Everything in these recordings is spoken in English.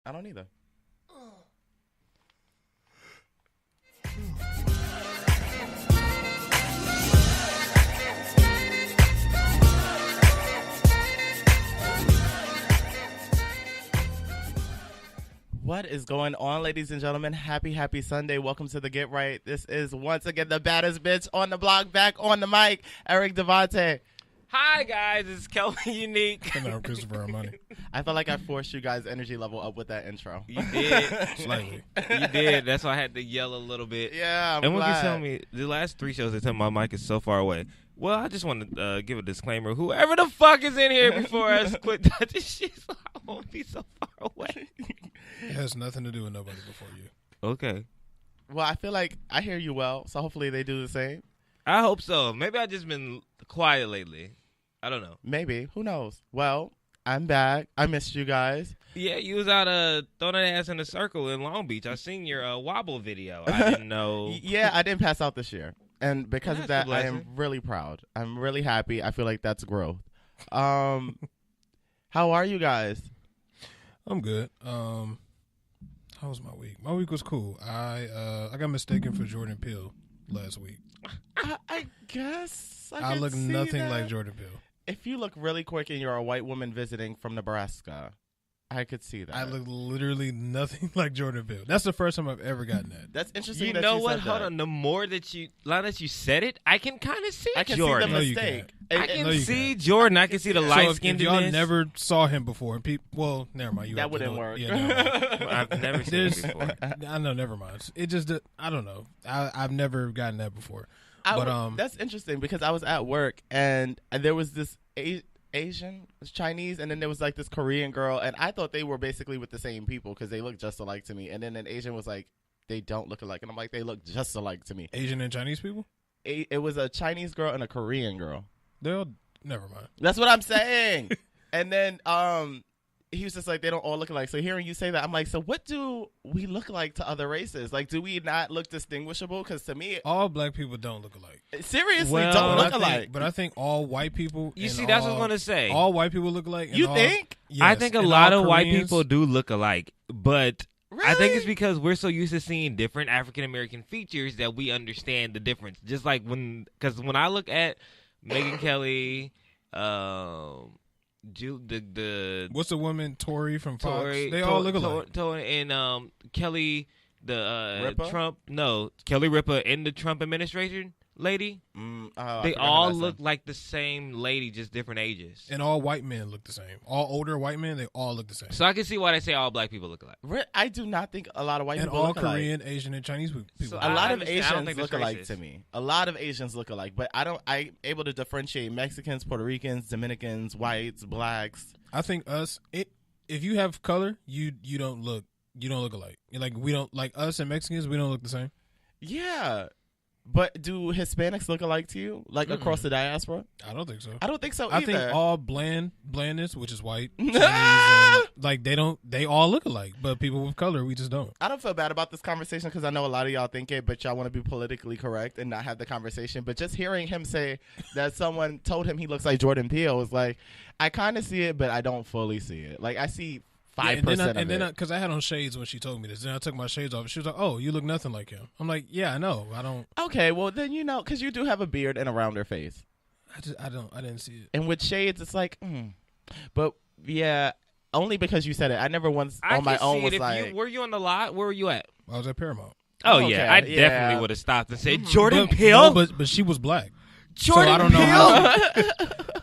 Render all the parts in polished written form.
I don't either. What is going on, ladies and gentlemen? Happy Sunday. Welcome to the Get Right. This is once again the baddest bitch on the block, back on the mic, Eric Devante. Hi, guys. It's Kelvin Unique. And I'm Christopher Armani. I felt like I forced you guys' energy level up with that intro. You did. Slightly. You did. That's why I had to yell a little bit. Yeah, I'm and when you glad. tell me, the last 3 shows, they tell me my mic is so far away. Well, I just want to give a disclaimer. Whoever the fuck is in here before us, quit touching shit so I won't be so far away. It has nothing to do with nobody before you. Okay. Well, I feel like I hear you well, so hopefully they do the same. I hope so. Maybe I've just been quiet lately. I don't know. Maybe. Who knows? Well, I'm back. I missed you guys. Yeah, you was out throwing that ass in a circle in Long Beach. I seen your wobble video. I didn't know. Yeah, I didn't pass out this year. And because of That's that, a I am blessing. really proud. I'm really happy. I feel like that's growth. How are you guys? I'm good. How was my week? My week was cool. I got mistaken for Jordan Peele last week. I guess I can look see nothing that. like Jordan Peele. If you look really quick and you're a white woman visiting from Nebraska, I could see that. I look literally nothing like Jordan Peele. That's the first time I've ever gotten that. That's interesting. You that know you what? said Hold that. on. The more that you said it, I can kind of see I can Jordan. see No, the you mistake. I No, can you see can't. Jordan. I can see the So light if skinned. y'all never saw him before, and well, never mind. You That have to wouldn't know it. work. Yeah, never mind. I've never seen it before. I know, never mind. It just, I don't know. I've never gotten that before. That's interesting because I was at work and there was this Asian, Chinese, and then there was like this Korean girl, and I thought they were basically with the same people because they looked just alike to me. And then an Asian was like, they don't look alike, and I'm like, they look just alike to me. Asian and Chinese people? It was a Chinese girl and a Korean girl. They'll, never mind. That's what I'm saying. And then he was just like, they don't all look alike. So hearing you say that, I'm like, so what do we look like to other races? Like, do we not look distinguishable? Because to me, All black people don't look alike. seriously, Well, don't But look alike. I think all white people. You and see, that's what I was all- gonna say. All white people look alike. and You all- think? Yes, I think a and lot all of white Koreans- people do look alike, but I think Really? it's because we're so used to seeing different African American features that we understand the difference. Just like because when I look at Megyn Kelly, the What's the woman Tory from Fox? Tory, They all look alike. and Kelly, Ripa? Trump, no, Kelly Ripa in the Trump administration lady. Oh, I They forgot all her last look like the same lady, just different ages. And all white men look the same. All older white men, they all look the same. So I can see why they say all black people look alike. I do not think a lot of white And people all look alike. Asian, and Chinese people. So A lot I of understand. I don't Asians think look that's alike racist. to me. A lot of Asians look alike, but I'm able to differentiate Mexicans, Puerto Ricans, Dominicans, whites, blacks. I think if you have color, you don't look alike. Like we don't like us and Mexicans, we don't look the same. Yeah. But do Hispanics look alike to you? Like across the diaspora? I don't think so. I don't think so I either. think all blandness, which is white, Chinese, and, like they all look alike, but people with color, we just don't. I don't feel bad about this conversation because I know a lot of y'all think it, but y'all want to be politically correct and not have the conversation. But just hearing him say that someone told him he looks like Jordan Peele is like, I kind of see it, but I don't fully see it. Like I see 5% and then of it. because I had on shades when she told me this, then I took my shades off. She was like, "Oh, you look nothing like him." I'm like, "Yeah, I know. I don't. Okay, well then because you do have a beard and a rounder face. I didn't see it." And with shades, it's like, But yeah, only because you said it. I never once I on my can own see was it. like, Were you on the lot? Where were you at? I was at Paramount. Oh Okay, yeah, I yeah. definitely would have stopped and said Jordan But, Peele. no, but she was black. Jordan so I don't know Peele. how.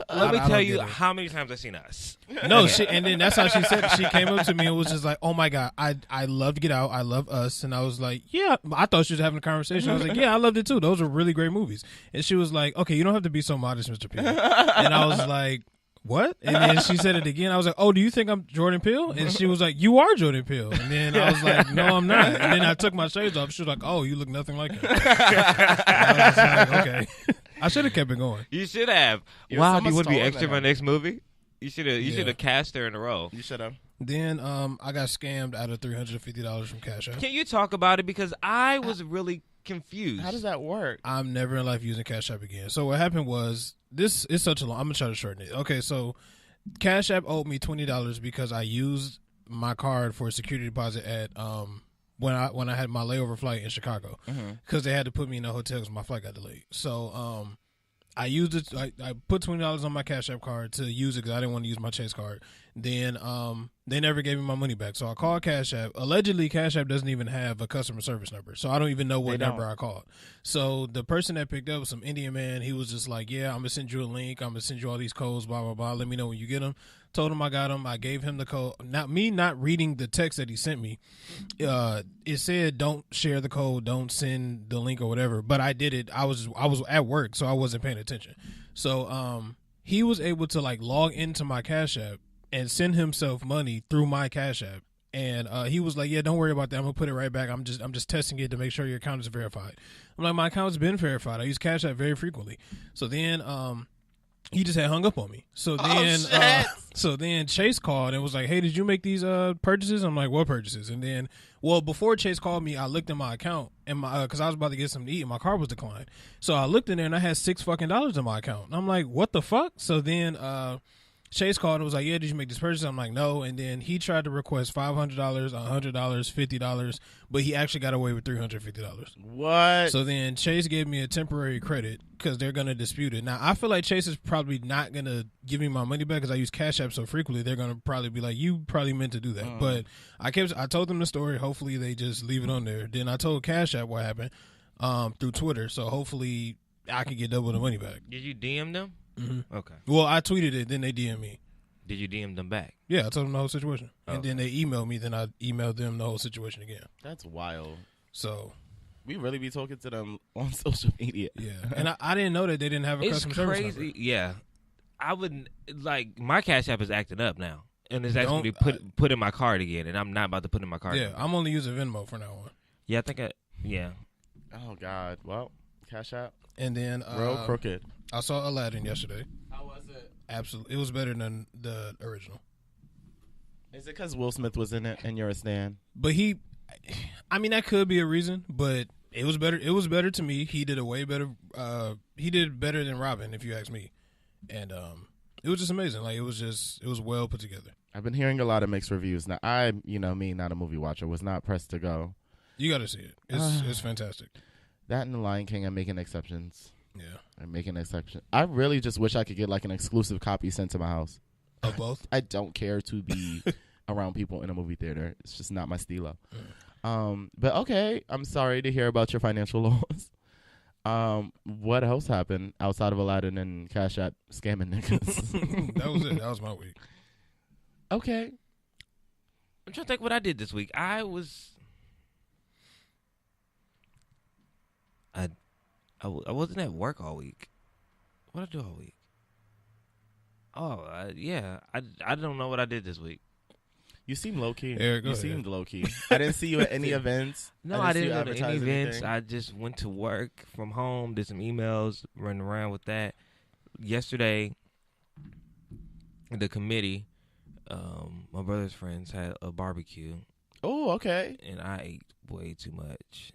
Let me I don't tell get you it. how many times I've seen Us. No, and then that's how she said it. She came up to me and was just like, "Oh my god, I love Get Out, I love Us," and I was like, "Yeah." I thought she was having a conversation. I was like, "Yeah, I loved it too. Those are really great movies." And she was like, "Okay, you don't have to be so modest, Mr. Peele." And I was like, "What?" And then she said it again. I was like, "Oh, do you think I'm Jordan Peele?" And she was like, "You are Jordan Peele." And then I was like, "No, I'm not." And then I took my shades off. She was like, "Oh, you look nothing like him." I was just like, "Okay." I should have kept it going. You should have. You're Wow, so you much would be taller extra than in my him. next movie. You should have. You Yeah. should have cast her in a role. you should have. Then I got scammed out of $350 from Cash App. Can you talk about it because I was really confused. How does that work? I'm never in life using Cash App again. So what happened was, this is such a long, I'm gonna try to shorten it. Okay, so Cash App owed me $20 because I used my card for a security deposit at when I had my layover flight in Chicago because they had to put me in a hotel because my flight got delayed. So I used it. I put $20 on my Cash App card to use it because I didn't want to use my Chase card. Then they never gave me my money back. So I called Cash App. Allegedly, Cash App doesn't even have a customer service number, so I don't even know what number I called. So the person that picked up was some Indian man. He was just like, "Yeah, I'm gonna send you a link. I'm gonna send you all these codes. Blah blah blah. Let me know when you get them." Told him I got them. I gave him the code. Not reading the text that he sent me. It said don't share the code, don't send the link or whatever. But I did it. I was at work, so I wasn't paying attention. So he was able to like log into my Cash App and send himself money through my Cash App. And he was like, "Yeah, don't worry about that. I'm gonna put it right back. I'm just testing it to make sure your account is verified." I'm like, "My account's been verified. I use Cash App very frequently." So then he just had hung up on me. So then Chase called and was like, "Hey, did you make these purchases?" I'm like, "What purchases?" And then, before Chase called me, I looked at my account and because I was about to get something to eat and my card was declined. So I looked in there and I had $6 in my account. And I'm like, "What the fuck?" So then Chase called and was like, "Yeah, did you make this purchase?" I'm like, "No." And then he tried to request $500, $100, $50, but he actually got away with $350. What? So then Chase gave me a temporary credit because they're going to dispute it. Now, I feel like Chase is probably not going to give me my money back because I use Cash App so frequently. They're going to probably be like, "You probably meant to do that." But I told them the story. Hopefully they just leave it on there. Then I told Cash App what happened through Twitter. So hopefully I can get double the money back. Did you DM them? Mm-hmm. Okay. Well, I tweeted it, then they DM me. Did you DM them back? Yeah, I told them the whole situation. And then they emailed me, then I emailed them the whole situation again. That's wild. So we really be talking to them on social media. Yeah. And I didn't know that they didn't have a customer service number. It's crazy. Yeah. I wouldn't, like, my Cash App is acting up now. And it's actually put in my card again, and I'm not about to put in my card. Yeah, I'm only using Venmo from now on. Yeah, I think yeah. Oh, God. Well, Cash App. And then real crooked. I saw Aladdin yesterday. How was it? Absolutely. It was better than the original. Is it because Will Smith was in it and you're a stan? But that could be a reason, but it was better. It was better to me. He did a way better. He did better than Robin, if you ask me. And it was just amazing. Like, it was well put together. I've been hearing a lot of mixed reviews. Now, me, not a movie watcher, was not pressed to go. You got to see it. It's fantastic. That and The Lion King, I'm making exceptions. Yeah. I'm making exceptions. I really just wish I could get like an exclusive copy sent to my house. Of both? I don't care to be around people in a movie theater. It's just not my stilo. But okay, I'm sorry to hear about your financial loss. What else happened outside of Aladdin and Cash App scamming niggas? That was it. That was my week. Okay. I'm trying to think what I did this week. I wasn't at work all week. What did I do all week? Oh, yeah. I don't know what I did this week. You seem low key. Eric, you seemed low key. I didn't see you at any events. No, I didn't go to any events. I just went to work from home, did some emails, running around with that. Yesterday, the committee, my brother's friends had a barbecue. Oh, okay. And I ate way too much.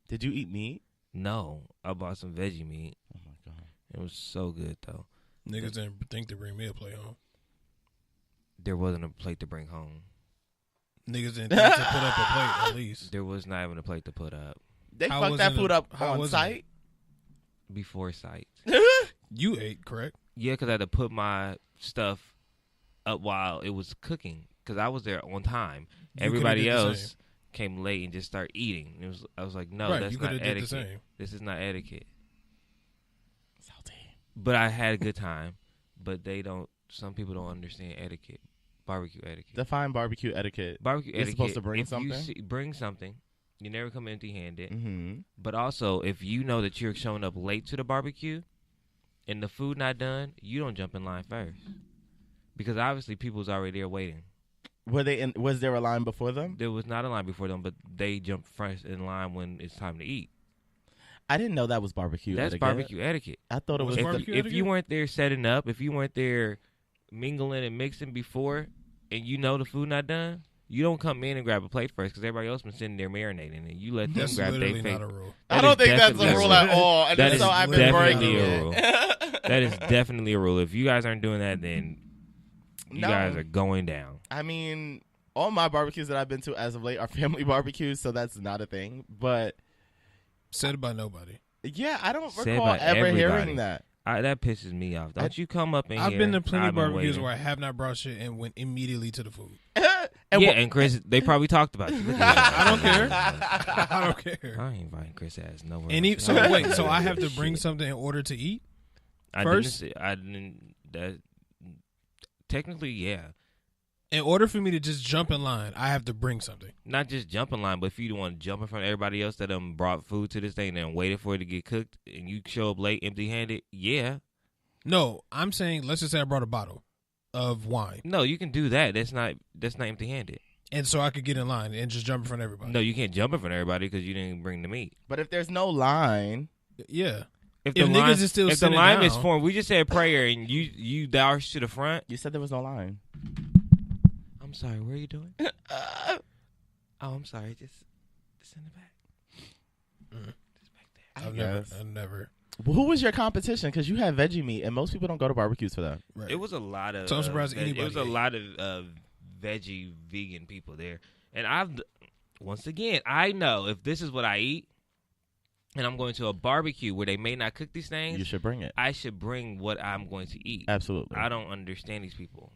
Did you eat meat? No, I bought some veggie meat. Oh my God. It was so good though. Niggas didn't think to bring me a plate home. There wasn't a plate to bring home. Niggas didn't think to put up a plate at least. There was not even a plate to put up. They fucked that food up on site? Before site. You ate, correct? Yeah, because I had to put my stuff up while it was cooking. Because I was there on time. Everybody else came late and just started eating. I was like, no, that's not etiquette. This is not etiquette. Salty. But I had a good time. But some people don't understand etiquette. Barbecue etiquette. Define barbecue etiquette. Barbecue etiquette. You're supposed to bring something? Bring something. You never come empty-handed. Mm-hmm. But also, if you know that you're showing up late to the barbecue and the food not done, you don't jump in line first. Because obviously people was already there waiting. Was there a line before them? There was not a line before them, but they jumped first in line when it's time to eat. I didn't know that was barbecue etiquette. That's barbecue etiquette. I thought it was if you weren't there setting up, if you weren't there mingling and mixing before, and you know the food not done, you don't come in and grab a plate first because everybody else been sitting there marinating, and you let them grab their plate. Not a rule. I don't think that's a rule at all. And so I've been breaking it. That is definitely a rule. If you guys aren't doing that, then you guys are going down. I mean, all my barbecues that I've been to as of late are family barbecues, so that's not a thing. But said by nobody. Yeah, I don't Said recall by ever everybody. hearing that. That pisses me off. Don't you come up in I've here. been to plenty I've of been barbecues waiting. where I have not brought shit and went immediately to the food. And Chris, they probably talked about you. Look at I don't care. I don't care. I ain't inviting Chris ass nowhere. So I have to bring something in order to eat? First? Technically, yeah. In order for me to just jump in line, I have to bring something. Not just jump in line, but if you don't want to jump in front of everybody else that brought food to this thing and waited for it to get cooked, and you show up late, empty-handed, yeah. No, I'm saying, let's just say I brought a bottle of wine. No, you can do that. That's not empty-handed. And so I could get in line and just jump in front of everybody. No, you can't jump in front of everybody because you didn't bring the meat. But if there's no line, yeah. If niggas is still if the sitting line down, is formed, we just said prayer and you doused to the front. you said there was no line. I'm sorry, where are you doing? Oh, I'm sorry, just in the back. Just back there. I've never. Well, who was your competition? Because you had veggie meat, and most people don't go to barbecues for that. Right. It was a lot of. So I'm surprised anybody. It was a ate. lot of veggie vegan people there, and once again I know if this is what I eat, and I'm going to a barbecue where they may not cook these things, You should bring it. I should bring what I'm going to eat. Absolutely. I don't understand these people.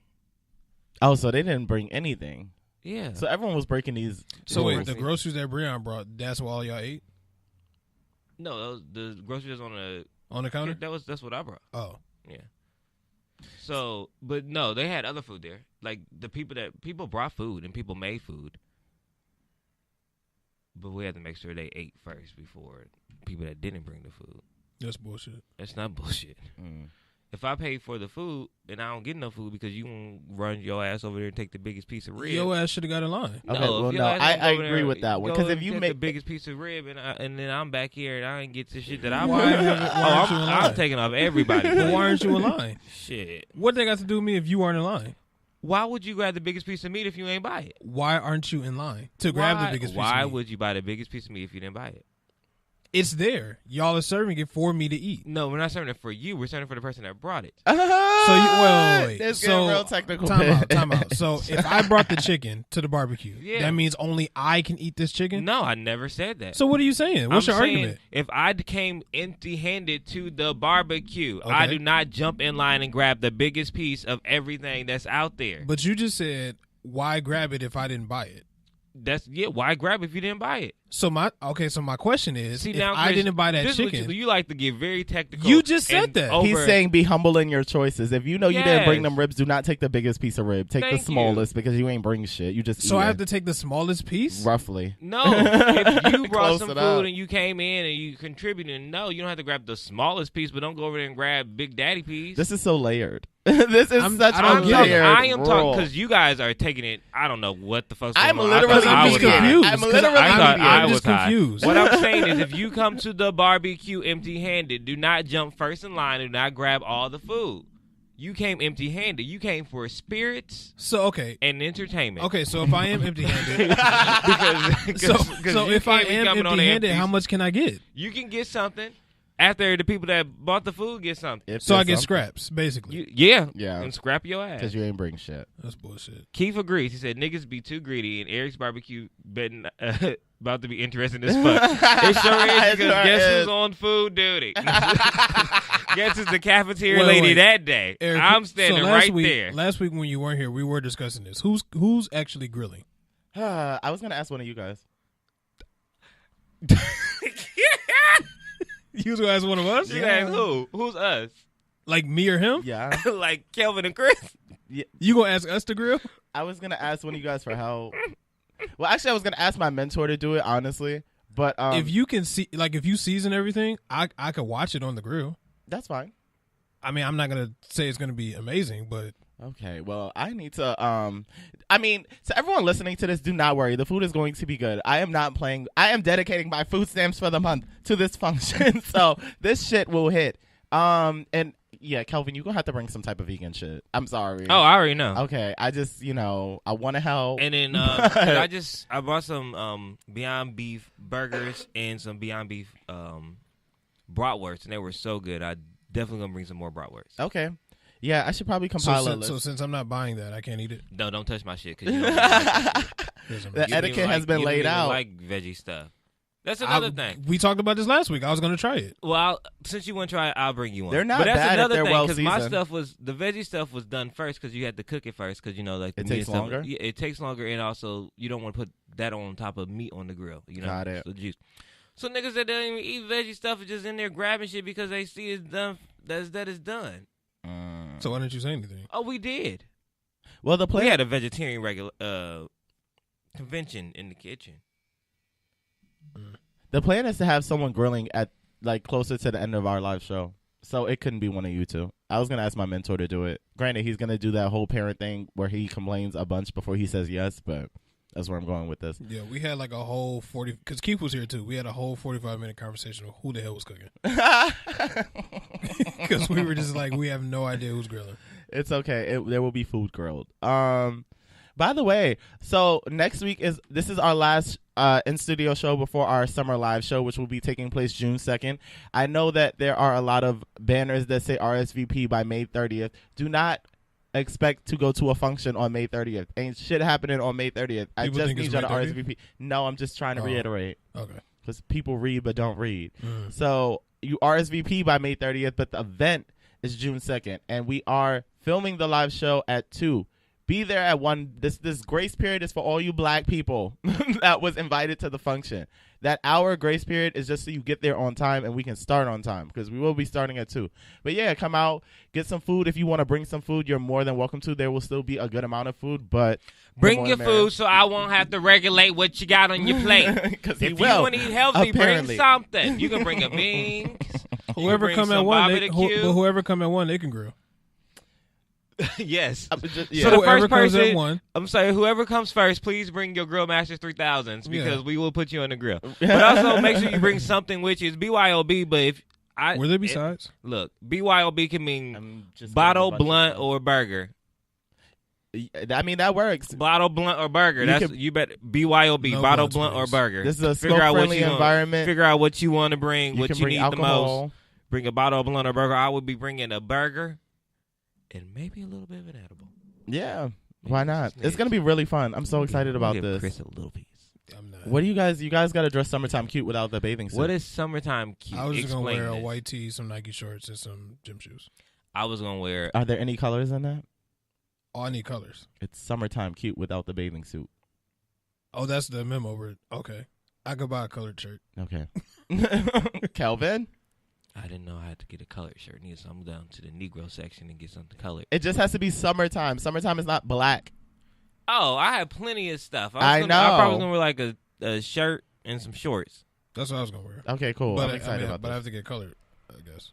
Oh, so they didn't bring anything. Yeah. So everyone was breaking these. So rules. wait, the groceries that Breon brought, that's what all y'all ate No, the groceries on the counter? That's what I brought. Oh. Yeah. So, but no, they had other food there. Like people brought food and people made food. But we had to make sure they ate first before people that didn't bring the food. That's bullshit. That's not bullshit. If I pay for the food and I don't get no food because you won't run your ass over there and take the biggest piece of rib. Your ass should have got in line. Okay, well, no, I agree with that one. Because if you make the biggest piece of rib and then I'm back here and I ain't get the shit that I Why want, aren't you in line? I'm taking off everybody. Well, why aren't you in line? Shit. What they got to do with me if you aren't in line? Why would you grab the biggest piece of meat if you ain't buy it? Why aren't you in line to grab the biggest piece of meat? Why would you buy the biggest piece of meat if you didn't buy it? It's there. Y'all are serving it for me to eat. No, we're not serving it for you. We're serving it for the person that brought it. So wait. It's So getting real technical. time out. So if I brought the chicken to the barbecue, Yeah. that means only I can eat this chicken? No, I never said that. So what are you saying? What's I'm your saying argument? if I came empty-handed to the barbecue, I Okay. do not jump in line and grab the biggest piece of everything that's out there. But you just said, why grab it if I didn't buy it? Why grab it if you didn't buy it? So my question is, See, if now, I Chris, didn't buy that this is what chicken, you like to get very technical. You just said and that. He's saying be humble in your choices. If you know you didn't bring Yes. them ribs, do not take the biggest piece of rib. Take Thank the smallest because you ain't bring shit. You just so eat I it. have to take the smallest piece? Roughly. No, if you brought Close some it food up. and you came in and you contributed, no, you don't have to grab the smallest piece, but don't go over there and grab Big Daddy piece. This is so layered. This is such I a don't get it. layered I am talking rule. because you guys are taking it. I don't know what the fuck's I'm going on. literally I I'm was just high. confused. I'm 'cause literally I thought confused. I I'm was just high. confused. What I'm saying is, if you come to the barbecue empty-handed, do not jump first in line. Do not grab all the food. You came empty-handed. You came for spirits So okay. and entertainment. Okay, so if I am empty-handed, because so you if I can't be am coming on empty-handed, empty. how much can I get? You can get something after the people that bought the food get something. If So I there's get something. scraps, basically. Yeah, Yeah. scrap your ass. Because you ain't bring shit. That's bullshit. Keith agrees. He said niggas be too greedy, and Eric's barbecue betting about to be interesting as fuck. It sure is It because sure guess is. who's on food duty? Guess who's the cafeteria Wait, lady wait. that day? Eric, I'm standing so last right week, there. Last week when you weren't here, we were discussing this. Who's actually grilling? I was going to ask one of you guys. You was gonna ask one of us? You ask who? Who's us? Like me or him? Yeah. Like Kelvin and Chris? You gonna ask us to grill? I was going to ask one of you guys for help. Well, actually, I was going to ask my mentor to do it, honestly. But If you can see, like, if you season everything, I could watch it on the grill. that's fine. I mean, I'm not gonna say it's gonna be amazing, but Okay, well, I need to, I mean, to everyone listening to this, do not worry. The food is going to be good. I am not playing. I am dedicating my food stamps for the month to this function. So this shit will hit. And yeah, Kelvin, you're going to have to bring some type of vegan shit. I'm sorry. Oh, I already know. Okay, I just, I want to help. And then 'cause I bought some Beyond Beef burgers and some Beyond Beef bratwursts, and they were so good. I definitely gonna bring some more bratwursts. Okay. Yeah, I should probably compile a list. So since I'm not buying that, I can't eat it. No, don't touch my shit. Cause you don't The etiquette has been laid out. Like veggie stuff. That's another thing. We talked about this last week. I was going to try it. Well, since you want to try it, I'll bring you one. They're not but that's bad another if they're thing, well because my seasoned. stuff was the veggie stuff was done first because you had to cook it first because like the It meat takes and stuff, longer? Yeah, it takes longer, and also you don't want to put that on top of meat on the grill. Got it. So juice. So niggas that don't even eat veggie stuff are just in there grabbing shit because they see it's done. That is done. So why didn't you say anything? Oh, we did. Well, the We plan. had a vegetarian convention in the kitchen. The plan is to have someone grilling at like closer to the end of our live show, so it couldn't be one of you two. I was gonna ask my mentor to do it. Granted, he's gonna do that whole parent thing where he complains a bunch before he says yes, but that's where I'm going with this. Yeah, we had like a whole 40, because Keith was here too. We had a whole 45-minute conversation of who the hell was cooking. Because we were just like, we have no idea who's grilling. It's okay. There will be food grilled. By the way, so next week this is our last in studio show before our summer live show, which will be taking place June 2nd. I know that there are a lot of banners that say RSVP by May 30th. Do not expect to go to a function on May 30th. Ain't shit happening on May 30th. I People just think need it's y'all to May 30th? RSVP. No, I'm just trying to reiterate. Okay. Because people read but don't read. So you RSVP by May 30th, but the event is June 2nd. And we are filming the live show at 2. Be there at 1. This grace period is for all you black people that was invited to the function. That hour grace period is just so you get there on time and we can start on time, because we will be starting at 2. But yeah, come out, get some food. If you want to bring some food, you're more than welcome to. There will still be a good amount of food, but Bring your food so I won't have to regulate what you got on your plate. Because If you want to eat healthy, apparently. bring something. You can bring a bean. Whoever come at 1, whoever come at 1, they can grill. Yes. yeah. So the Whoever first comes at person, 1, I'm sorry, whoever comes first, please bring your Grill Masters 3000s because Yeah. we will put you on the grill. But also make sure you bring something, which is BYOB. But if were there besides? look, BYOB can mean I'm just bottle, getting a bunch blunt, of or burger. stuff. I mean, that works. Bottle, blunt, or burger. You Bet BYOB. No bottle, blunts, blunt, or please. burger. This is a Figure out what smoke-friendly you want. environment. Figure out what you want to bring, You what can you bring need the most. alcohol. Bring a bottle, blunt, or burger. I would be bringing a burger and maybe a little bit of an edible. Yeah, why not? Maybe It's gonna be really fun. I'm so excited about Give this. Chris a little piece. I'm not. What do you guys got to dress summertime cute without the bathing suit? What is summertime cute? I was just going to Explain wear a this. white tee, some Nike shorts, and some gym shoes. I was gonna wear. Are there any colors in that? Oh, I need colors. It's summertime cute without the bathing suit. Oh, that's the memo word. Okay. I could buy a colored shirt. Okay. Kelvin? I didn't know I had to get a colored shirt. Neither, so I'm down to the Negro section and get something colored. It just has to be summertime. Summertime is not black. Oh, I have plenty of stuff. I know. I probably gonna wear like a shirt and some shorts. That's what I was going to wear. Okay, cool. But I'm excited about but I this. have to get colored, I guess.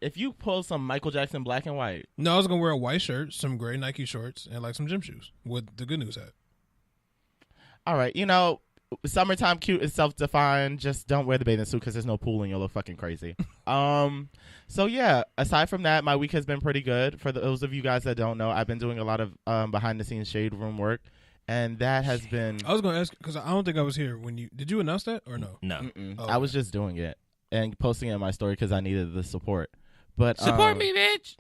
If you pull some Michael Jackson black and white, No, I was going to wear a white shirt, some gray Nike shorts, and like some gym shoes with the Good News hat. all right. Summertime cute is self-defined. Just don't wear the bathing suit because there's no pool and you'll look fucking crazy. So yeah, aside from that, my week has been pretty good. For those of you guys that don't know, I've been doing a lot of behind-the-scenes shade room work, and that has been. I was going to ask, because I don't think I was here when you... Did you announce that or no? No, Oh, I was just doing it and posting it in my story because I needed the support. But support me, bitch.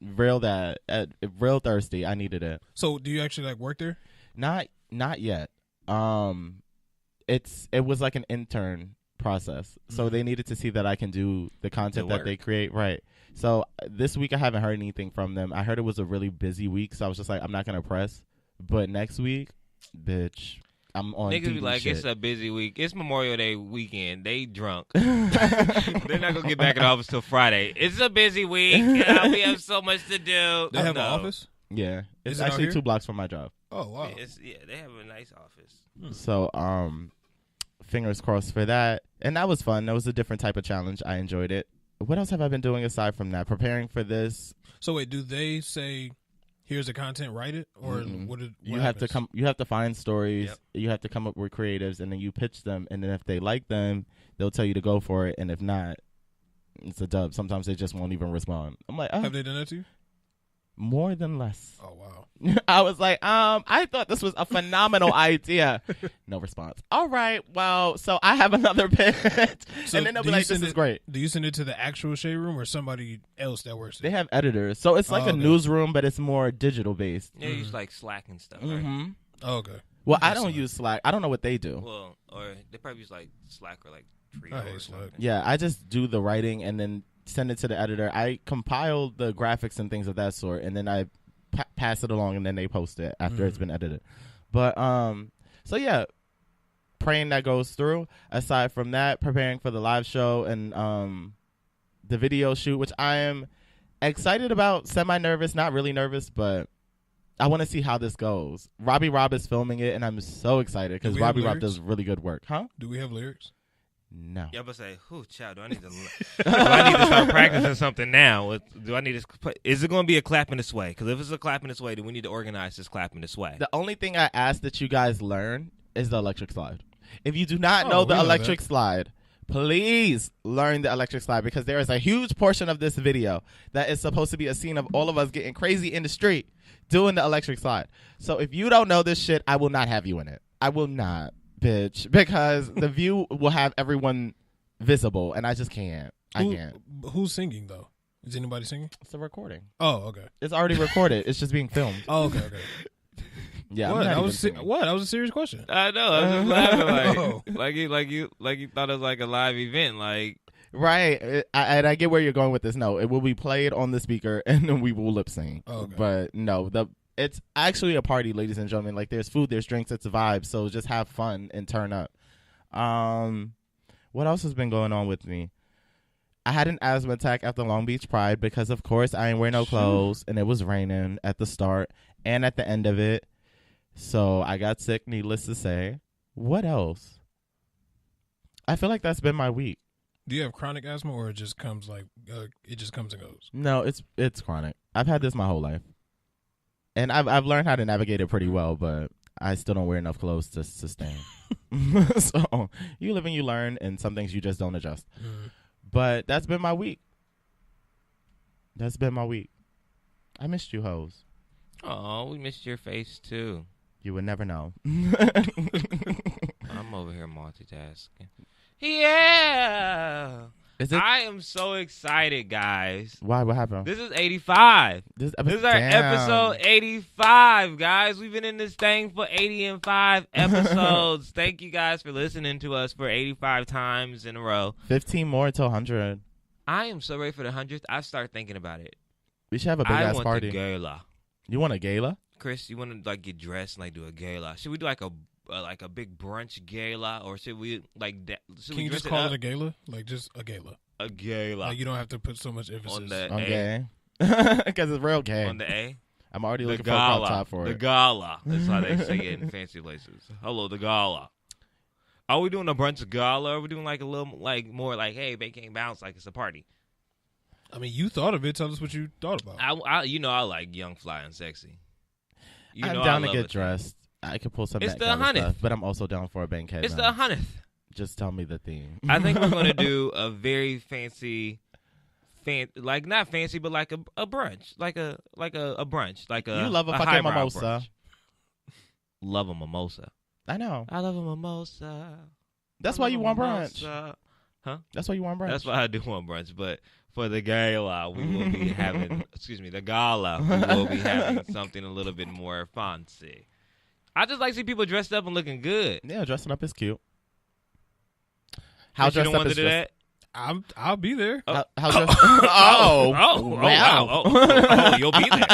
Real thirsty. I needed it. So do you actually like work there? Not yet. It was like an intern process, so they needed to see that I can do the content that they create. Right. So this week I haven't heard anything from them. I heard it was a really busy week, so I was just like, I'm not gonna press. But next week, bitch, I'm on. Niggas be DD like, shit. it's a busy week. It's Memorial Day weekend. They drunk. They're not gonna get back in the office till Friday. It's a busy week. We have so much to do. They have No. an office? Yeah, it's Is it out actually here? 2 blocks from my job. Oh, wow. They have a nice office. So fingers crossed for that. And that was fun. That was a different type of challenge. I enjoyed it. What else have I been doing aside from that? Preparing for this. So wait, do they say, here's the content, write it? Or what You have to find stories. Yep. You have to come up with creatives, and then you pitch them. And then if they like them, they'll tell you to go for it. And if not, it's a dub. Sometimes they just won't even respond. I'm like, oh. Have they done that to you? More than less. Oh wow. I was like, I thought this was a phenomenal idea. No response. All right, well, so I have another pitch. So and then they'll do be you like, this send is it- great. Do you send it to the actual shade room or somebody else that works They there? have editors. So it's like Oh, a okay. newsroom, but it's more digital based. Yeah, use like Slack and stuff, right? Mm-hmm. Oh, okay. Well, I That's don't fine. use Slack. I don't know what they do. Well, or they probably use like Slack or like Trio I or hate Slack. something. Yeah, I just do the writing and then send it to the editor. I compile the graphics and things of that sort, and then I pass it along, and then they post it after it's been edited. But so yeah, praying that goes through. Aside from that, preparing for the live show and the video shoot, which I am excited about, semi-nervous, not really nervous, but I want to see how this goes. Robbie Robb is filming it, and I'm so excited because Do we have Robbie Robb lyrics? does really good work. Huh? Do we have lyrics? No. Yeah, but say, "Who, child? Do I need to? Do I need to start practicing something now? Do I need to? Is it going to be a clap in this way? Because if it's a clap in this way, then we need to organize this clap in this way. The only thing I ask that you guys learn is the electric slide. If you do not Oh, know we the know electric that. slide, please learn the electric slide because there is a huge portion of this video that is supposed to be a scene of all of us getting crazy in the street doing the electric slide. So if you don't know this shit, I will not have you in it. I will not, bitch, because the view will have everyone visible, and I just can't. I can't. Who's singing though? Is anybody singing? It's a recording. Oh, okay. It's already recorded. It's just being filmed. Oh, okay, okay. Yeah, What? I'm not That even was singing. what? That was a serious question. I know. I was just laughing Oh. like you thought it was like a live event. Like Right, and I get where you're going with this. No, it will be played on the speaker, and then we will lip sync. Oh, okay. But no, it's actually a party, ladies and gentlemen. Like there's food, there's drinks, it's a vibe. So just have fun and turn up. What else has been going on with me? I had an asthma attack at the Long Beach Pride because, of course, I ain't wear no clothes, and it was raining at the start and at the end of it. So I got sick, needless to say. What else? I feel like that's been my week. Do you have chronic asthma, or it just comes like it just comes and goes? No, it's chronic. I've had this my whole life, and I've learned how to navigate it pretty well. But I still don't wear enough clothes to sustain. So you live and you learn, and some things you just don't adjust. But that's been my week. That's been my week. I missed you, hoes. oh, we missed your face too. You would never know. I'm over here multitasking. Yeah. Is it? I am so excited, guys. Why? What happened? This is 85. This This is our damn. episode 85, guys. We've been in this thing for 85 episodes. Thank you guys for listening to us for 85 times in a row. 15 more until 100. I am so ready for the 100th. I start thinking about it. We should have a big I ass want party. the gala. You want a gala? Chris, you want to like get dressed and like do a gala? Should we do like a big brunch gala, or should we like that? Should Can we you dress just call up? it a gala? Like just a gala. A gala Like you don't have to put so much emphasis. on the I'm A. gay. Because it's real gay. On the A. I'm already The looking for a crop gala. top for The it. gala. That's how they say it in fancy places. Hello, the gala. Are we doing a brunch gala? Or are we doing like a little like more like, hey, bacon bounce like it's a party? I mean, you thought of it. Tell us what you thought about. I I like young, fly, and sexy. You I'm know down I to love get it. dressed. I could pull some It's Met the Gala 100th. stuff, but I'm also down for a bankhead. It's the bounce. 100th. Just tell me the theme. I think we're gonna do a very fancy, like not fancy, but like a brunch, like a brunch, like a You love a fucking highbrow mimosa. brunch. Love a mimosa. I know. I love a mimosa. That's I why love you a want brunch. mimosa. That's why you want brunch. That's why I do want brunch. But for the gala, we will be having, the gala, we will be having something a little bit more fancy. I just like to see people dressed up and looking good. Yeah, dressing up is cute. How How you dressed don't up want is to do dressed? that? I'll be there. How dressed? Oh, wow. Oh, you'll be there.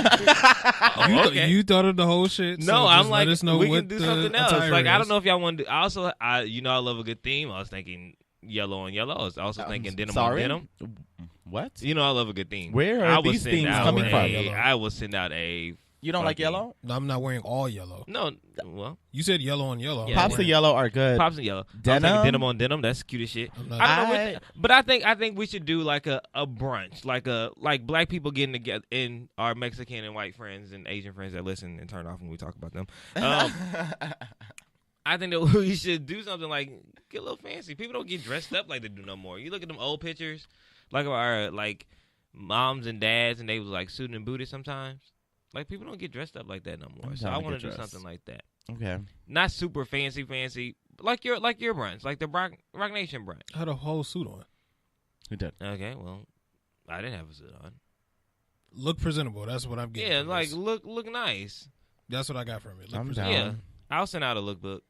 Oh, okay. You thought of the whole shit. No, so I'm just like, let us know we what can do the something else. attire Like, I don't is. know if y'all want to. I love a good theme. I was thinking yellow on yellow. I was also thinking denim Sorry? on denim. What? You know, I love a good theme. Where I are will these send themes out coming from? I will send out a. You don't like fucking- yellow? No, I'm not wearing all yellow. No, well, You said yellow on yellow. Yeah, Pops of yellow are good. pops and yellow. I was Denim? thinking denim on denim. That's cute as shit. I'm not- I don't know, but I think we should do like a brunch, like black people getting together, in our Mexican and white friends and Asian friends that listen and turn off when we talk about them. I think that we should do something like get a little fancy. People don't get dressed up like they do no more. You look at them old pictures, like of our like moms and dads, and they was like suited and booted sometimes. Like, people don't get dressed up like that no more. So I want to do something like that. Okay. Not super fancy, like your brunch, like the Rock Nation brunch. I had a whole suit on. Who did? Okay, well, I didn't have a suit on. Look presentable. That's what I'm getting. Yeah, like look nice. That's what I got from it. Look I'm presentable. down. Yeah, I'll send out a lookbook.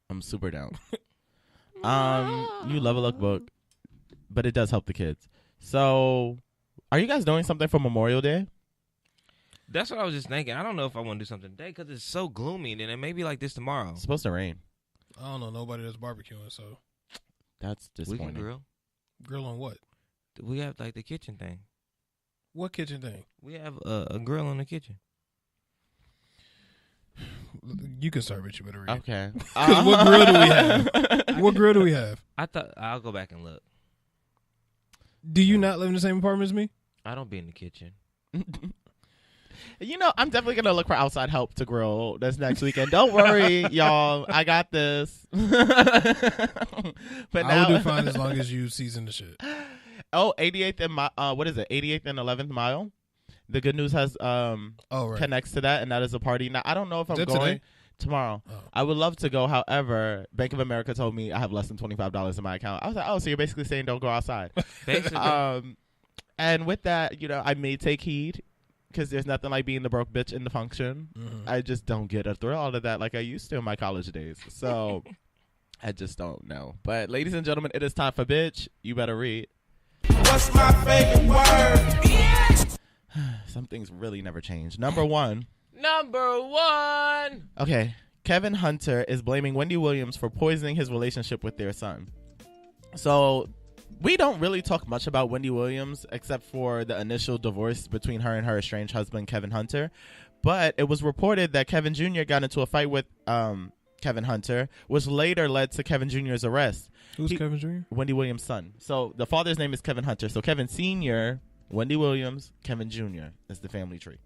I'm super down. You love a lookbook, but it does help the kids. So, are you guys doing something for Memorial Day? That's what I was just thinking. I don't know if I want to do something today because it's so gloomy, and it may be like this tomorrow. It's supposed to rain. I don't know nobody that's barbecuing, so That's We disappointing. can grill. grill on what? We have like the kitchen thing. What kitchen thing? We have a grill in the kitchen. You can start, Richard. Better read. Okay. Because what grill do we have? What grill do we have? I thought I'll go back and look. Do you not live in the same apartment as me? I don't be in the kitchen. You know, I'm definitely going to look for outside help to grill this next weekend. Don't worry, y'all. I got this. But I will do fine as long as you season the shit. Oh, 88th and what is it? 88th and 11th mile. The Good News has connects to that, and that is a party. Now, I don't know if I'm going today? tomorrow. Oh. I would love to go. However, Bank of America told me I have less than $25 in my account. I was like, oh, so you're basically saying don't go outside. Basically. And with that, you know, I may take heed because there's nothing like being the broke bitch in the function. Mm-hmm. I just don't get a thrill out of that like I used to in my college days. So I just don't know. But ladies and gentlemen, it is time for Bitch. You better read. What's my favorite word? Some things really never change. Number one. Okay, Kevin Hunter is blaming Wendy Williams for poisoning his relationship with their son. So we don't really talk much about Wendy Williams except for the initial divorce between her and her estranged husband, Kevin Hunter. But it was reported that Kevin Jr. got into a fight with Kevin Hunter, which later led to Kevin Jr.'s arrest. Who's Kevin Jr.? Wendy Williams' son. So the father's name is Kevin Hunter. So Kevin Sr., Wendy Williams, Kevin Jr. is the family tree.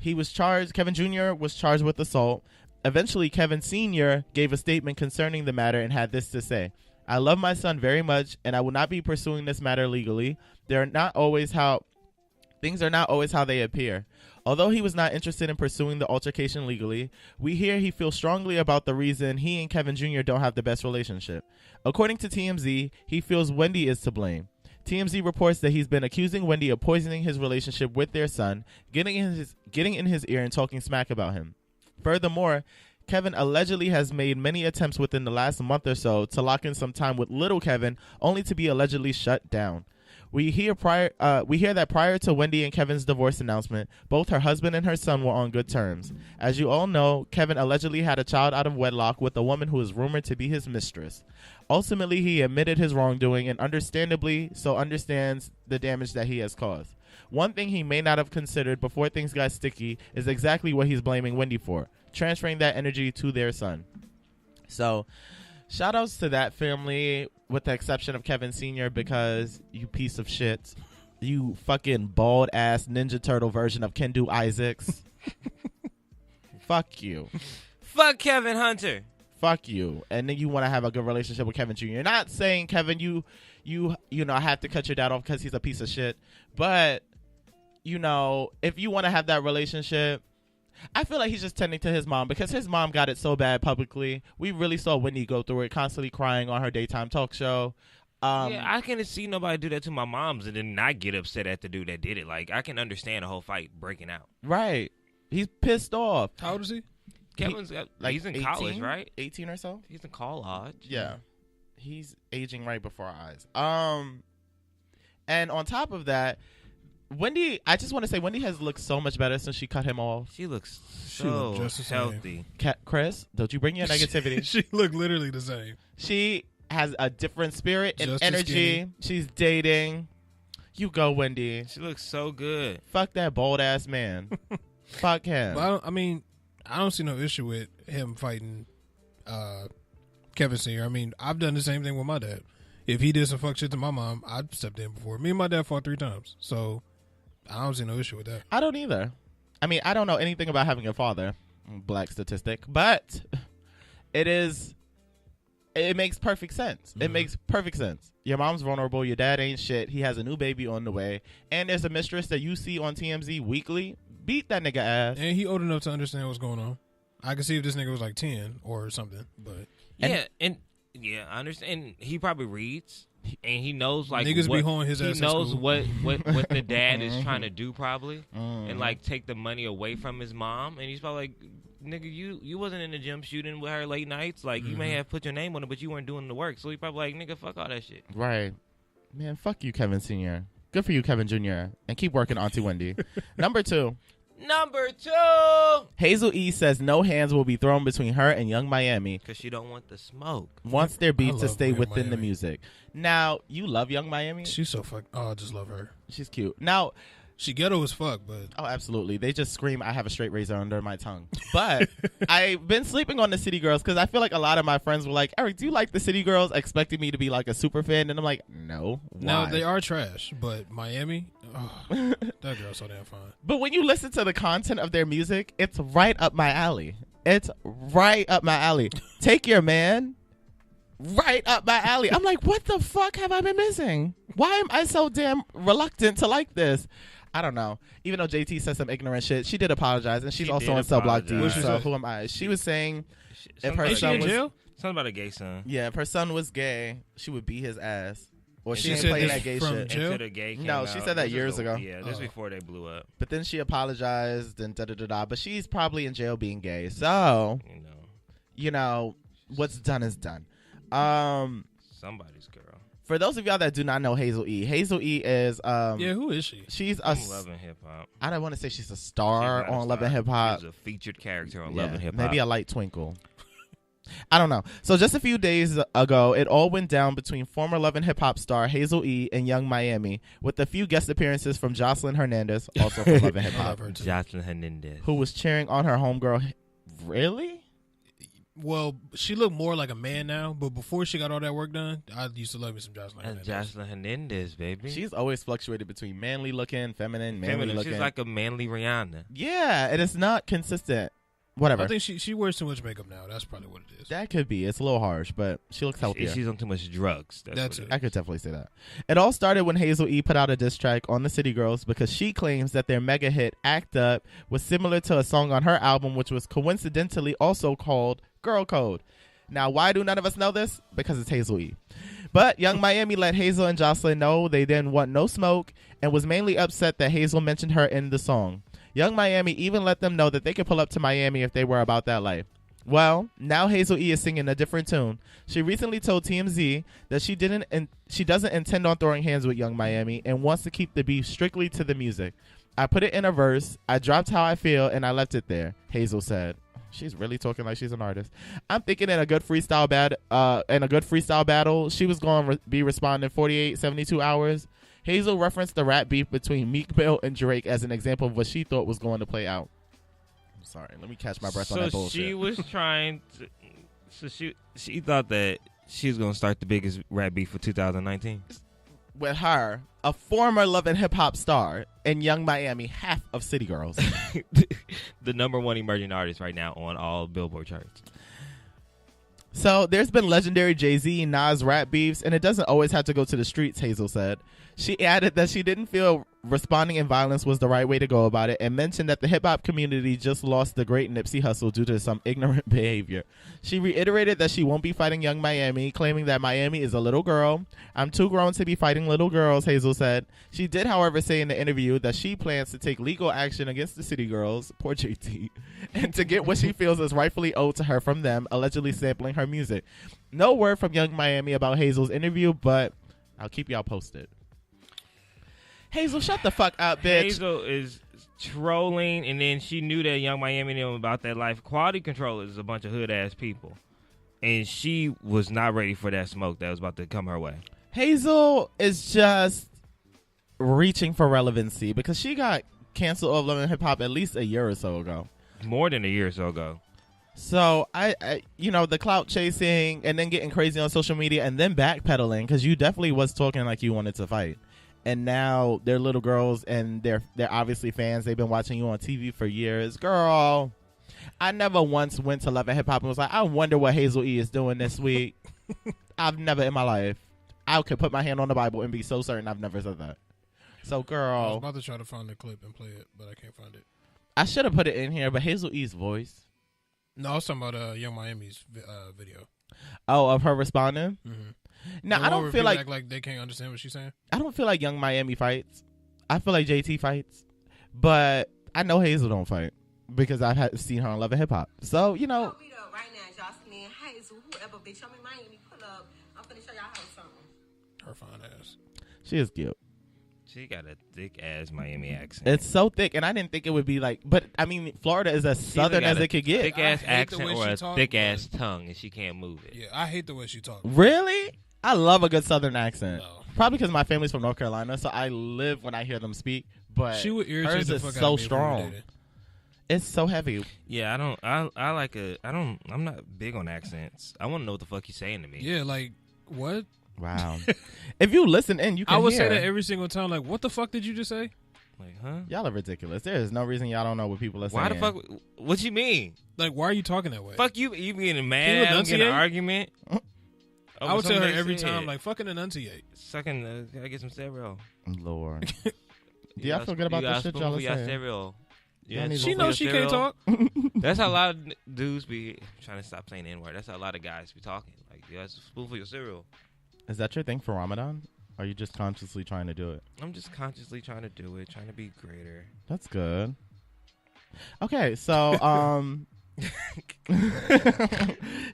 Kevin Jr. was charged with assault. Eventually, Kevin Sr. gave a statement concerning the matter and had this to say: I love my son very much, and I will not be pursuing this matter legally. Things are not always how they appear. Although he was not interested in pursuing the altercation legally, we hear he feels strongly about the reason he and Kevin Jr. don't have the best relationship. According to TMZ, he feels Wendy is to blame. TMZ reports that he's been accusing Wendy of poisoning his relationship with their son, getting in his ear and talking smack about him. Furthermore, Kevin allegedly has made many attempts within the last month or so to lock in some time with little Kevin, only to be allegedly shut down. We hear that prior to Wendy and Kevin's divorce announcement, both her husband and her son were on good terms. As you all know, Kevin allegedly had a child out of wedlock with a woman who is rumored to be his mistress. Ultimately, he admitted his wrongdoing and understandably so understands the damage that he has caused. One thing he may not have considered before things got sticky is exactly what he's blaming Wendy for, transferring that energy to their son. So, shout outs to that family, with the exception of Kevin Sr., because you piece of shit. You fucking bald ass Ninja Turtle version of Kendu Isaacs. Fuck you. fuck Kevin Hunter. Fuck you. And then you want to have a good relationship with Kevin Jr. You're not saying, Kevin, you know, I have to cut your dad off because he's a piece of shit. But, you know, if you want to have that relationship, I feel like he's just tending to his mom because his mom got it so bad publicly. We really saw Wendy go through it, constantly crying on her daytime talk show. Yeah, I can't see nobody do that to my moms and then not get upset at the dude that did it. Like, I can understand the whole fight breaking out. Right. He's pissed off. How old is he? Kevin's he's in 18? college, right? 18 or so? He's in college. Yeah. He's aging right before our eyes. And on top of that, Wendy, I just want to say Wendy has looked so much better since she cut him off. She looks She so looked just the same. healthy. Chris, don't you bring your negativity. She looked literally the same. She has a different spirit and Just as energy. skinny. She's dating. You go, Wendy. She looks so good. Fuck that bald ass man. Fuck him. But I don't see no issue with him fighting Kevin Sr. I mean, I've done the same thing with my dad. If he did some fuck shit to my mom, I'd stepped in before. Me and my dad fought 3 times. So I don't see no issue with that. I don't either. I mean, I don't know anything about having a father. Black statistic. But it is it makes perfect sense. It makes perfect sense. Your mom's vulnerable. Your dad ain't shit. He has a new baby on the way. And there's a mistress that you see on TMZ weekly. Beat that nigga ass. And he old enough to understand what's going on. I can see if this nigga was like 10 or something, but I understand. He probably reads, and he knows like niggas be holding his ass. He knows in what the dad is trying to do probably, and like take the money away from his mom. And he's probably like, nigga, you wasn't in the gym shooting with her late nights. Like you may have put your name on it, but you weren't doing the work. So he probably like, nigga, fuck all that shit. Right, man. Fuck you, Kevin Sr. Good for you, Kevin Jr. And keep working, Auntie Wendy. Number 2. Hazel E says no hands will be thrown between her and Young Miami because she don't want the smoke. Wants their beef to stay within Miami. the music. Now, you love Young Miami. She's so fuck. Oh, I just love her. She's cute. Now, she ghetto as fuck, but oh, absolutely. They just scream, I have a straight razor under my tongue. But I've been sleeping on the City Girls because I feel like a lot of my friends were like, Eric, do you like the City Girls? Expecting me to be like a super fan. And I'm like, no. Why? now they are trash, but Miami, that girl's so damn fine. But when you listen to the content of their music, it's right up my alley. It's right up my alley. Take Your Man. Right up my alley. I'm like, what the fuck have I been missing? Why am I so damn reluctant to like this? I don't know. Even though JT said some ignorant shit, she did apologize, and she's also on Cell Block D. So who am I? She was saying if her son was jail? Something about a gay son. Yeah, if her son was gay, she would beat his ass. Or she ain't said playing this that gay from shit. jail? Until the gay came No, she out. said that This is years ago. Yeah, this is before they blew up. But then she apologized and da-da-da-da. But she's probably in jail being gay. So, you know, what's done is done. Somebody's girl. For those of y'all that do not know Hazel E is who is she? She's Love and Hip Hop. I don't want to say she's a star on Love and Hip Hop. She's a featured character on Love and Hip Hop. Maybe a light twinkle. I don't know. So just a few days ago, it all went down between former Love and Hip Hop star Hazel E and Young Miami, with a few guest appearances from Jocelyn Hernandez, also from Love and Hip Hop, Jocelyn Hernandez, who was cheering on her homegirl. Really? Well, she looked more like a man now, but before she got all that work done, I used to love me some Jocelyn Hernandez. Jocelyn Hernandez, baby. She's always fluctuated between manly looking, feminine, manly looking. She's like a manly Rihanna. Yeah, and it's not consistent. Whatever. I think she wears too much makeup now. That's probably what it is. That could be. It's a little harsh, but she looks healthier. She's on too much drugs. That's it. I could definitely say that. It all started when Hazel E put out a diss track on the City Girls because she claims that their mega hit Act Up was similar to a song on her album, which was coincidentally also called Girl Code. Now, why do none of us know this? Because it's Hazel E. But Young Miami let Hazel and Jocelyn know they didn't want no smoke and was mainly upset that Hazel mentioned her in the song. Young Miami even let them know that they could pull up to Miami if they were about that life. Well, now Hazel E is singing a different tune. She recently told TMZ that she doesn't intend on throwing hands with Young Miami and wants to keep the beef strictly to the music. I put it in a verse, I dropped how I feel, and I left it there, Hazel said. She's really talking like she's an artist. I'm thinking in a good freestyle battle, she was going to be responding 48, 72 hours. Hazel referenced the rap beef between Meek Mill and Drake as an example of what she thought was going to play out. I'm sorry. Let me catch my breath on that bullshit. So she was trying to... So she thought that she was going to start the biggest rap beef for 2019? With her, a former Love and Hip Hop star, and Young Miami, half of City Girls. The number one emerging artist right now on all Billboard charts. So there's been legendary Jay-Z, Nas rap beefs, and it doesn't always have to go to the streets, Hazel said. She added that she didn't feel responding in violence was the right way to go about it and mentioned that the hip-hop community just lost the great Nipsey Hussle due to some ignorant behavior. She reiterated that she won't be fighting Young Miami, claiming that Miami is a little girl. I'm too grown to be fighting little girls, Hazel said. She did, however, say in the interview that she plans to take legal action against the City Girls, poor JT, and to get what she feels is rightfully owed to her from them, allegedly sampling her music. No word from Young Miami about Hazel's interview, but I'll keep y'all posted. Hazel, shut the fuck up, bitch. Hazel is trolling, and then she knew that Young Miami knew about that life. Quality Control is a bunch of hood-ass people, and she was not ready for that smoke that was about to come her way. Hazel is just reaching for relevancy because she got canceled off Love and Hip Hop at least a year or so ago. More than a year or so ago. So, I the clout chasing and then getting crazy on social media and then backpedaling because you definitely was talking like you wanted to fight. And now they're little girls and they're obviously fans. They've been watching you on TV for years. Girl, I never once went to Love and Hip Hop and was like, I wonder what Hazel E is doing this week. I've never in my life. I could put my hand on the Bible and be so certain I've never said that. So, I was girl, about to try to find the clip and play it, but I can't find it. I should have put it in here, but Hazel E's voice. No, I was talking about Young Miami's video. Oh, of her responding? Mm-hmm. Now, I don't feel like act like they can't understand what she's saying. I don't feel like Young Miami fights. I feel like JT fights. But I know Hazel don't fight because I've seen her on Love and Hip Hop. So, you know. Meet up right now, Jocelyn, Hazel, whoever, bitch. I'm in Miami. Pull up. I'm finna show y'all how something. Her fine ass. She is cute. She got a thick ass Miami accent. It's so thick, and I didn't think it would be like. But I mean, Florida is as southern as it could get. Thick ass I hate the accent way or she a talk, thick ass tongue, and she can't move it. Yeah, I hate the way she talks. Really? I love a good southern accent. No. Probably because my family's from North Carolina, so I live when I hear them speak. But She would irritate hers the is fuck out so of me. strong. It's so heavy. Yeah, I'm not big on accents. I want to know what the fuck he's saying to me. Yeah, like what? Wow. If you listen in, you can I would hear. say that every single time. Like, what the fuck did you just say? Like, huh? Y'all are ridiculous. There is no reason y'all don't know what people are saying. Why the fuck? What you mean? Like, why are you talking that way? Fuck you! You getting Can you mad? I'm getting enunciate? an argument. I would tell her Something they every said. time, like, fucking enunciate. Sucking. Gotta get some cereal. Lord. Do y'all feel good about the shit y'all are saying? Cereal. Y'all Yeah, need She to knows she can't talk. That's how a lot of dudes be trying to stop saying the N-word. That's how a lot of guys be talking. Like, you guys spoon for your cereal. Is that your thing for Ramadan? Or are you just consciously trying to do it? I'm just consciously trying to do it, trying to be greater. That's good. Okay, so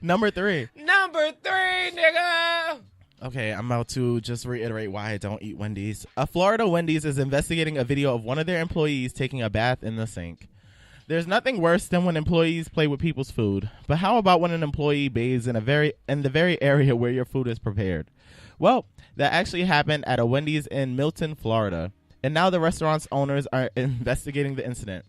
number 3. Number 3, nigga. Okay, I'm about to just reiterate why I don't eat Wendy's. A Florida Wendy's is investigating a video of one of their employees taking a bath in the sink. There's nothing worse than when employees play with people's food. But how about when an employee bathes in the very area where your food is prepared? Well, that actually happened at a Wendy's in Milton, Florida. And now the restaurant's owners are investigating the incident.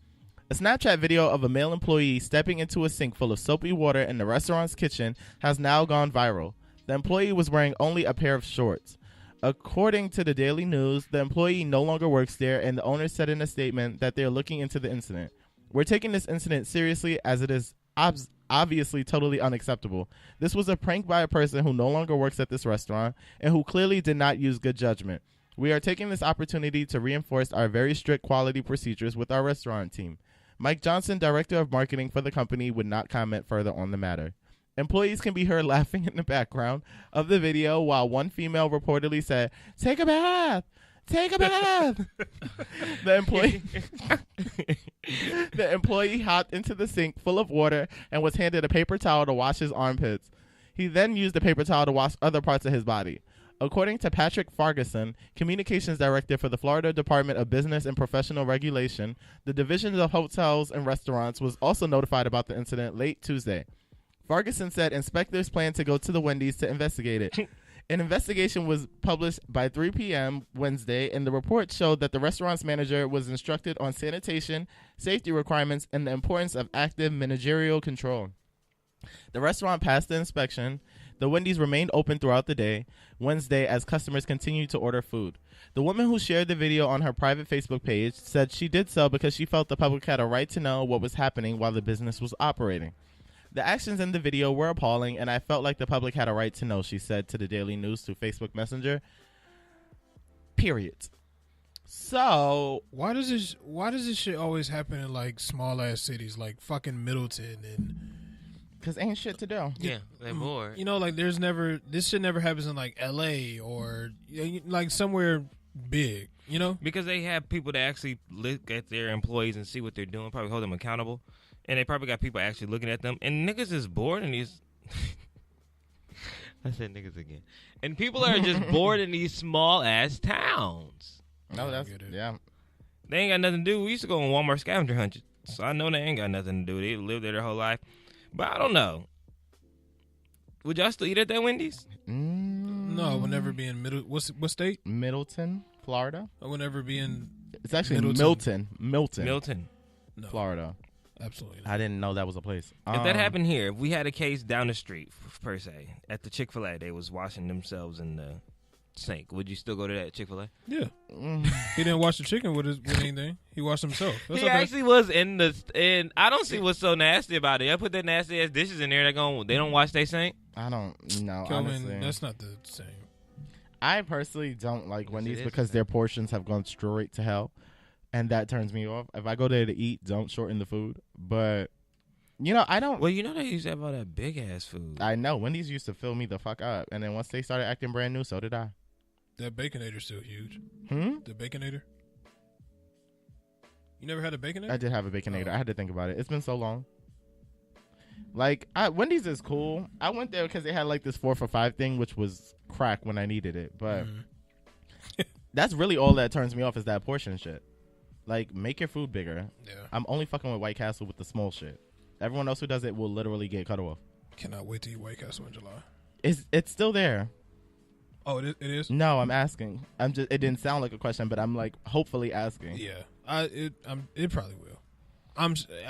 A Snapchat video of a male employee stepping into a sink full of soapy water in the restaurant's kitchen has now gone viral. The employee was wearing only a pair of shorts. According to the Daily News, the employee no longer works there, and the owner said in a statement that they're looking into the incident. We're taking this incident seriously as it is obviously totally unacceptable. This was a prank by a person who no longer works at this restaurant and who clearly did not use good judgment. We are taking this opportunity to reinforce our very strict quality procedures with our restaurant team. Mike Johnson, director of marketing for the company, would not comment further on the matter. Employees can be heard laughing in the background of the video while one female reportedly said, "Take a bath! Take a bath!" The employee hopped into the sink full of water and was handed a paper towel to wash his armpits. He then used the paper towel to wash other parts of his body. According to Patrick Ferguson, communications director for the Florida Department of Business and Professional Regulation, the Division of Hotels and Restaurants was also notified about the incident late Tuesday. Ferguson said inspectors plan to go to the Wendy's to investigate it. An investigation was published by 3 p.m. Wednesday, and the report showed that the restaurant's manager was instructed on sanitation, safety requirements, and the importance of active managerial control. The restaurant passed the inspection. The Wendy's remained open throughout the day, Wednesday, as customers continued to order food. The woman who shared the video on her private Facebook page said she did so because she felt the public had a right to know what was happening while the business was operating. The actions in the video were appalling, and I felt like the public had a right to know, she said to the Daily News through Facebook Messenger. Period. So Why does this shit always happen in like small ass cities like fucking Middleton and? Because ain't shit to do. Yeah, they're bored. You know, like this shit never happens in like L.A. or like somewhere big. You know, Because they have people that actually look at their employees and see what they're doing, probably hold them accountable. And they probably got people actually looking at them. And niggas is bored in these... I said niggas again. And people are just bored in these small-ass towns. No, that's... get it. Yeah. They ain't got nothing to do. We used to go on Walmart scavenger hunts. So I know they ain't got nothing to do. They live there their whole life. But I don't know. Would y'all still eat at that Wendy's? No, I would never be in what state? Middleton, Florida. I would never be in. It's actually Middleton. Milton, No, Florida. absolutely not. I didn't know that was a place. If that happened here, if we had a case down the street, per se, at the Chick-fil-A, they was washing themselves in the sink, would you still go to that Chick-fil-A? Yeah, he didn't wash the chicken with anything. He washed himself. That's He okay. actually was in I don't see what's so nasty about it. I put that nasty ass dishes in there. They don't wash their sink. I don't know. Kelvin, honestly, that's not the same. I personally don't like Yes, Wendy's it is because the their portions have gone straight to hell, and that turns me off. If I go there to eat, don't shorten the food. But I don't. Well, they used to have all that big ass food. I know Wendy's used to fill me the fuck up, and then once they started acting brand new, so did I. That Baconator's still huge. The Baconator. You never had a Baconator? I did have a Baconator. Oh. I had to think about it. It's been so long. Like Wendy's is cool. I went there because they had like this 4 for $5 thing, which was crack when I needed it. But that's really all that turns me off is that portion shit. Like, make your food bigger. Yeah. I'm only fucking with White Castle with the small shit. Everyone else who does it will literally get cut off. Cannot wait to eat White Castle in July. It's still there. Oh, it is? No, I'm asking. It didn't sound like a question, but I'm like hopefully asking. Yeah. It probably will. I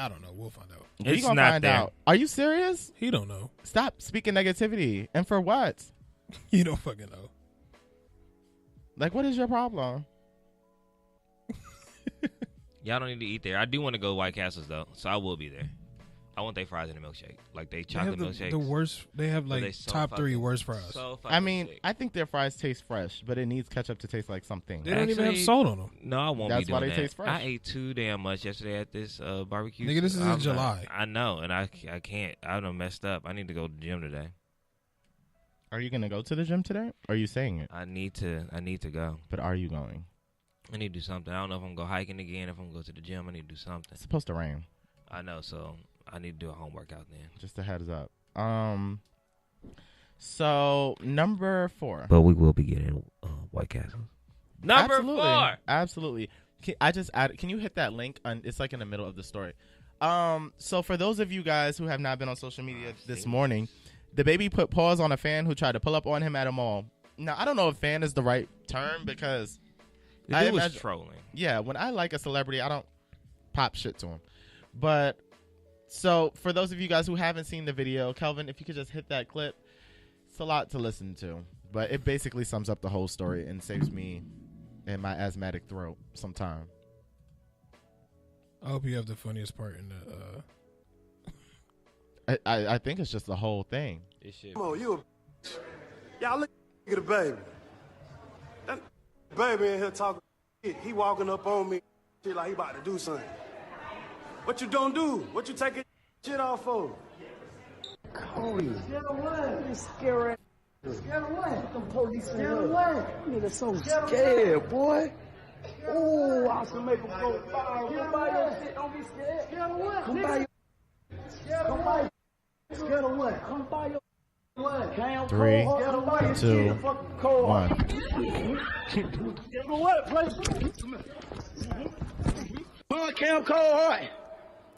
don't know. We'll find out. We're It's gonna not find there. out. Are you serious? He don't know. Stop speaking negativity. And for what? You don't fucking know. Like, what is your problem? Y'all don't need to eat there. I do want to go to White Castles though, so I will be there. I want their fries in a milkshake, like they chocolate They have milkshakes. the worst. They have But like they so top 3 fucking- worst fries. So I fucking mean, sick. I think their fries taste fresh, but it needs ketchup to taste like something. They don't even have Actually, salt on them. No, I won't That's be why doing they that. taste fresh. I ate too damn much yesterday at this barbecue. Nigga, this is in I'm not- July. I know, and I can't. I done messed up. I need to go to the gym today. Are you gonna go to the gym today? Or are you saying it? I need to go. But are you going? I need to do something. I don't know if I'm gonna go hiking again. If I'm gonna go to the gym, I need to do something. It's supposed to rain. I know, so I need to do a home workout then. Just a heads up. So number 4. But we will be getting White Castle. Number Absolutely. 4. Absolutely. I just added. Can you hit that link? It's like in the middle of the story. So for those of you guys who have not been on social media this morning, the baby put pause on a fan who tried to pull up on him at a mall. Now, I don't know if fan is the right term because The I dude was imagine- trolling. yeah, when I like a celebrity, I don't pop shit to him. But so for those of you guys who haven't seen the video, Kelvin, if you could just hit that clip, it's a lot to listen to. But it basically sums up the whole story and saves me in my asthmatic throat sometime. I hope you have the funniest part in the. I think it's just the whole thing. This shit. Come on, you a y'all look at the baby. That baby in here talking shit. He walking up on me shit like he about to do something. What you don't do? What you taking shit off for? Cody. Scared of what? You scared. Scared of what? The police scared of what? Nigga so scared, boy. Ooh, I should make him go fire. Come by your shit, don't be scared. Scared of what? Come by your. Come by. Scared of what? Come by your. What? 3, 2, 1. Scared of what? Hunt Cam Cold Heart.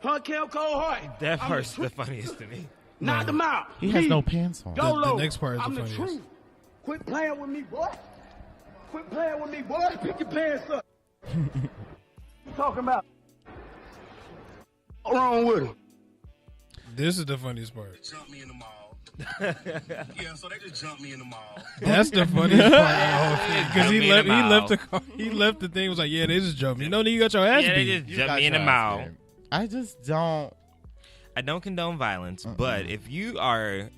Hunt Cam Cold Heart. That part's the funniest to me. Knock them out. He has no pants on. The next part is the I'm funniest. truth. Quit playing with me, boy. Quit playing with me, boy. Pick your pants up. You talking about? What's wrong with him? This is the funniest part. Jump me in the mall. Yeah, so they just jumped me in the mall. That's the funniest part. Because he Jump me in left. the He mall. left the car. He left the thing. Was like, yeah, they just jumped me. No, then you got your ass Yeah, they beat. just You jumped got me in the your ass mouth. beat. I just don't. I don't condone violence, but if you are,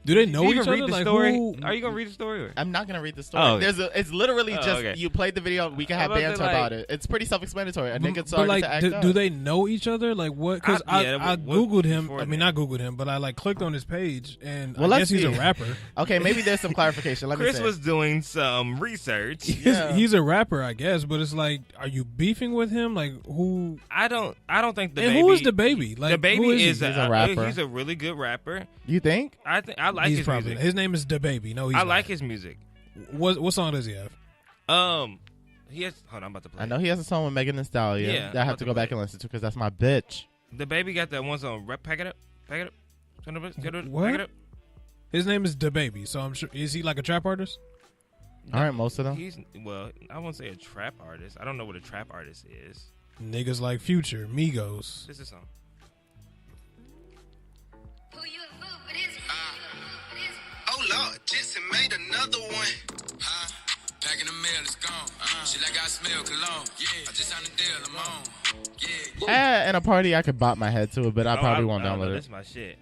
Do they know you each even other? read the Like story? who? Are you gonna read the story? Or? I'm not gonna read the story. Oh, okay. It's literally Oh, just okay. you played the video. We can have I was banter like- about it. It's pretty self-explanatory. A nigga But started like, to act do, up. do they know each other? Like what? Because Yeah, I what- googled him. before I mean, that. not googled him, but I like clicked on his page, and Well, I let's guess he's a see. rapper. Okay, maybe there's some clarification. Let me Chris say. was doing some research. Yeah. He's a rapper, I guess. But it's like, are you beefing with him? Like who? I don't think the And baby. who is the baby? Like the baby who is, is he? He's a rapper. He's a really good rapper. You think? I think I like He's his probably music. his name is DaBaby. No, he's I not. like his music. What song does he have? He has. Hold on, I'm about to play. I know he has a song with Megan Thee Stallion Yeah, that I I'm have about to to go back play and listen to because that's my bitch. The baby got that one song. Pack it up, pack it up. What? Pack it up. His name is DaBaby. So I'm sure. Is he like a trap artist? All right, most of them. He's I won't say a trap artist. I don't know what a trap artist is. Niggas like Future, Migos. This is a song. Oh Lord, Jensen made another one. Huh? Packing the mail, it's gone. She like I smell cologne. Yeah, I just signed a deal, I'm on. Yeah. In a party, I could bop my head to it, but I probably won't I don't know, download This it. is my shit.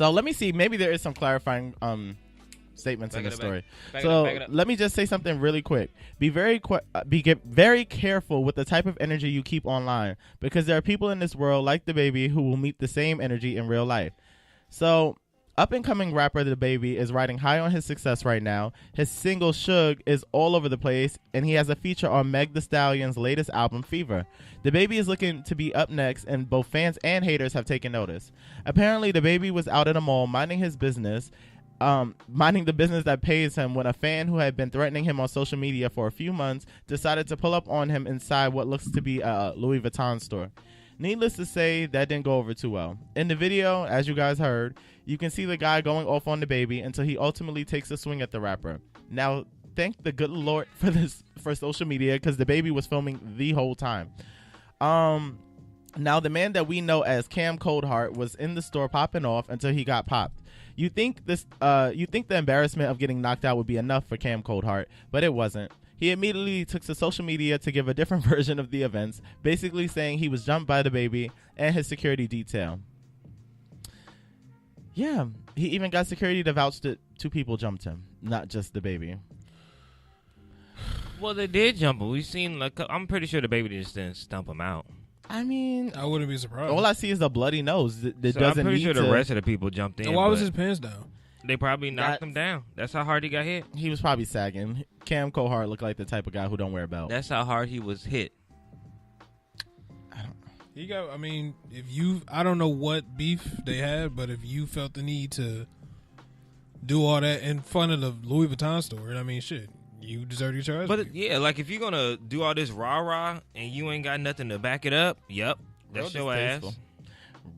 So let me see. Maybe there is some clarifying statements in the story. So let me just say something really quick. Be very careful with the type of energy you keep online, because there are people in this world like the baby who will meet the same energy in real life. So up and coming rapper The Baby is riding high on his success right now. His single Suge is all over the place, and he has a feature on Meg Thee Stallion's latest album Fever. The Baby is looking to be up next, and both fans and haters have taken notice. Apparently The Baby was out at a mall minding his business, minding the business that pays him, when a fan who had been threatening him on social media for a few months decided to pull up on him inside what looks to be a Louis Vuitton store. Needless to say, that didn't go over too well. In the video, as you guys heard, you can see the guy going off on The Baby until he ultimately takes a swing at the rapper. Now, thank the good Lord for social media, because The Baby was filming the whole time. Now, the man that we know as Cam Coldheart was in the store popping off until he got popped. You think the embarrassment of getting knocked out would be enough for Cam Coldheart, but it wasn't. He immediately took to social media to give a different version of the events, basically saying he was jumped by The Baby and his security detail. Yeah, he even got security to vouch that 2 people jumped him, not just The Baby. Well, they did jump him. We've seen, I'm pretty sure The Baby just didn't stump him out. I mean, I wouldn't be surprised. All I see is a bloody nose. I'm pretty sure the rest of the people jumped in. And why was his pants down? They probably knocked him down. That's how hard he got hit. He was probably sagging. Cam Coldheart looked like the type of guy who don't wear a belt. That's how hard he was hit. I don't know what beef they had, but if you felt the need to do all that in front of the Louis Vuitton store, I mean, shit, you deserve your charge. But if you're gonna do all this rah-rah and you ain't got nothing to back it up, that's your ass.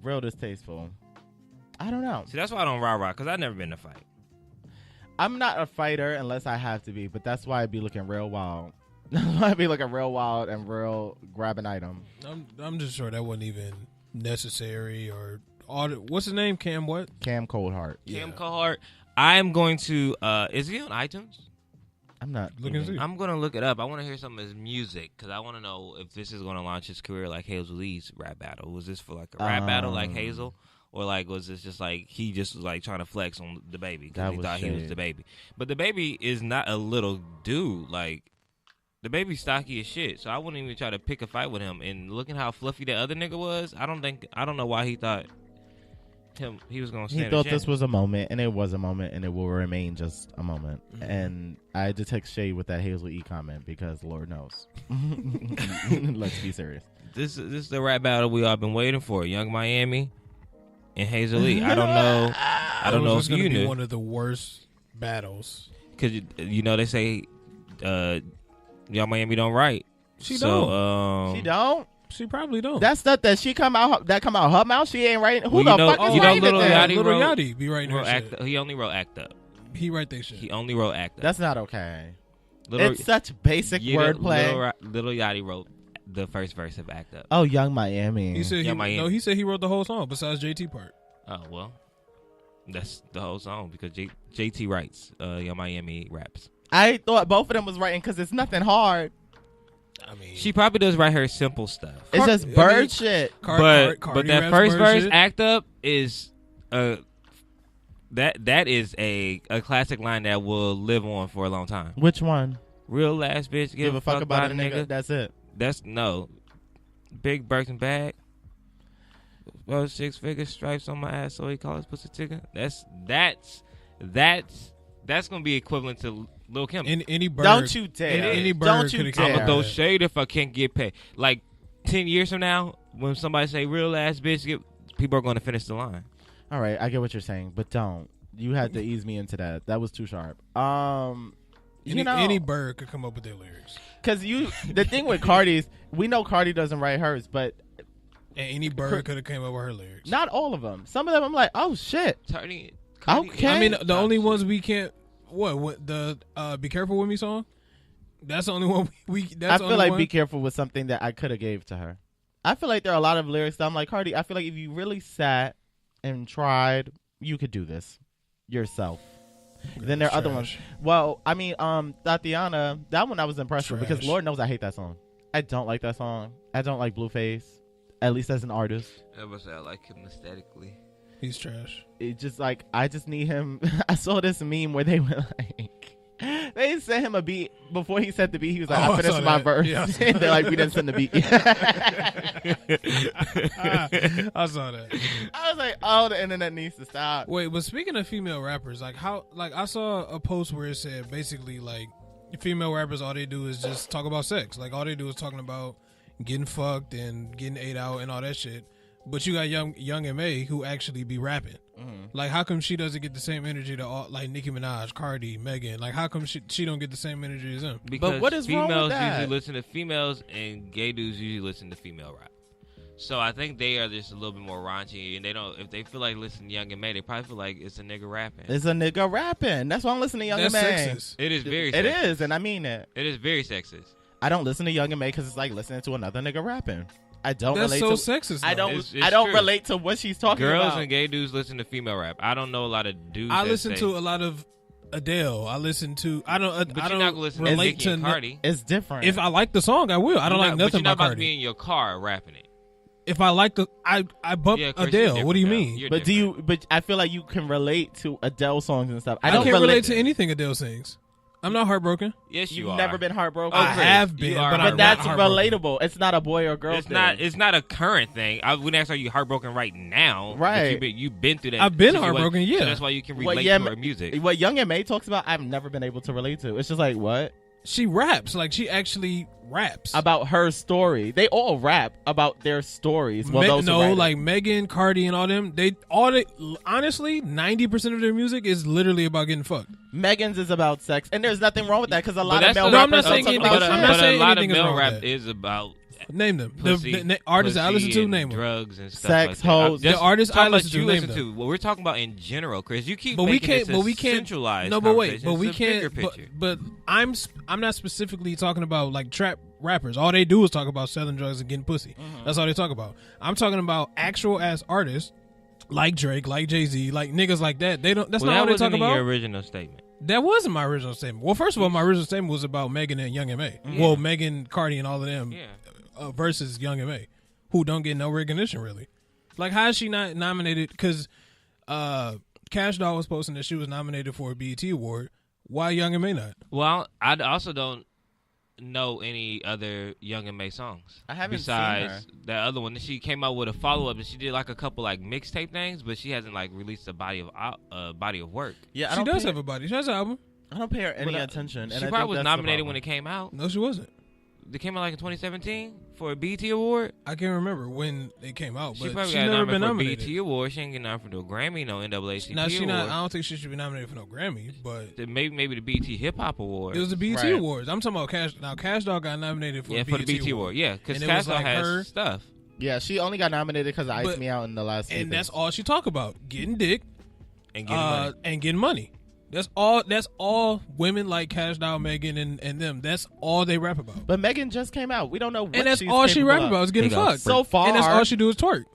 Real distasteful. I don't know. See, that's why I don't rah-rah, because I've never been in a fight. I'm not a fighter unless I have to be, but that's why I'd be looking real wild. I'd be looking real wild and real grab an item. I'm just sure that wasn't even necessary or what's his name? Cam what? Cam Coldheart. Cam Coldheart. I'm going to. Is he on iTunes? I'm not looking. I'm gonna look it up. I want to hear some of his music because I want to know if this is going to launch his career like Hazel Lee's rap battle. Was this for like a rap battle like Hazel? Or like was this just like he just was like trying to flex on The Baby because he thought he was The Baby? But The Baby is not a little dude. Like The Baby's stocky as shit. So I wouldn't even try to pick a fight with him. And looking how fluffy that other nigga was, I don't know why he thought he was gonna stand. He thought this was a moment, and it was a moment, and it will remain just a moment. Mm-hmm. And I had to take shade with that Hazel E comment because Lord knows. Let's be serious. This is the rap battle we all been waiting for. Young Miami and Hazel Lee. I don't know. I don't know if you knew. One of the worst battles. Because they say Young Miami don't write. She don't. She don't. She probably don't. That stuff that come out her mouth. She ain't writing. Who the fuck is writing Lil that? Yachty Lil Yachty be writing her shit. He only wrote Act Up. He write that shit. He only wrote Act Up. That's not okay. It's such basic wordplay. Lil Yachty wrote the first verse of Act Up. Oh, Young Miami. He said he said he wrote the whole song besides JT part. Oh well, that's the whole song because JT writes. Young Miami raps. I thought both of them was writing because it's nothing hard. I mean, she probably does write her simple stuff. It's just bird shit. But that first verse, Act Up, is that is a classic line that will live on for a long time. Which one? Real ass bitch, give a fuck about a nigga. That's it. That's no. Big Birkin bag. Well, 6-figure stripes on my ass, so he calls pussy ticker. That's gonna be equivalent to Lil Kim. Any bird. Don't you dare. Any bird. Don't you dare. I'm gonna throw shade if I can't get paid. Like 10 years from now, when somebody say real ass bitch, people are gonna finish the line. All right, I get what you're saying, but don't. You had to ease me into that. That was too sharp. Any bird could come up with their lyrics. Because the thing with Cardi's, we know Cardi doesn't write hers, but and any bird could have came up with her lyrics. Not all of them. Some of them, I'm like, oh shit. Cardi, okay. I mean, the only ones we can't. What the "Be Careful with Me" song? That's the only one we. I feel like "Be Careful" was something that I could have gave to her. I feel like there are a lot of lyrics that I'm like, Cardi, I feel like if you really sat and tried, you could do this yourself. Then there are other ones. Well, I mean, Tatiana, that one I was impressed with because Lord knows I hate that song. I don't like that song. I don't like Blueface, at least as an artist. I like him aesthetically. He's trash. It just like I just need him. I saw this meme where they were like, they sent him a beat before he said the beat. He was like, I finished my verse. Yeah. And they're like, we didn't send the beat. I saw that. I was like, oh, the internet needs to stop. Wait, but speaking of female rappers, like I saw a post where it said basically like female rappers, all they do is just talk about sex. Like all they do is talking about getting fucked and getting ate out and all that shit. But you got young M.A. who actually be rapping. Mm-hmm. Like, how come she doesn't get the same energy to all, like Nicki Minaj, Cardi, Megan? Like, how come she don't get the same energy as them? Because but what is females wrong with that? usually listen to females, and gay dudes usually listen to female rap. So I think they are just a little bit more raunchy, and they don't. If they feel like listening to Young M.A., they probably feel like it's a nigga rapping. It's a nigga rapping. That's why I'm listening to Young That's M.A. sexist. It is very. It sexist. is, and I mean it. It is very sexist. I don't listen to Young M.A. because it's like listening to another nigga rapping. I don't That's relate so to sexist. Though. I don't. It's I don't true. relate to what she's talking Girls about. and gay dudes listen to female rap. I don't know a lot of dudes. I that listen say, to a lot of Adele. I listen to. I don't. But I you're don't not gonna listen to relate Nicki to and Cardi. It's different. If I like the song, I will. I don't like But nothing you're not about about to Cardi. be in your car rapping it. If I like the, I bump Yeah, Chris, you're Adele. What do you different, mean? though. You're but different. But I feel like you can relate to Adele songs and stuff. I don't can't relate to anything Adele sings. I'm not heartbroken. Yes, you You've are. never been heartbroken. Oh, I Chris, have been, you are but I'm But not that's heartbroken. relatable. It's not a boy or girl It's thing. not. It's not a current thing. I wouldn't ask, are you heartbroken right now? Right. But you've been through that. I've been situation, heartbroken, yeah. So that's why you can What relate yeah, to her music. What Young M.A. talks about, I've never been able to relate to. It's just like, what? She raps. Like she actually raps. About her story. They all rap about their stories. Well, those who write it. like Megan, Cardi, and all them. Honestly, 90% of their music is literally about getting fucked. Megan's is about sex, and there's nothing wrong with that because a lot of that's male the- No, I'm rappers not saying don't talk anything- about I'm sex. not saying a lot of anything is male wrong with rap that. is about Name them. pussy, The artists I listen to, and name them. drugs and stuff Sex, like that. hoes. Just The artists talking I about listen to, you name listen them. to. Well, we're talking about in general, Chris. You keep But we making can't. this But we can't. centralized. No, but wait. conversation. But we It's a bigger can't. picture. But I'm not specifically talking about like trap rappers. All they do is talk about selling drugs and getting pussy. That's all they talk about. I'm talking about actual ass artists like Drake, like Jay-Z, like niggas like that. They don't. That's Well, not all that they wasn't talk in about. your original statement. That wasn't my original statement. Well, first of all, my original statement was about Megan and Young M.A. Well, Megan, Cardi, and all of them Yeah. versus Young M.A., who don't get no recognition really. Like, how is she not nominated? Because Cash Doll was posting that she was nominated for a BET award. Why Young M.A. not? Well, I also don't know any other Young M.A. songs. I haven't besides seen that other one. She came out with a follow up, and she did like a couple like mixtape things, but she hasn't like released a body of work. Yeah, I She don't does pay- have a body. She has an album. I don't pay her any But, attention. She and I probably think was that's the nominated when problem. it came out. No, she wasn't. It came out like in 2017 for a BET award. I can't remember when it came out, She but probably she's got never been nominated for a nominated. BET award. She ain't getting nominated for no Grammy, no NAACP Now she award. not. I don't think she should be nominated for no Grammy, but Maybe the BET Hip Hop Award. it was the BET Right. Awards. I'm talking about Cash. Now Cash Doll got nominated for yeah, the for the BET BET Award. Yeah, because And it was Castle like has her- stuff. Yeah, she only got nominated because of Ice But- Me Out in the last and season. that's all she talk about: getting dick And getting money. and getting money. That's all women like Cash Doll, Megan, and them. That's all they rap about. But Megan just came out. We don't know what And that's she's all she capable rap of. about is getting There you go. fucked. So far, and that's all she do is twerk.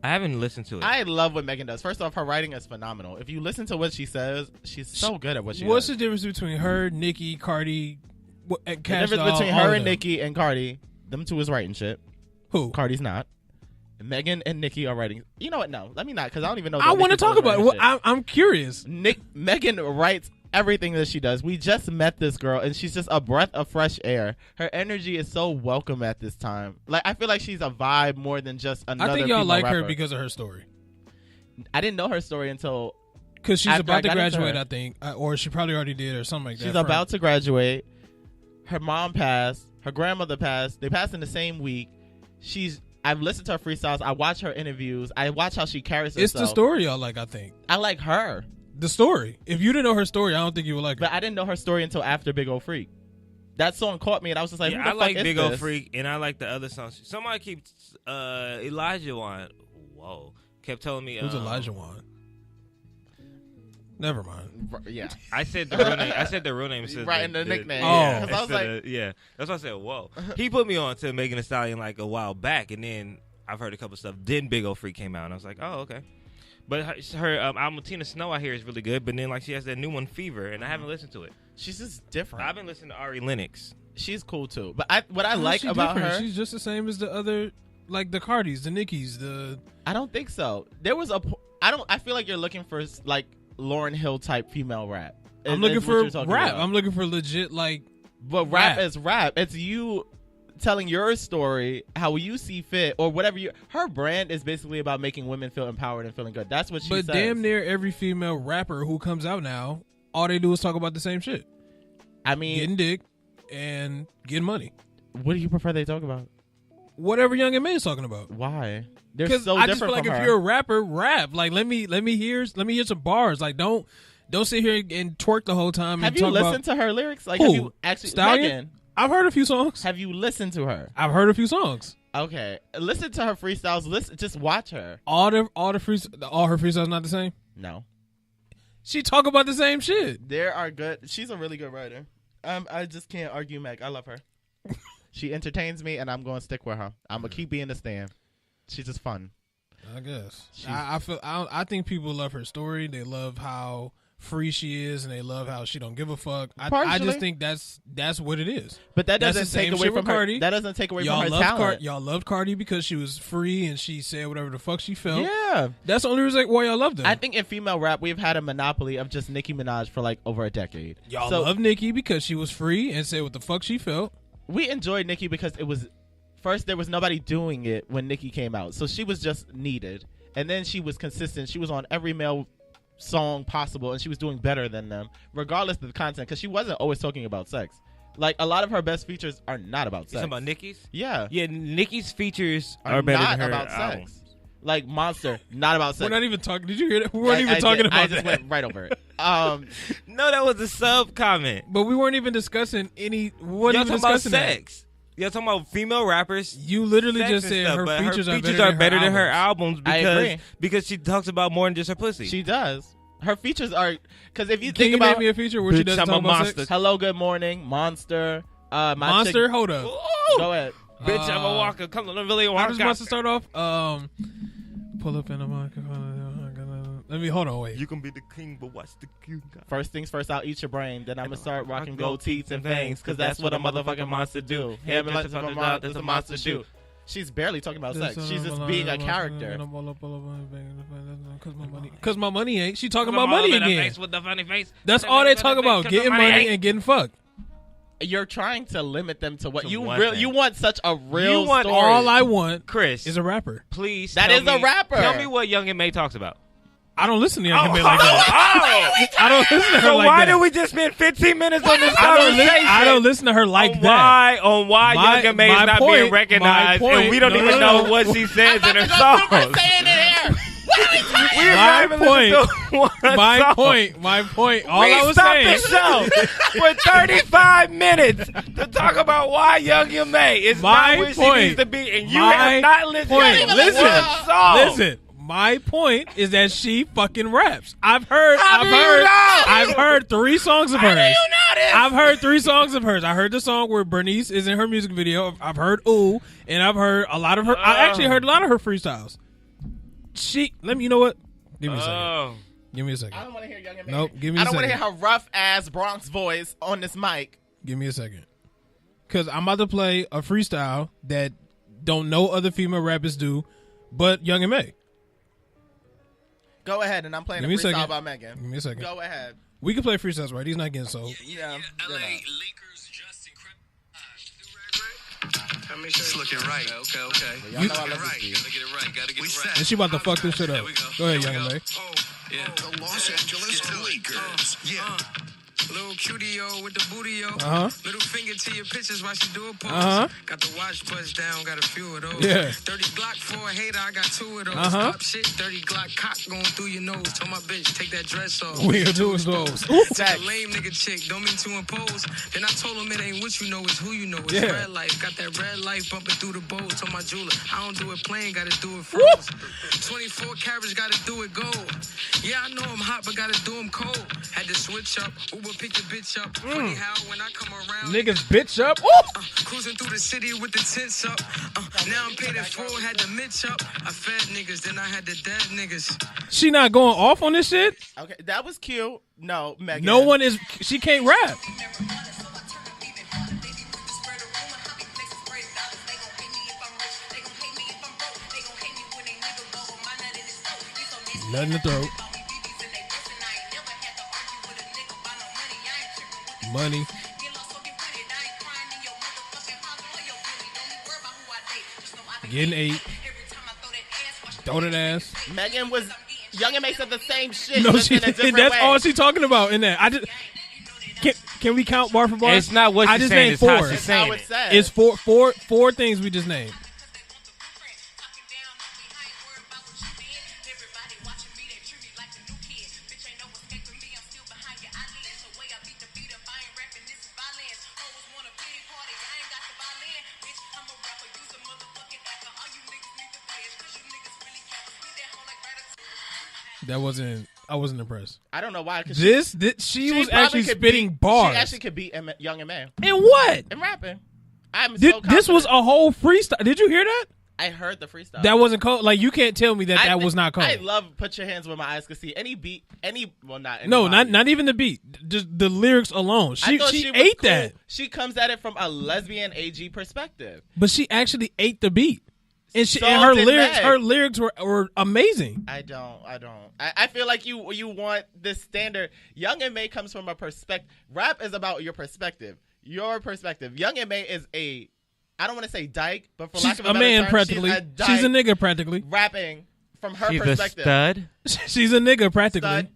I haven't listened to it. I love what Megan does. First off, her writing is phenomenal. If you listen to what she says, she's so good at what she What's does. the difference between her, Nicki, Cardi, and The Cash difference Doll? between all her of and them? Nicki and Cardi, them two is writing shit. Who? Cardi's not. Megan and Nicki are writing. You know what? No, let me not, because I don't even know. I want to talk about it. Well, I'm curious. Megan writes everything that she does. We just met this girl, and she's just a breath of fresh air. Her energy is so welcome at this time. Like, I feel like she's a vibe more than just another. I think y'all female like her rapper. because of her story. I didn't know her story until Because she's After about I to got into graduate, her. I think, or she probably already did, or something like that. she's about to graduate. Her mom passed. Her grandmother passed. They passed in the same week. I've listened to her freestyles. I watch her interviews. I watch how she carries herself. It's the story y'all like. I think I like her, the story. If you didn't know her story, I don't think you would like her. but I didn't know her story until after Big Ol' Freak. That song caught me, and I was just like, yeah, "Who the I like fuck Big is Ol' this? Freak, and I like the other songs. Somebody keeps Elijah Wan. Whoa, kept telling me Who's Elijah Wan? Never mind. Yeah, I said the real name. I said the real name. Says right in the nickname. Oh. Yeah, 'cause I was instead like, of- yeah, that's why I said whoa. He put me on to Megan Thee Stallion like a while back, and then I've heard a couple stuff. Then Big Ol' Freak came out, and I was like, oh okay. But her album Tina Snow I hear is really good. But then like she has that new one Fever, and I haven't listened to it. she's just different. I've been listening to Ari Lennox. She's cool too. But what I How's like she about different? her, She's just the same as the other, like the Cardis, the Nickis, the. I don't think so. There was I feel like you're looking for like Lauryn Hill type female rap. I'm looking for rap. I'm looking for legit like. But rap is rap. It's you telling your story how you see fit or whatever. Her brand is basically about making women feel empowered and feeling good. That's what she says. But damn near every female rapper who comes out now, all they do is talk about the same shit. I mean, getting dick and getting money. What do you prefer they talk about? Whatever Young M.A is talking about. Why? They're Because so I different just feel like from if her. you're a rapper, rap. Like let me hear some bars. Like don't sit here and twerk the whole time. Have and you talk listened about, to her lyrics? Like who? have you actually Stallion? Megan, I've heard a few songs. have you listened to her? I've heard a few songs. Okay, listen to her freestyles. Listen, just watch her. All her freestyles not the same. No, She talk about the same shit. there are good. She's a really good writer. I just can't argue Meg. I love her. She entertains me, and I'm going to stick with her. I'm gonna keep being the stand. She's just fun. I guess. I think people love her story. They love how free she is, and they love how she don't give a fuck. I just think that's what it is. But that That's doesn't the take same away shit from with her. Cardi. That doesn't take away Y'all from her loved talent. y'all loved Cardi because she was free and she said whatever the fuck she felt. Yeah, That's the only reason why y'all loved her. I think in female rap we've had a monopoly of just Nicki Minaj for like over a decade. Y'all so love Nicki because she was free and said what the fuck she felt. we enjoyed Nicki because it was first there was nobody doing it when Nicki came out, so she was just needed, and then she was consistent. She was on every male song possible, and she was doing better than them, regardless of the content, because she wasn't always talking about sex. Like a lot of her best features are not about You sex. talking about Nicki's? Yeah, Yeah, Nicki's features are are better not than her about album. sex. Like Monster, not about sex. We're not even talking. Did you hear that? We weren't even I talking did. about I just that. went right over it. No, that was a sub comment. But we weren't even discussing any. We Y'all weren't even talking about discussing that. sex. Y'all talking about female rappers. You literally sex just and said stuff, her but features, are better than her albums. albums I agree. because she talks about more than just her pussy. She does. Her features are because if you Can think you about name me a feature where she Bitch, doesn't I'm talk a about monster. sex? Hello, Good Morning, Monster, my Monster, chick- hold up. Go ahead. Bitch, I'm a walker. Come on, really How walk. does Monster start off? Pull up in the market. Let me hold on. Wait. You can be the king, but watch the king. First things first, I'll eat your brain. Then I'm gonna start rocking gold teeth and fangs, cause that's what a motherfucking monster do. Him and that's a monster do. She's barely talking about sex. She's just being a character. Cause my money ain't. She talking about money again. With the funny face. That's all they talk about: getting money and getting fucked. You're trying to limit them to what To you one really. thing. You want such a real. You want story. All I want Chris is a rapper. Please, That tell is a me- rapper. Tell me what Young M.A talks about. I don't listen to Young M.A like that. I don't listen to her So like why that. did we just spend 15 minutes on this I conversation? don't listen to her like that. On why My- Young M.A is my not point- being recognized, my point- and we don't no, even no, know no. what she says in her I'm songs. super saying it here. We are not even listening to one My song. point. All We I was stopped saying. the show for 35 minutes to talk about why Young M.A is My not where she point. needs to be, and you My have not listened point. to Listen. one song. Listen. My point is that she fucking raps. I've heard 3 songs of hers. How do you know this? I've heard 3 songs of hers. I heard the song where Bernice is in her music video. I've heard Ooh, and I've heard a lot of her. I actually heard a lot of her freestyles. You know what? Give me a second. Oh. Give me a second. I don't want to hear Young M.A. Nope, give me a I don't want to second. hear her rough ass Bronx voice on this mic. Give me a second. Because I'm about to play a freestyle that don't no other female rappers do but Young M.A. Go ahead, and I'm playing Give a me a second. freestyle by Megan. Give me a second. Go ahead. We can play freestyles, right? He's not getting sold. Yeah, LA Lakers, Justin It's looking right. Okay. Y'all know I love this Right. beat. Gotta get it right. Gotta get it right. And she about to fuck this shit up. There we go. Go ahead, There Young we M.A. go. Yeah. The Los Angeles Lakers. Yeah. Little cutie-o with the booty-o. Little finger to your pictures while she do a pose. Got the watch buzz down, got a few of those. Yeah. 30 Glock for a hater, I got 2 of those. Pop shit, 30 Glock cock going through your nose. Told my bitch, take that dress off. We gonna do is those. Took a lame nigga chick, don't mean to impose. Then I told him it ain't what you know, it's who you know. It's Yeah. red life, got that red life bumping through the bowls. Told my jeweler, I don't do it plain, gotta do it froze. 24 carats, gotta do it gold. Yeah, I know I'm hot, but gotta do them cold. Had to switch up, Uber pick your bitch up. Funny how when I come around, Niggas bitch up. cruising through the city with the tents up. Now I'm paid in full, had to mitch up. I fed niggas, then I had the dead niggas. She not going off on this shit. Okay, that was cute. No, Megan. No one is. She can't rap. Nut in the throat. Money. Getting 8. Throw that ass. Megan was Young M.A said the same shit. No, just she in a different that's way. all she's talking about in that. I just can we count bar for bar? It's not what I she's just saying. named It's how 4. she's That's how saying it's it. said. It's four things we just named. I wasn't impressed. I don't know why. 'Cause She was actually probably could spitting beat- bars. She actually could beat Young M.A. And what? in rapping. I'm so This confident. was a whole freestyle. Did you hear that? I heard the freestyle. That wasn't cold. Like, you can't tell me that was not cold. I love Put Your Hands Where My Eyes Can See. Any beat, well, not any No, body. not even the beat. Just the lyrics alone. I She thought was ate cool. that. She comes at it from a lesbian AG perspective. But she actually ate the beat. And So her did lyrics Meg. her lyrics were amazing. I don't. I feel like you want this standard. Young M.A comes from a perspective. Rap is about your perspective. Your perspective. Young M.A is I don't want to say dyke, but for lack She's of a better man term, practically. She's a dyke She's a nigga practically. rapping from her She's a perspective. stud. She's a nigga practically. Stud.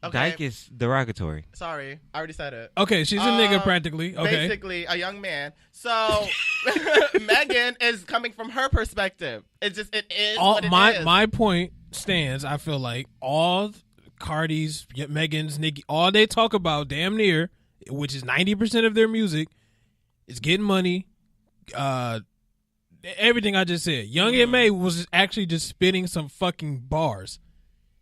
Okay. Dyke is derogatory. Sorry, I already said it. Okay, she's a nigga practically. Okay. Basically, a young man. So Megan is coming from her perspective. It is what it is. My point stands. I feel like all Cardi's, Megan's, Nicki, all they talk about damn near, which is 90% of their music, is getting money. Everything I just said. Young M.A was actually just spitting some fucking bars.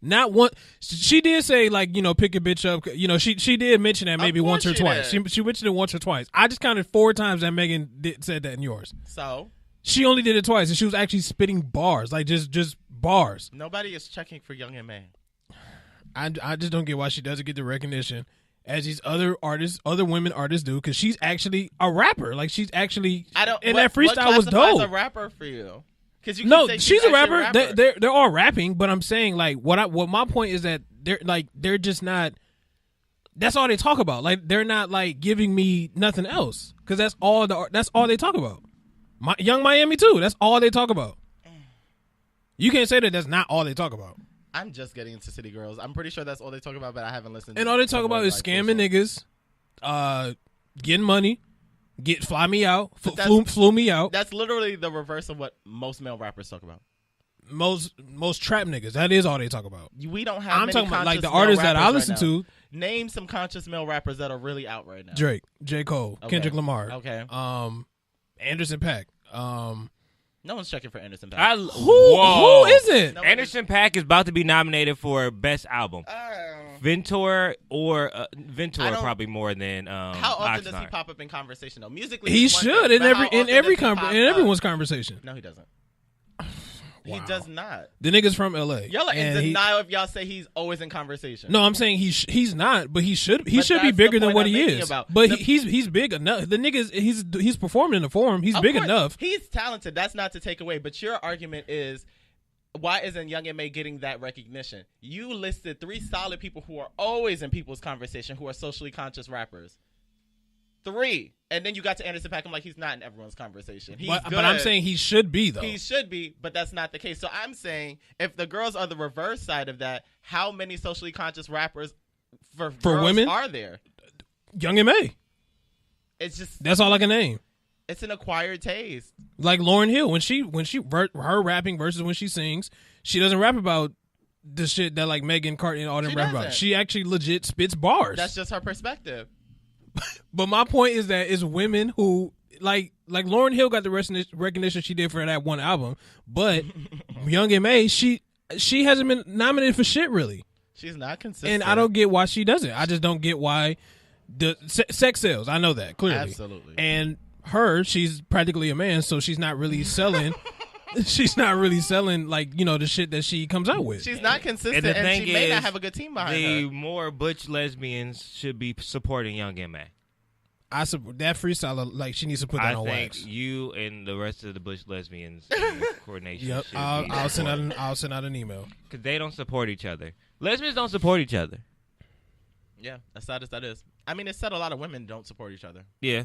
Not one. She did say, like, pick a bitch up. She did mention that maybe once or twice. She mentioned it once or twice. I just counted 4 times that Megan said that in yours. So she only did it twice, and she was actually spitting bars, like just bars. nobody is checking for Young M.A. I just don't get why she doesn't get the recognition as these other women artists do, because she's actually a rapper. Like, she's actually. And that freestyle was dope. A rapper for you. No, she's a rapper. They're all rapping, but I'm saying, like, what my point is that they're just not. That's all they talk about. Like, they're not like giving me nothing else, because that's all they talk about. Young Miami too. That's all they talk about. You can't say that that's not all they talk about. I'm just getting into City Girls. I'm pretty sure that's all they talk about, but I haven't listened. And all they talk about is scamming niggas, getting money. Fly me out, flew me out. That's literally the reverse of what most male rappers talk about. Most trap niggas. That is all they talk about. We don't have. I'm talking about like the artists that I listen to. Name some conscious male rappers that are really out right now. Drake, J. Cole, Okay. Kendrick Lamar. Okay. Anderson .Paak. No one's checking for Anderson .Paak. Who is it? Anderson .Paak is about to be nominated for Best Album. Ventura probably more than how often does he Oxnard. pop up in conversation though? Musically, He he's one should thing, in but how often does he pop up? everyone's conversation. No, he doesn't. Wow. He does not. The nigga's from L.A. Y'all are in and denial if y'all say he's always in conversation. No, I'm saying he's not, but he should be But that's bigger the than point what I'm he making is. about. But he's big enough. The nigga's he's performing in the forum. He's Of big course, enough. He's talented. That's not to take away. But your argument is, why isn't Young M.A getting that recognition? You listed 3 solid people who are always in people's conversation, who are socially conscious rappers. 3. And then you got to Anderson .Paak. I'm like, he's not in everyone's conversation. He's But good. I'm saying he should be, though. He should be, but that's not the case. So I'm saying, if the girls are the reverse side of that, how many socially conscious rappers for girls women are there? Young M.A. It's just, That's all I can name. it's an acquired taste. Like Lauryn Hill, when she her rapping versus when she sings, she doesn't rap about the shit that like Megan Cartney and all them She rap doesn't. about. She actually legit spits bars. That's just her perspective. But my point is that it's women who like Lauryn Hill got the recognition she did for that one album, but Young M.A, she hasn't been nominated for shit really. She's not consistent. And I don't get why she doesn't. I just don't get why the sex sells. I know that clearly. Absolutely. And she's practically a man, so she's not really selling. She's not really selling like the shit that she comes out with. She's not consistent, And the and thing she may not is, have a good team behind the her. more butch lesbians should be supporting Young M.A. That freestyler, like she needs to put that I on think wax. you and the rest of the Bush lesbians coordination. Yep, should I'll be send out an email. because they don't support each other. Lesbians don't support each other. Yeah, as sad as that is. I mean, it's said a lot of women don't support each other. Yeah,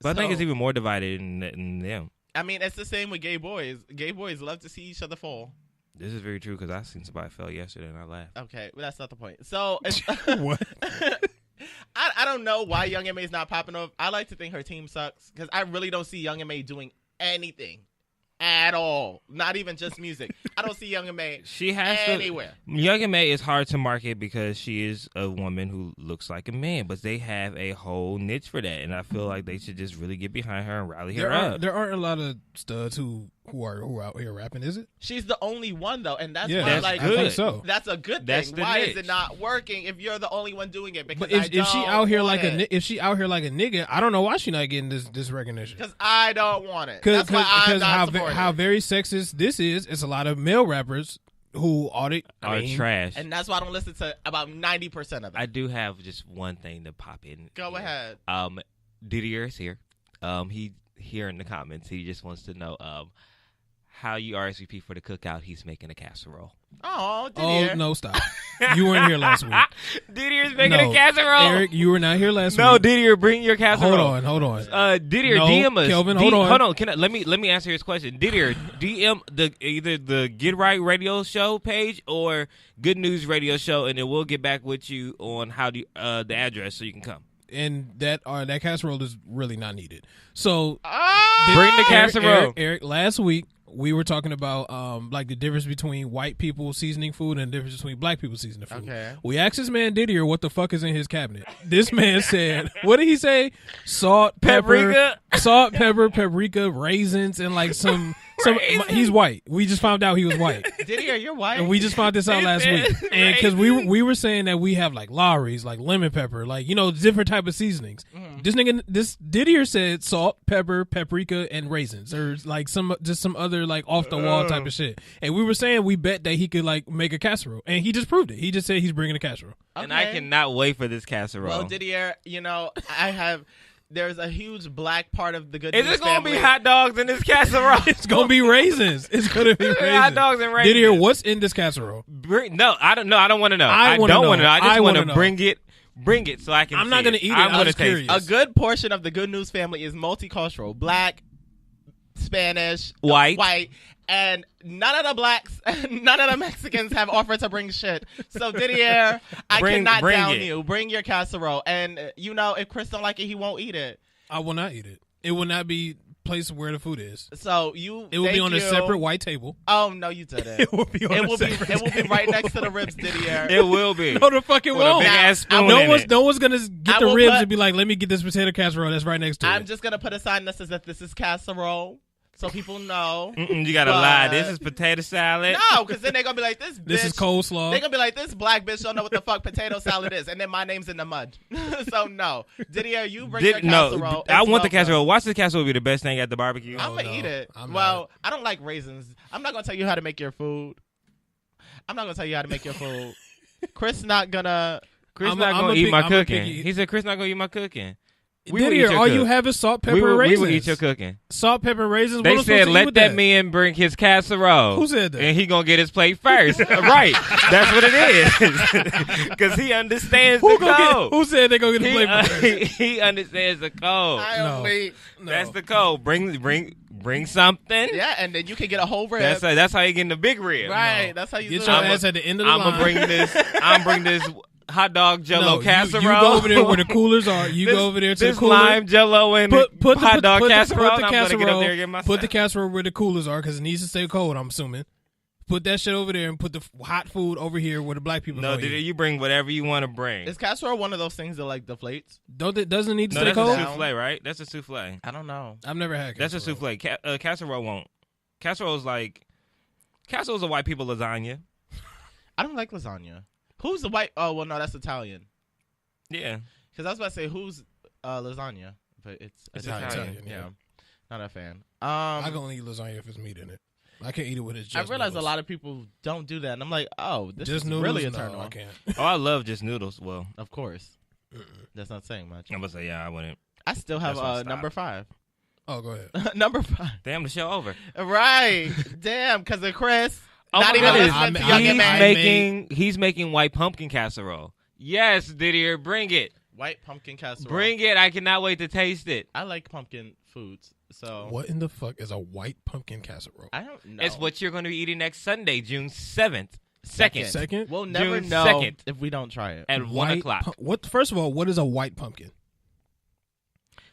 but I think it's So- even more divided in them. I mean, it's the same with gay boys. Gay boys love to see each other fall. This is very true because I seen somebody fell yesterday and I laughed. Okay, well, that's not the point. So, What? I don't know why Young M.A. is not popping off. I like to think her team sucks because I really don't see Young M.A. doing anything at all. Not even just music. I don't see Young M.A. She has anywhere. Young M.A. is hard to market because she is a woman who looks like a man, but they have a whole niche for that, and I feel like they should just really get behind her and rally her up. There aren't a lot of studs who are out here rapping, is it? She's the only one though, and that's Yeah, why, that's like, good. I think so. that's a good That's thing. the Why is niche. it not working if you're the only one doing it? Because But if she out here like if she out here like a nigga, I don't know why she not getting this recognition. because I don't want it. That's why I'm not supporting how it. very sexist this is. It's a lot of male rappers who Are trash. And that's why I don't listen to about 90% of them. I do have just one thing to pop in. Go here. ahead. Didier is here. He here in the comments. He just wants to know how you RSVP for the cookout. He's making a casserole. Oh, Oh Didier. no, stop! You weren't here last week. Didier's making No, a casserole. Eric, you were not here last No, week. Didier, bring your casserole. Hold on. Didier, No, DM us. Kelvin, hold on. Hold on. Let me answer his question. Didier, DM either the Get Right Radio Show page or Good News Radio Show, and then we'll get back with you on how the address so you can come. And that casserole is really not needed. So Bring the casserole. Eric, last week we were talking about like the difference between white people seasoning food and the difference between black people seasoning food. Okay. We asked this man Didier what the fuck is in his cabinet. This man said, what did he say? Salt, pepper, paprika, raisins, and like some. He's white. We just found out he was white. Didier, you're white. And we just found this out last week. And because we were saying that we have like Lawry's, like lemon pepper, like, you know, different type of seasonings. This Didier said salt, pepper, paprika, and raisins, or like some other like off the wall type of shit. And we were saying we bet that he could like make a casserole, and he just proved it. He just said he's bringing a casserole. Okay. And I cannot wait for this casserole. Well, Didier, you know, there's a huge black part of the Good Is News it going to family. be hot dogs in this casserole? It's gonna be raisins. It's gonna be raisins. Hot dogs and raisins. Didier, what's in this casserole? No, I don't know. I don't want to know. I I wanna don't know. want to know. I I just want wanna to know. bring it so I can. I'm see not gonna eat it. I'm I'm gonna just taste curious. A good portion of the Good News family is multicultural, black, Spanish, White. and none of the blacks, none of the Mexicans have offered to bring shit. So Didier, I cannot bring down it. you. Bring your casserole, and you know if Chris don't like it, he won't eat it. I will not eat it. It will not be placed where the food is. So It will be on a separate white table. Oh no, you didn't. It will be on It a will be. separate It will be table. right next to the ribs, Didier. It will be. No, the fuck it With a won't. big ass spoon No in one's it. no one's gonna get I the will ribs put- and be like, let me get this potato casserole that's right next to I'm it. just gonna put a sign that says that this is casserole, so people know. You gotta But- lie. This is potato salad. No, because then they're gonna be like, this bitch. This is coleslaw. They're gonna be like, this black bitch don't know what the fuck potato salad is, and then my name's in the mud. So no, Didier, you bring your casserole. No, It's I want the welcome. casserole. Watch the casserole be the best thing at the barbecue. I'm gonna no, eat it. I'm Well, not. I don't like raisins. I'm not gonna tell you how to make your food. I'm not gonna tell you how to make your food. Chris not gonna. Chris I'm not a gonna eat pick- my I'm a cooking. picky- He said Chris not gonna eat my cooking. We will eat Didier, your all you cook. have is salt, pepper, we will, and raisins. We will eat your cooking. Salt, pepper, and raisins. They what said let let that man bring his casserole. Who said that? And he gonna get his plate first. Right. That's what it is. Because he understands the code. Who said they gonna get the plate first? He understands the code. I No. only. No. That's the code. Bring something. Yeah, and then you can get a whole rib. That's how you get the big rib. right. No. That's how you Get do your it. ass at the end of the I'm line. gonna bring this. I'm bring this hot dog Jello No, casserole. You go over there where the coolers are. You This- go over there to this the cooler. lime Jello and hot dog casserole. I'm gonna get up there and get myself. Put the casserole where the coolers are because it needs to stay cold. I'm assuming. Put that shit over there and put the hot food over here where the black people. No, gonna Diddy, eat. you bring whatever you want to bring. Is casserole one of those things that like deflates? Doesn't need to No, stay that's cold. a souffle, right? That's a souffle. I don't know. I've never had. That's a casserole. souffle. Casserole won't. Casserole's a white people lasagna. I don't like lasagna. Who's the white? Oh well, no, that's Italian. Yeah. Because I was about to say who's lasagna, but it's Italian, Yeah, not a fan. I can only eat lasagna if it's meat in it. I can't eat it with its. I realize a lot of people don't do that, and I'm like, oh, this just is noodles. really a No, turn I on. can't. Oh, I love just noodles. Well, Of course, that's not saying much. I'm gonna say yeah, I wouldn't. I still have That's why I stopped. number 5. Oh, go ahead. Number 5. Damn, the show over. Right. Damn, because of Chris. Oh Not my even goodness. listening to Young and May. He's making white pumpkin casserole. Yes, Didier, bring it. White pumpkin casserole. Bring it. I cannot wait to taste it. I like pumpkin foods. So What in the fuck is a white pumpkin casserole? I don't know. It's what you're going to be eating next Sunday, June 7th. Second. We'll never June know 2nd. if we don't try it. At 1 o'clock. What? First of all, what is a white pumpkin?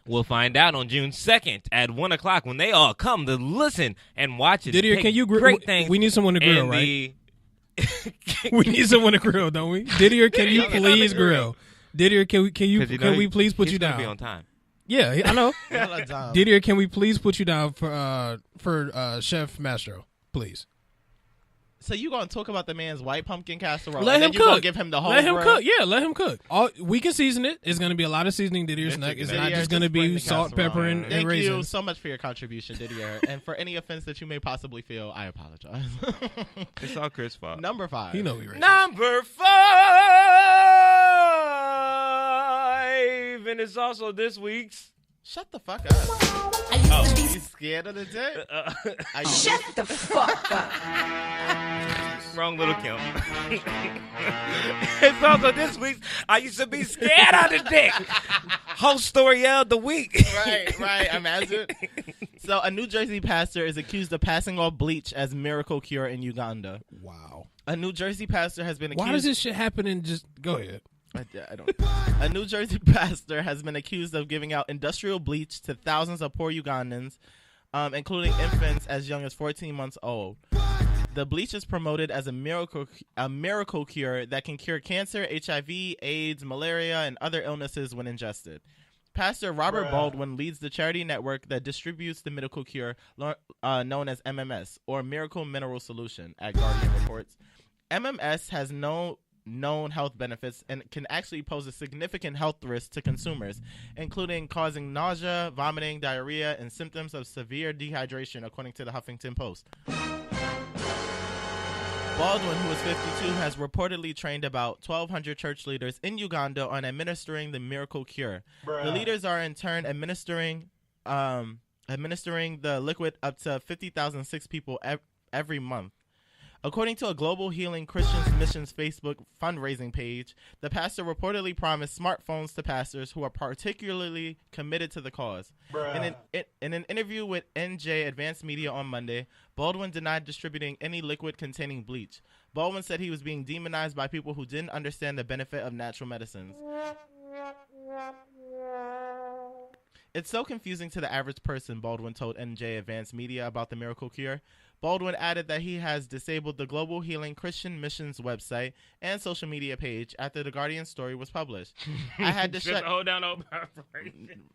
We'll find out on June 2nd at 1 o'clock when they all come to listen and watch it. Didier, can you grill? Great things. We need someone to grill, in right? We need someone to grill, don't we? Didier, can you please grill? Didier, can we please put you down? Be on time. Yeah, I know. Time. Didier, can we please put you down for Chef Mastro, please? So you gonna talk about the man's white pumpkin casserole? Let and him then you cook. gonna give him the whole. Let him grill? cook. Yeah, let him cook. We can season it. It's gonna be a lot of seasoning. Didier's snack. It's not just gonna bring be the salt, casserole. pepper, and Thank raisins. you so much for your contribution, Didier. And for any offense that you may possibly feel, I apologize. It's all Chris' fault. Number 5. You know we racist. Number 5, and it's also this week's. Shut the fuck up. Oh, you scared of the dick? Shut the fuck up. Wrong little Kim. It's also this week's. I used to be scared of the dick. Host story of the week. Right. Imagine. So, a New Jersey pastor is accused of passing off bleach as miracle cure in Uganda. Wow. A New Jersey pastor has been accused. Why does this shit happen? And just go ahead. I don't. A New Jersey pastor has been accused of giving out industrial bleach to thousands of poor Ugandans, including infants as young as 14 months old. The bleach is promoted as a miracle cure that can cure cancer, HIV, AIDS, malaria, and other illnesses when ingested. Pastor Robert Baldwin leads the charity network that distributes the miracle cure known as MMS, or Miracle Mineral Solution, at Guardian reports. MMS has no known health benefits and can actually pose a significant health risk to consumers, including causing nausea, vomiting, diarrhea, and symptoms of severe dehydration, according to the Huffington Post. Baldwin, who is 52, has reportedly trained about 1,200 church leaders in Uganda on administering the miracle cure. The leaders are in turn administering the liquid up to 50,000 sick people every month. According to a Global Healing Christians Missions Facebook fundraising page, the pastor reportedly promised smartphones to pastors who are particularly committed to the cause. In an interview with NJ Advanced Media on Monday, Baldwin denied distributing any liquid containing bleach. Baldwin said he was being demonized by people who didn't understand the benefit of natural medicines. It's so confusing to the average person, Baldwin told NJ Advanced Media about the miracle cure. Baldwin added that he has disabled the Global Healing Christian Missions website and social media page after the Guardian story was published. I had to shut down.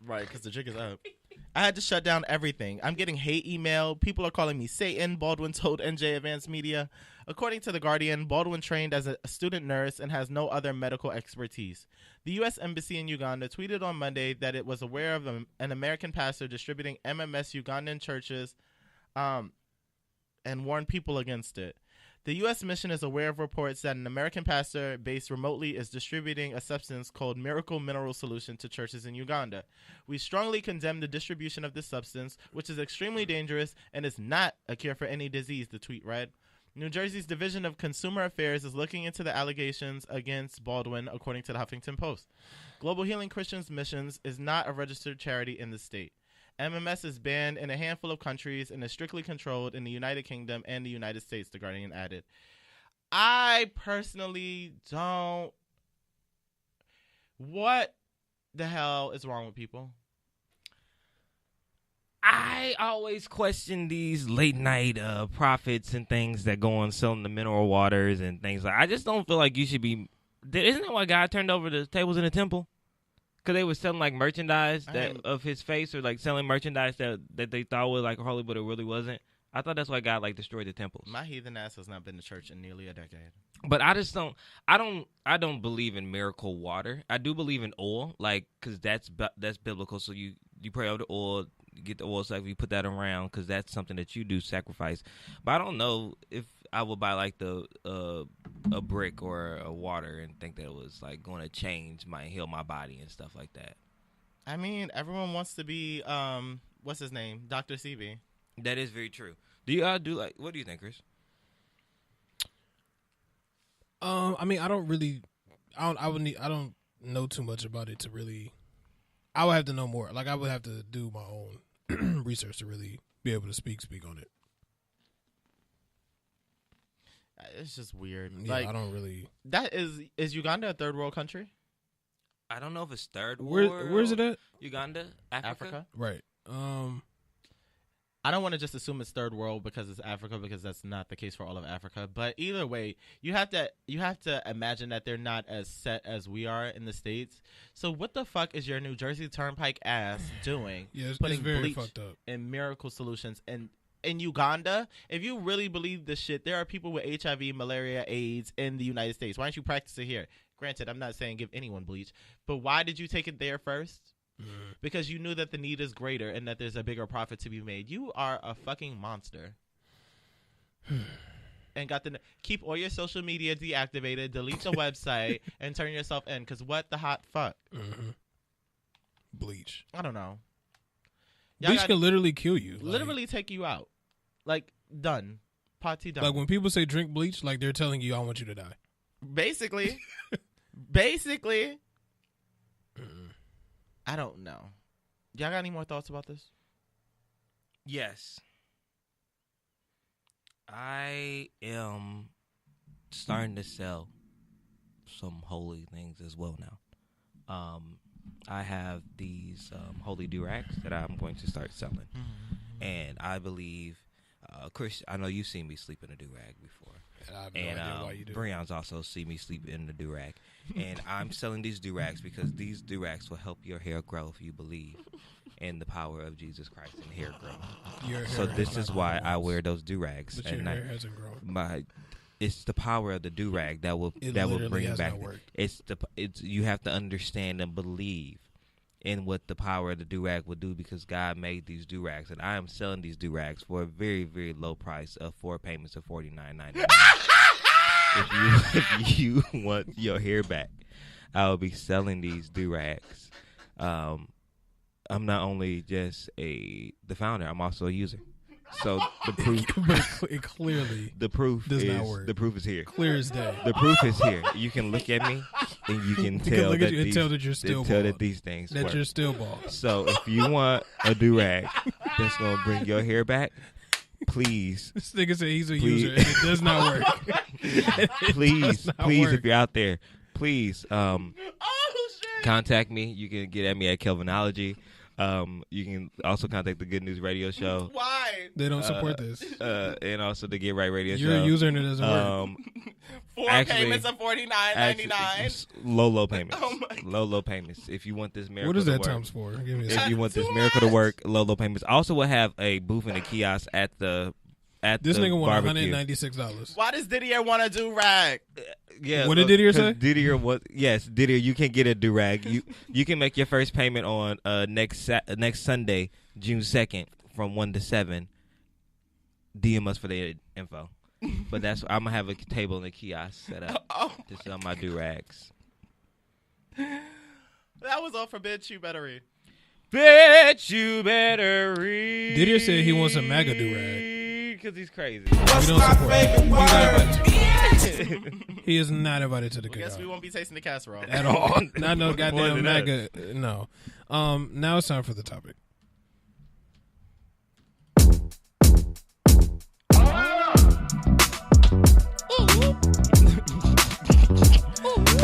Right, because the jig is up. I had to shut down everything. I'm getting hate email. People are calling me Satan, Baldwin told NJ Advanced Media. According to The Guardian, Baldwin trained as a student nurse and has no other medical expertise. The U.S. Embassy in Uganda tweeted on Monday that it was aware of an American pastor distributing MMS Ugandan churches and warned people against it. The U.S. mission is aware of reports that an American pastor based remotely is distributing a substance called Miracle Mineral Solution to churches in Uganda. We strongly condemn the distribution of this substance, which is extremely dangerous and is not a cure for any disease, the tweet read. New Jersey's Division of Consumer Affairs is looking into the allegations against Baldwin, according to the Huffington Post. Global Healing Christians Missions is not a registered charity in the state. MMS is banned in a handful of countries and is strictly controlled in the United Kingdom and the United States, The Guardian added. I personally don't... What the hell is wrong with people? I always question these late night prophets and things that go on selling the mineral waters and things like. I just don't feel like you should be. Isn't that why God turned over the tables in the temple? Because they were selling like merchandise of his face, or like selling merchandise that they thought was like holy, but it really wasn't. I thought that's why God like destroyed the temples. My heathen ass has not been to church in nearly a decade. But I just don't. I don't believe in miracle water. I do believe in oil, like because that's biblical. So you pray over the oil. You get the oil sack, you put that around because that's something that you do sacrifice. But I don't know if I would buy like a brick or a water and think that it was like going to change heal my body and stuff like that. I mean, everyone wants to be what's his name, Dr. CB. That is very true. Do you do like? What do you think, Chris? I mean, I don't know too much about it to really. I would have to know more. Like, I would have to do my own research to really be able to speak on it. It's just weird. Yeah, like, I don't really. That is Uganda a third world country? I don't know if it's third world. Where's it at? Uganda, Africa. Right. I don't want to just assume it's third world because it's Africa, because that's not the case for all of Africa. But either way, you have to imagine that they're not as set as we are in the States. So what the fuck is your New Jersey Turnpike ass doing? Yeah, it's putting very bleach fucked up. and miracle solutions in Uganda. If you really believe this shit, there are people with HIV, malaria, AIDS in the United States. Why don't you practice it here? Granted, I'm not saying give anyone bleach, but why did you take it there first? Because you knew that the need is greater and that there's a bigger profit to be made. You are a fucking monster. And keep all your social media deactivated, delete the website, and turn yourself in. Because what the hot fuck? Bleach. I don't know. Bleach can literally kill you. Literally take you out. Like, done. Party done. Like, when people say drink bleach, like, they're telling you, I want you to die. Basically. I don't know. Y'all got any more thoughts about this? Yes. I am starting to sell some holy things as well now. I have these holy do-rags that I'm going to start selling. And I believe, Chris, I know you've seen me sleep in a do-rag before. And I have no idea why you do. Breon's also seen me sleep in the do-rag. And I'm selling these do-rags because these do-rags will help your hair grow if you believe in the power of Jesus Christ and hair growth. So this is why I wear those do-rags at night. Hair hasn't grown. It's the power of the do-rag that will bring it back. It's you have to understand and believe in what the power of the do-rag will do, because God made these do-rags, and I am selling these do-rags for a very, very low price of 4 payments of $49.99. If you want your hair back, I will be selling these do-rags. I'm not only just the founder, I'm also a user. So the proof, clearly, the proof does not work. The proof is here. Clear as day. The proof is here. You can look at me and you can tell look at you and tell that you're still bald. Tell that these things that work. You're still bald. So if you want a do-rag that's gonna bring your hair back, please. This nigga said he's a user and it does not work. Please, if you're out there, please contact me. You can get at me at Kelvinology. You can also contact the Good News Radio Show. Why? They don't support this. And also the Get Right Radio Show. You're a user and it doesn't work. 4 payments of $49.99. Low payments. Low payments. If you want this miracle to work. What is that to work, times for? Give me if you want this miracle to work, low payments. Also will have a booth in the kiosk at the this nigga want barbecue. $196. Why does Didier want a do-rag? Yeah, what did Didier say? Didier you can get a do-rag. You can make your first payment on next Sunday, June 2nd, from 1 to 7. DM us for the info. But I'm gonna have a table in the kiosk set up to sell my do-rags. That was all for Bitch You Better Read. Bitch You Better Read. Didier said he wants a MAGA do-rag. Because he's crazy. What's my favorite word? He is not invited to the cookout. I guess we won't be tasting the casserole. At all. Not no goddamn MAGA. No. Now it's time for the topic.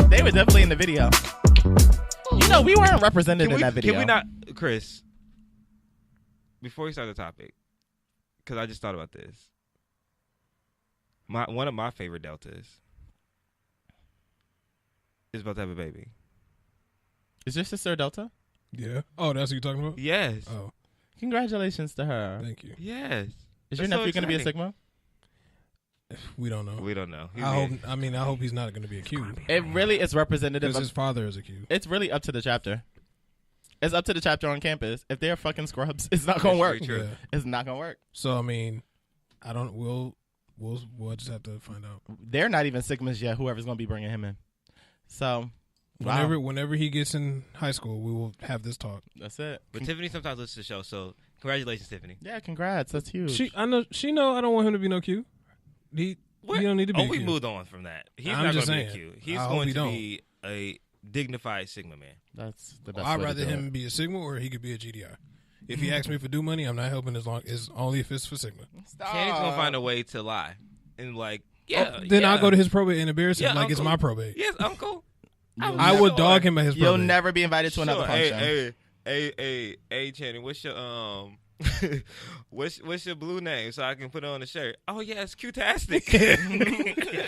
They were definitely in the video. You know, we weren't represented in that video. Can we not, Chris, before we start the topic, because I just thought about this. One of my favorite deltas is about to have a baby. Is your sister a Delta? Yeah. Oh, that's what you're talking about? Yes. Oh. Congratulations to her. Thank you. Yes. Is your nephew going to be a Sigma? We don't know. We don't know. I hope he's not going to be a Q. It really is representative. Because his father is a Q. It's really up to the chapter. It's up to the chapter on campus. If they're fucking scrubs, it's not going to work. Yeah. It's not going to work. So, I mean, we'll just have to find out. They're not even Sigmas yet, whoever's going to be bringing him in. So, Whenever he gets in high school, we will have this talk. That's it. But Tiffany sometimes listens to the show, so congratulations, Tiffany. Yeah, congrats. That's huge. She know I don't want him to be no Q. He don't need to be. We moved on from that. He's I'm not just going to saying. be a Q. He's I going hope to he be a dignified Sigma man. That's the best. I'd way to rather do him it. be a Sigma or he could be a GDI. If he asks me for do money, I'm not helping as only if it's for Sigma. Cannon's going to find a way to lie. And then I'll go to his probate and embarrass him Yeah, it's uncle. my probate. Yes, uncle. I would dog him at his probate. You'll never be invited to another function. Hey, Channing, what's your what's your blue name so I can put it on the shirt? Oh yeah, it's Q-tastic.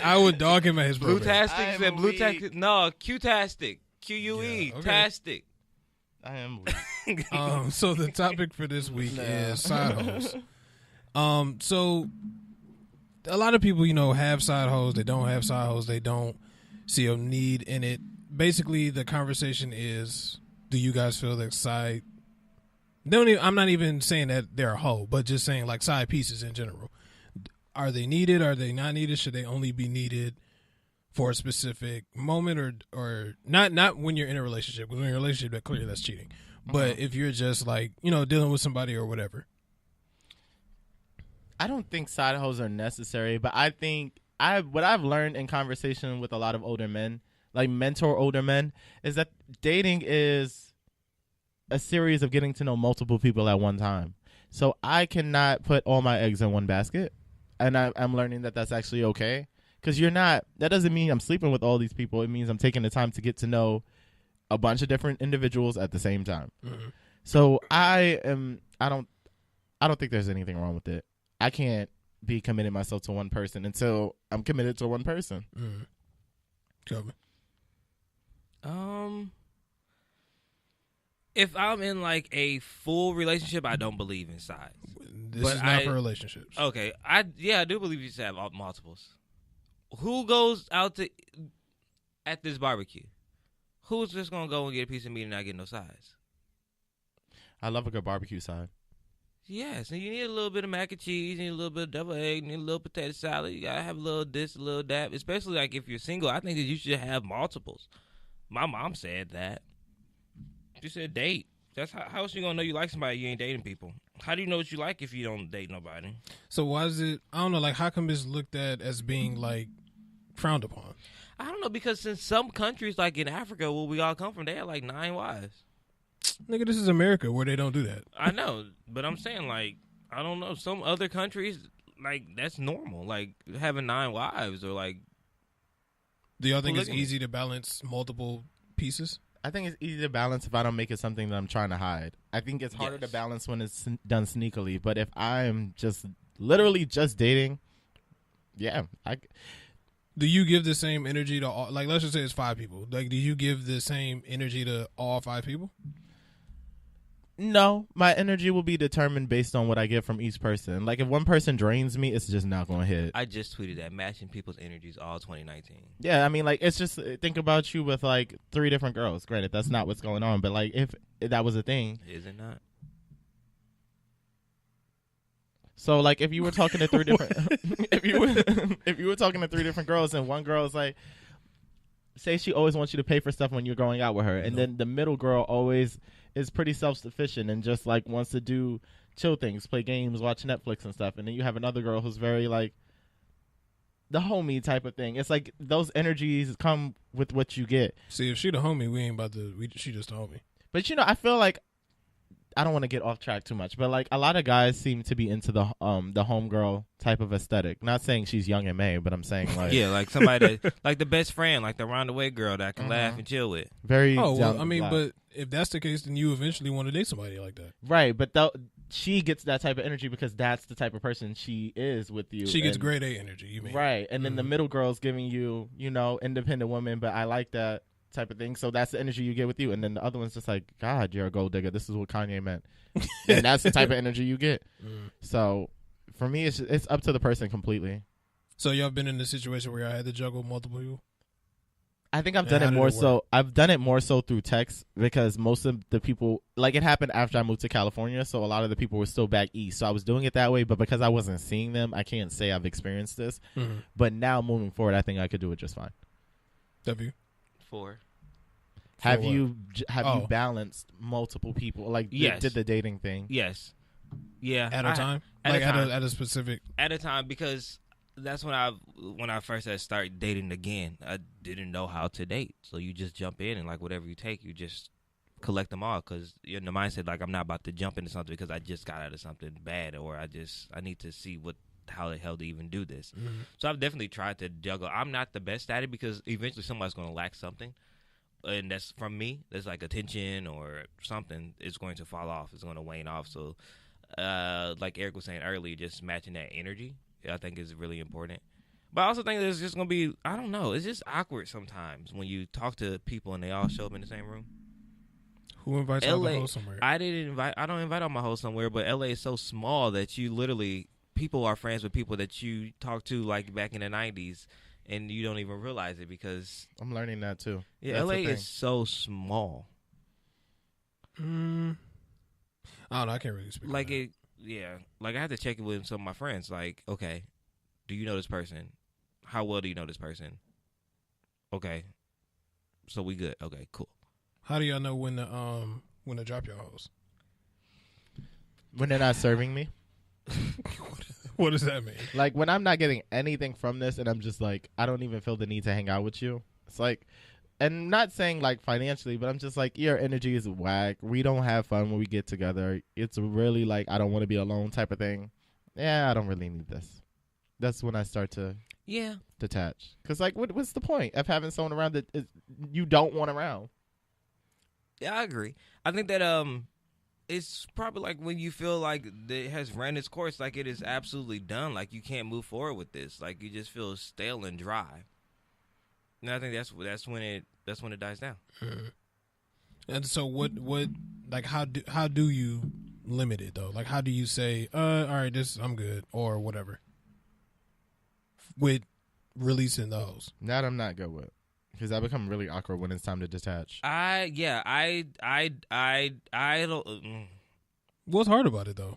I would dog him at his probate. Blue-tastic? You said blue-tastic? No, Q-tastic. Q-U-E. Yeah, okay. Tastic. I am weak. So the topic for this week is side hoes. So a lot of people, have side hoes. They don't have side hoes. They don't see a need in it. Basically, the conversation is, do you guys feel that side? I'm not even saying that they're a hoe, but just saying like side pieces in general. Are they needed? Are they not needed? Should they only be needed for a specific moment or not when you're in a relationship? Because when you're in a relationship, clearly that's cheating. But if you're just like, dealing with somebody or whatever. I don't think side hoes are necessary, but I think what I've learned in conversation with a lot of older men, like mentor older men, is that dating is a series of getting to know multiple people at one time. So I cannot put all my eggs in one basket, and I'm learning that that's actually okay. Because that doesn't mean I'm sleeping with all these people. It means I'm taking the time to get to know a bunch of different individuals at the same time. Mm-hmm. So I don't think there's anything wrong with it. I can't be committing myself to one person until I'm committed to one person. Mm-hmm. Kelvin. If I'm in like a full relationship, I don't believe in sides. This is not for relationships. Okay, I do believe you should have multiples. Who goes out at this barbecue? Who's just gonna go and get a piece of meat and not get no sides? I love a good barbecue side. Yes, and you need a little bit of mac and cheese, you need a little bit of double egg, you need a little potato salad. You gotta have a little this, a little that. Especially like if you're single, I think that you should have multiples. My mom said that. She said date. That's how else you gonna know you like somebody? You ain't dating people. How do you know what you like if you don't date nobody? So why is it? I don't know. Like, how come it's looked at as being like frowned upon? I don't know, because in some countries, like in Africa, where we all come from, they have like 9 wives. Nigga, this is America where they don't do that. I know, but I'm saying like I don't know. Some other countries, like that's normal, like having 9 wives or like. Do y'all think it's easy to balance multiple pieces? I think it's easy to balance if I don't make it something that I'm trying to hide. I think it's harder to balance when it's done sneakily. But if I'm just literally just dating, Do you give the same energy to all, like, let's just say it's 5 people. Like, do you give the same energy to all 5 people? No, my energy will be determined based on what I get from each person. Like, if one person drains me, it's just not going to hit. I just tweeted that, matching people's energies all 2019. Yeah, I mean, like, it's just, think about you with, like, 3 different girls. Granted, that's not what's going on, but, like, if that was a thing. Is it not? So, like, if you were talking to 3 different, if you were talking to 3 different girls and one girl is like, say she always wants you to pay for stuff when you're going out with her, and then the middle girl always is pretty self-sufficient and just like wants to do chill things, play games, watch Netflix and stuff, and then you have another girl who's very like the homie type of thing. It's like those energies come with what you get. See, if she the homie, we ain't about to. She just a homie. But I feel like I don't want to get off track too much, but like a lot of guys seem to be into the homegirl type of aesthetic. Not saying she's young and May, but I'm saying like like somebody that, like the best friend, like the round the way girl that I can laugh and chill with. Very. Oh well, I mean, but if that's the case, then you eventually want to date somebody like that, right? But she gets that type of energy because that's the type of person she is with you. She gets grade A energy. You mean right? And then the middle girl's giving you, independent woman, but I like that type of thing. So that's the energy you get with you, and then the other one's just like, God, you're a gold digger. This is what Kanye meant, and that's the type of energy you get. So for me, it's up to the person completely. So y'all been in a situation where I had to juggle multiple people? I think I've done it more so. I've done it more so through text because most of the people, like, it happened after I moved to California, so a lot of the people were still back east. So I was doing it that way, but because I wasn't seeing them, I can't say I've experienced this. But now moving forward, I think I could do it just fine. W 4. Have what? you Oh. balanced multiple people? Like Yes. did the dating thing? Yes. Yeah. At a time? At Like a time. at a specific... At a time, because that's when I first had started dating again. I didn't know how to date, so you just jump in and like whatever you take, you just collect them all because you're in the mindset like I'm not about to jump into something because I just got out of something bad or I need to see how the hell to even do this. Mm-hmm. So I've definitely tried to juggle. I'm not the best at it because eventually somebody's going to lack something. And that's from me. There's like attention or something. It's going to fall off. It's going to wane off. So, like Eric was saying earlier, just matching that energy, I think is really important. But I also think there's just going to be, I don't know, it's just awkward sometimes when you talk to people and they all show up in the same room. Who invites all the hosts somewhere? I don't invite all my hosts somewhere, but LA is so small that you literally, people are friends with people that you talked to like back in the 90s. And you don't even realize it because I'm learning that too. Yeah, That's LA the thing. is so small. I don't know. I can't really speak. Like on that. it, yeah. Like I had to check it with some of my friends. Like, okay, do you know this person? How well do you know this person? Okay, so we good. Okay, cool. How do y'all know when to drop your host? When they're not serving me. What does that mean? Like when I'm not getting anything from this and I'm just like, I don't even feel the need to hang out with you. It's like, and not saying like financially, but I'm just like, your energy is whack. We don't have fun when we get together. It's really like, I don't want to be alone type of thing. Yeah, I don't really need this. That's when I start to detach. Because like, what's the point of having someone around that you don't want around? Yeah, I agree. I think that it's probably like when you feel like it has ran its course, like it is absolutely done, like you can't move forward with this, like you just feel stale and dry. And I think that's when it dies down. And so what like how do you limit it though? Like how do you say, all right, I'm good or whatever with releasing those? That I'm not good with. Because I become really awkward when it's time to detach. I don't. What's hard about it though?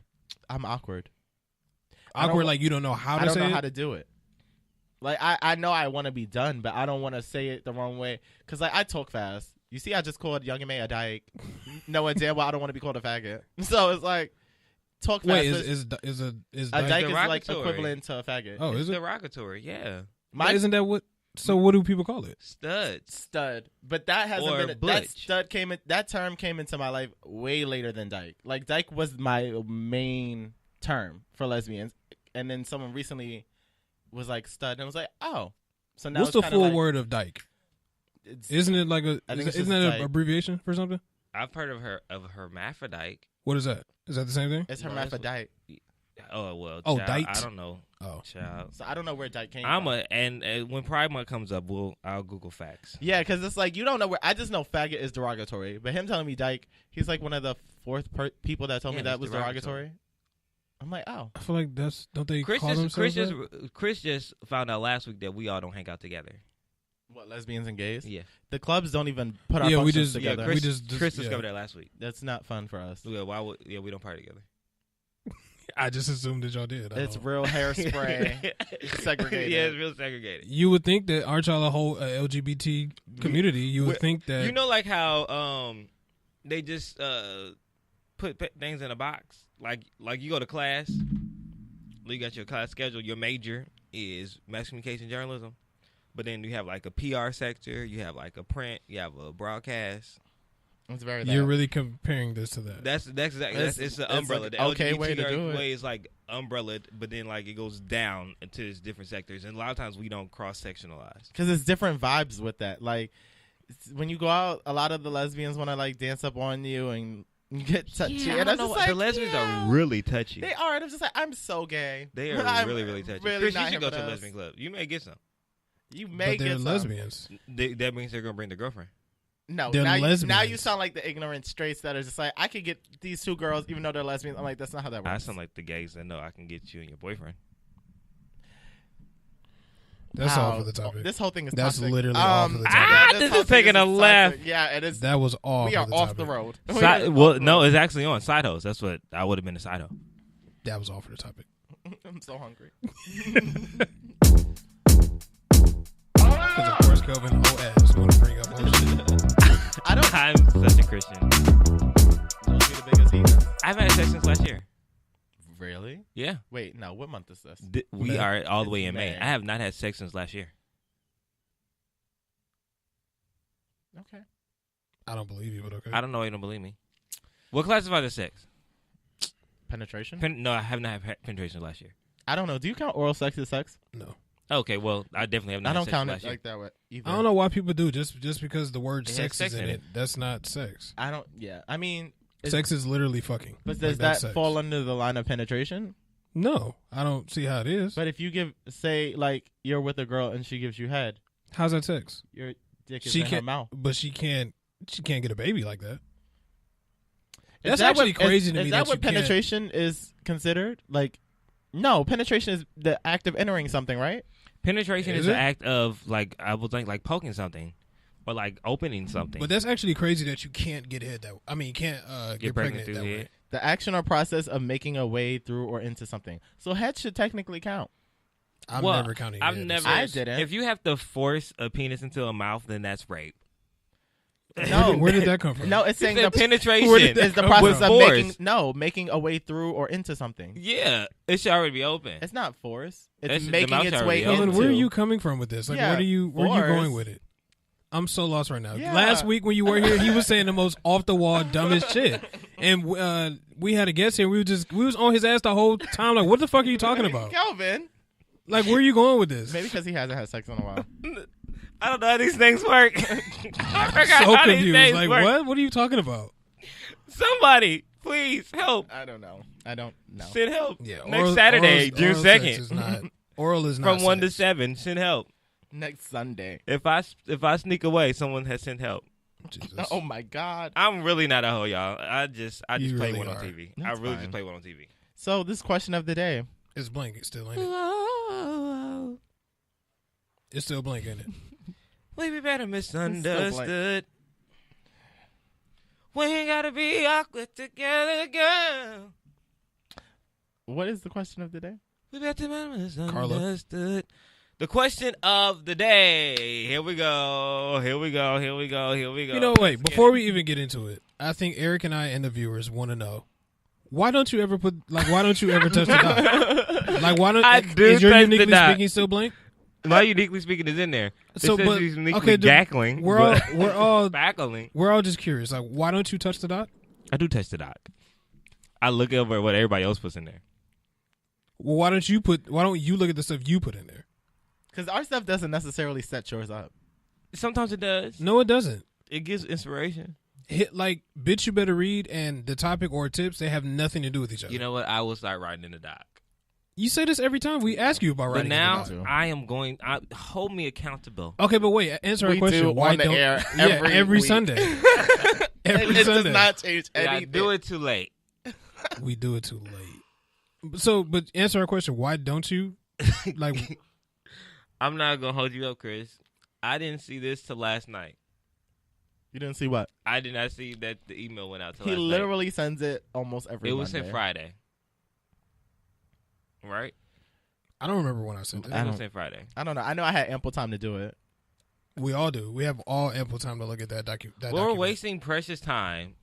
I'm awkward. Awkward, like you don't know how to say it? I don't know how to do it. Like I know I want to be done, but I don't want to say it the wrong way. Because like I talk fast. You see, I just called Young M.A. a dyke. Knowing damn well I don't want to be called a faggot. So it's like talk fast. Wait, is a dyke dyke is like equivalent to a faggot. Oh, is it derogatory? Yeah. Isn't that what? So what do people call it? Stud. But that hasn't or been butch. that term came into my life way later than dyke. Like dyke was my main term for lesbians, and then someone recently was like stud, and I was like, oh. So now what's the full word of dyke? Isn't it like isn't that an abbreviation for something? I've heard of hermaphrodite. What is that? Is that the same thing? It's hermaphrodite. Oh well. Oh, child, dite. I don't know. Oh, child. So I don't know where dyke came from. And when Pride Month comes up, I'll Google facts. Yeah, because it's like you don't know where. I just know faggot is derogatory, but him telling me dyke, he's like one of the fourth people that told me that was derogatory. I'm like, oh. I feel like don't they call themselves that? Chris just found out last week that we all don't hang out together. What, lesbians and gays? Yeah. The clubs don't even put our functions together. Chris discovered that last week. That's not fun for us. Yeah, we don't party together. I just assumed that y'all did. It's real hairspray. Segregated. Yeah, it's real segregated. You would think that aren't y'all a whole LGBT community? You would think that you know, like how they just put things in a box. Like you go to class, you got your class schedule. Your major is mass communication journalism, but then you have like a PR sector, you have like a print, you have a broadcast. It's very. You're really comparing this to that. That's exactly. It's the umbrella. Like, the okay, LGBT way to do it. way is like umbrella, but then like it goes down into its different sectors, and a lot of times we don't cross sectionalize because it's different vibes with that. Like when you go out, a lot of the lesbians want to like dance up on you and get touchy. Yeah, and I don't know. like, the lesbians are really touchy. They are. And I'm just like, I'm so gay. They are really, really touchy. Really Chris, you should go to a us. lesbian club. You may get some. You may but they're get lesbians. That means they're gonna bring their girlfriend. No, they're lesbians. Now you sound like the ignorant straights that are just like, I could get these two girls even though they're lesbians. I'm like, that's not how that works. I sound like the gays that know I can get you and your boyfriend. That's all for the topic. This whole thing is that's toxic. literally off of the topic. This is taking a left. Yeah, it is. That was off. We are of the off topic. the road. No, it's actually on side hoes. That's what I would have been a side hoe. That was off for the topic. I'm so hungry. Because of course, Kelvin O.S. want to bring up. I I'm such a Christian. Those be the biggest heathens. I haven't had sex since last year. Really? Yeah. Wait, no. What month is this? We May. are all the way It's in May. May. I have not had sex since last year. Okay. I don't believe you, but okay. I don't know why you don't believe me. What classifies as sex? Penetration? No, I have not had penetration last year. I don't know. Do you count oral sex as sex? No. Okay, well, I definitely have not I don't had sex count last it year. like that way either. I don't know why people do just because the word It has sex sex is in in it. it. That's not sex. I don't. Yeah. I mean, Sex is literally fucking. but Like, does that's that sex. fall under the line of penetration? No, I don't see how it is. But if you give, say, like you're with a girl and she gives you head, How's that sex? your dick is She in her can't. mouth. But she can't get a baby like that. Is That's that actually what- crazy to is me. that that what you can't- penetration is considered? Like, no, penetration is the act of entering something, right? Penetration Is is it? an act of, like, I would think, like poking something or like opening something. But that's actually crazy that you can't get head that. I mean, you can't get pregnant through that the way. head. The action or process of making a way through or into something. So head should technically count. I'm Well, never counting. I've head. never. I didn't. If you have to force a penis into a mouth, then that's rape. No, Where did that come from? No, it's saying It's the penetration Where did that is the come process from? of Force. making a way through or into something. Yeah, it should already be open. It's not force. That's- It's the making mouth its already way open. Kevin, into. where are you coming from with this? Like, Yeah, where are you force. going with it? I'm so lost right now. Yeah. Last week when you were here, he was saying the most off the wall, dumbest shit, and we had a guest here. We was on his ass the whole time. Like, what the fuck are you talking about? Calvin? Like, where are you going with this? Maybe because he hasn't had sex in a while. I don't know how these things work. I forgot So how these confused. things Like, work. what? What are you talking about? Somebody, please help. I don't know. I don't know. Send help. Yeah, Next Saturday, June oral sex 2nd. is not- oral is not From 1 to sex. 7, send help. Next Sunday. If I sneak away, someone has sent help. Jesus. Oh my God. I'm really not a hoe, y'all. I just You play really one on are. TV. I That's really fine. just play one on TV. So this question of the day. It's blank. It's still ain't it? It's still blank, ain't it? We be better blank. misunderstood. We ain't gotta be awkward together, girl. What is the question of the day? We better be Carla. misunderstood. The question of the day. Here we go. Here we go. Here we go. Here we go. You know, wait. Before we even get into it, I think Eric and I and the viewers want to know why don't you ever touch the dot? Like, why don't? I do is your touch the uniquely dot. speaking still blank? My uniquely speaking is in there. It So, says but he's uniquely okay, gackling. we're but- all spackling. we're all just curious. Like, why don't you touch the dot? I do touch the dot. I look over at what everybody else puts in there. Well, why don't you look at the stuff you put in there? Because our stuff doesn't necessarily set yours up. Sometimes it does. No, it doesn't. It gives inspiration. Hit like bitch you better read and the topic or tips, they have nothing to do with each other. You know what? I will start writing in the doc. You say this every time we ask you about But writing. now in the doc. I am going. Hold me accountable. Okay, but wait, answer our We question. do Why on the don't air every every week. Sunday? Every It Sunday. does not change Did I anything. do it too late? We do it too late. So, but answer our question. Why don't you? Like, I'm not gonna hold you up, Chris. I didn't see this till last night. You didn't see what? I did not see that the email went out till He last literally sends it almost every night. It was Monday. sent Friday, right? I don't remember when I sent it. It was sent Friday. I don't know. I know I had ample time to do it. We all do. We have all ample time to look at that We're document. wasting precious time.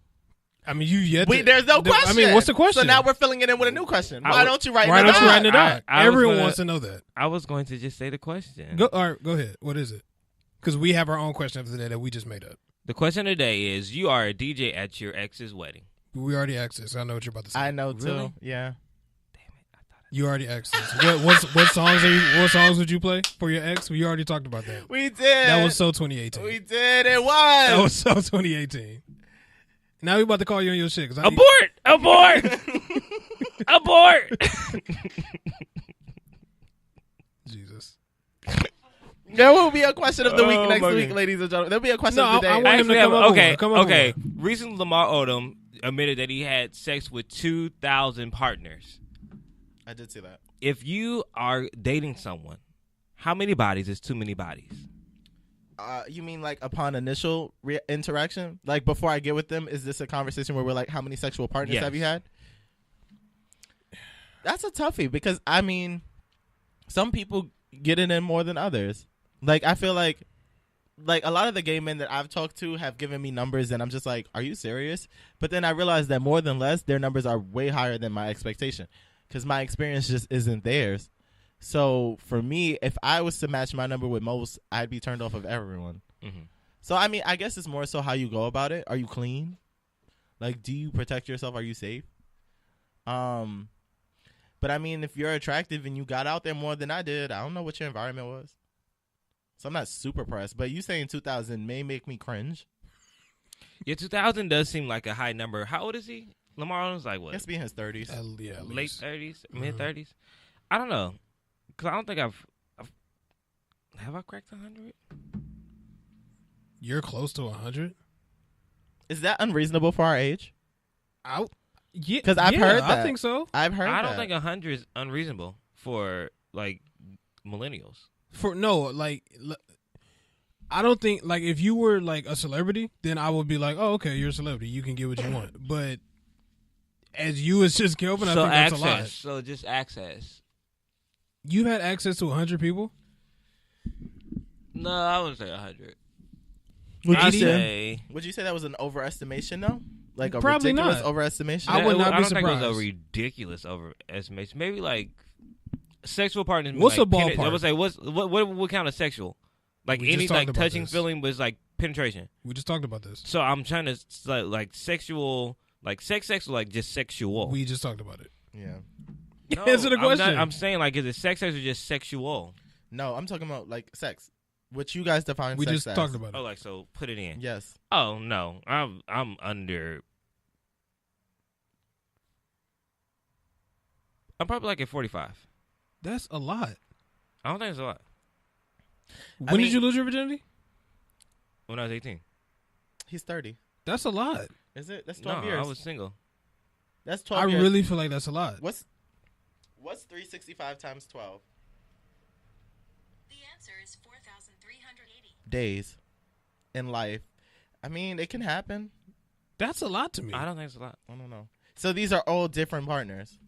I mean, you yet. There's no question. I mean, what's the question? So now we're filling it in with a new question. I Why would- don't you write Why in the don't you doc? write in the doc? I was Everyone gonna- wants to know that. I was going to just say the question. Go. All right, go ahead. What is it? Because we have our own question of the day that we just made up. The question of the day is: you are a DJ at your ex's wedding. We already asked this. I know what you're about to say. I know too. Really? Yeah. You already asked this. What songs are you? What songs would you play for your ex? We already talked about that. We did. That was so 2018. We did. It was. That was so 2018. Now we about to call you on your shit. 'Cause I- Abort! Abort! Abort! Jesus. There will be a question of the week Oh, next my week, God. ladies and gentlemen. There'll be a question No, of the day. I want him to Actually, come up with okay, one. Come up with okay. one. Recently, Lamar Odom admitted that he had sex with 2,000 partners. I did see that. If you are dating someone, how many bodies is too many bodies? You mean like upon initial interaction? Like before I get with them, is this a conversation where we're like, how many sexual partners Yes. have you had? That's a toughie because, I mean, some people get it in more than others. Like, I feel like like a lot of the gay men that I've talked to have given me numbers, and I'm just like, are you serious? But then I realized that more than less, their numbers are way higher than my expectation, because my experience just isn't theirs. So for me, if I was to match my number with most, I'd be turned off of everyone. Mm-hmm. So I mean, I guess it's more so how you go about it. Are you clean? Like, do you protect yourself? Are you safe? But I mean, if you're attractive and you got out there more than I did, I don't know what your environment was. So I'm not super pressed. But you saying 2,000 may make me cringe. Yeah, 2,000 does seem like a high number. How old is he? Lamar Odom's like what? He has to be in his 30s. Yeah, late 30s, mid 30s. I don't know, because I don't think I've have I cracked 100. You're close to 100. Is that unreasonable for our age? Yeah, because I've heard that. I think so. I've heard. I don't think 100 is unreasonable for like millennials. I don't think, like, if you were like a celebrity, then I would be like, oh, okay, you're a celebrity, you can get what you want. But as you as just Kelvin, I think that's a lot. So just access. You've had access to 100 people? No, I wouldn't say 100. Would you say that was an overestimation though? Like a Probably ridiculous not. overestimation? I would not be I don't surprised. think it was a ridiculous overestimation. Maybe like sexual partners. What's like a ballpark? I would say what count as sexual? Like We any just talked like about touching this. feeling was like penetration. We just talked about this. So I'm trying to like sexual, like sex, like just sexual. We just talked about it. Yeah. No, Answer the question. I'm saying like, is it sex or just sexual? No, I'm talking about like sex. What you guys define We sex just as. talked about it. Oh, like so put it in. Yes. Oh no, I'm under. I'm probably like at 45. That's a lot. I don't think it's a lot. When did you lose your virginity? When I was 18. He's 30. That's a lot. Is it? That's 12 No, years. I was single. That's 12 I years. really feel like that's a lot. What's 365 times 12? The answer is 4,380 days in life. I mean, it can happen. That's a lot to me. I don't think it's a lot. I don't know. So these are all different partners.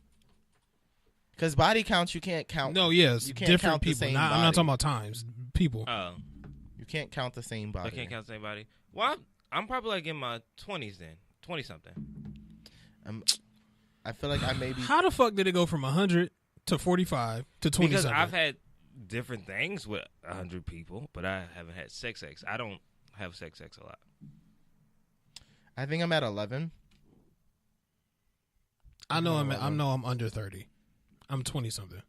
Because body counts, you can't count. No, yes, you can't different count people. The same I'm body. not talking about times. People. Oh, you can't count the same body. I can't count the same body. Well, I'm probably like in my 20s then, 20 something. I feel like I maybe. How the fuck did it go from 100 to 45 to 20? Because I've had different things with 100 people, but I haven't had sex. I don't have sex a lot. I think I'm at 11. I know I'm under 30. I'm 20 something.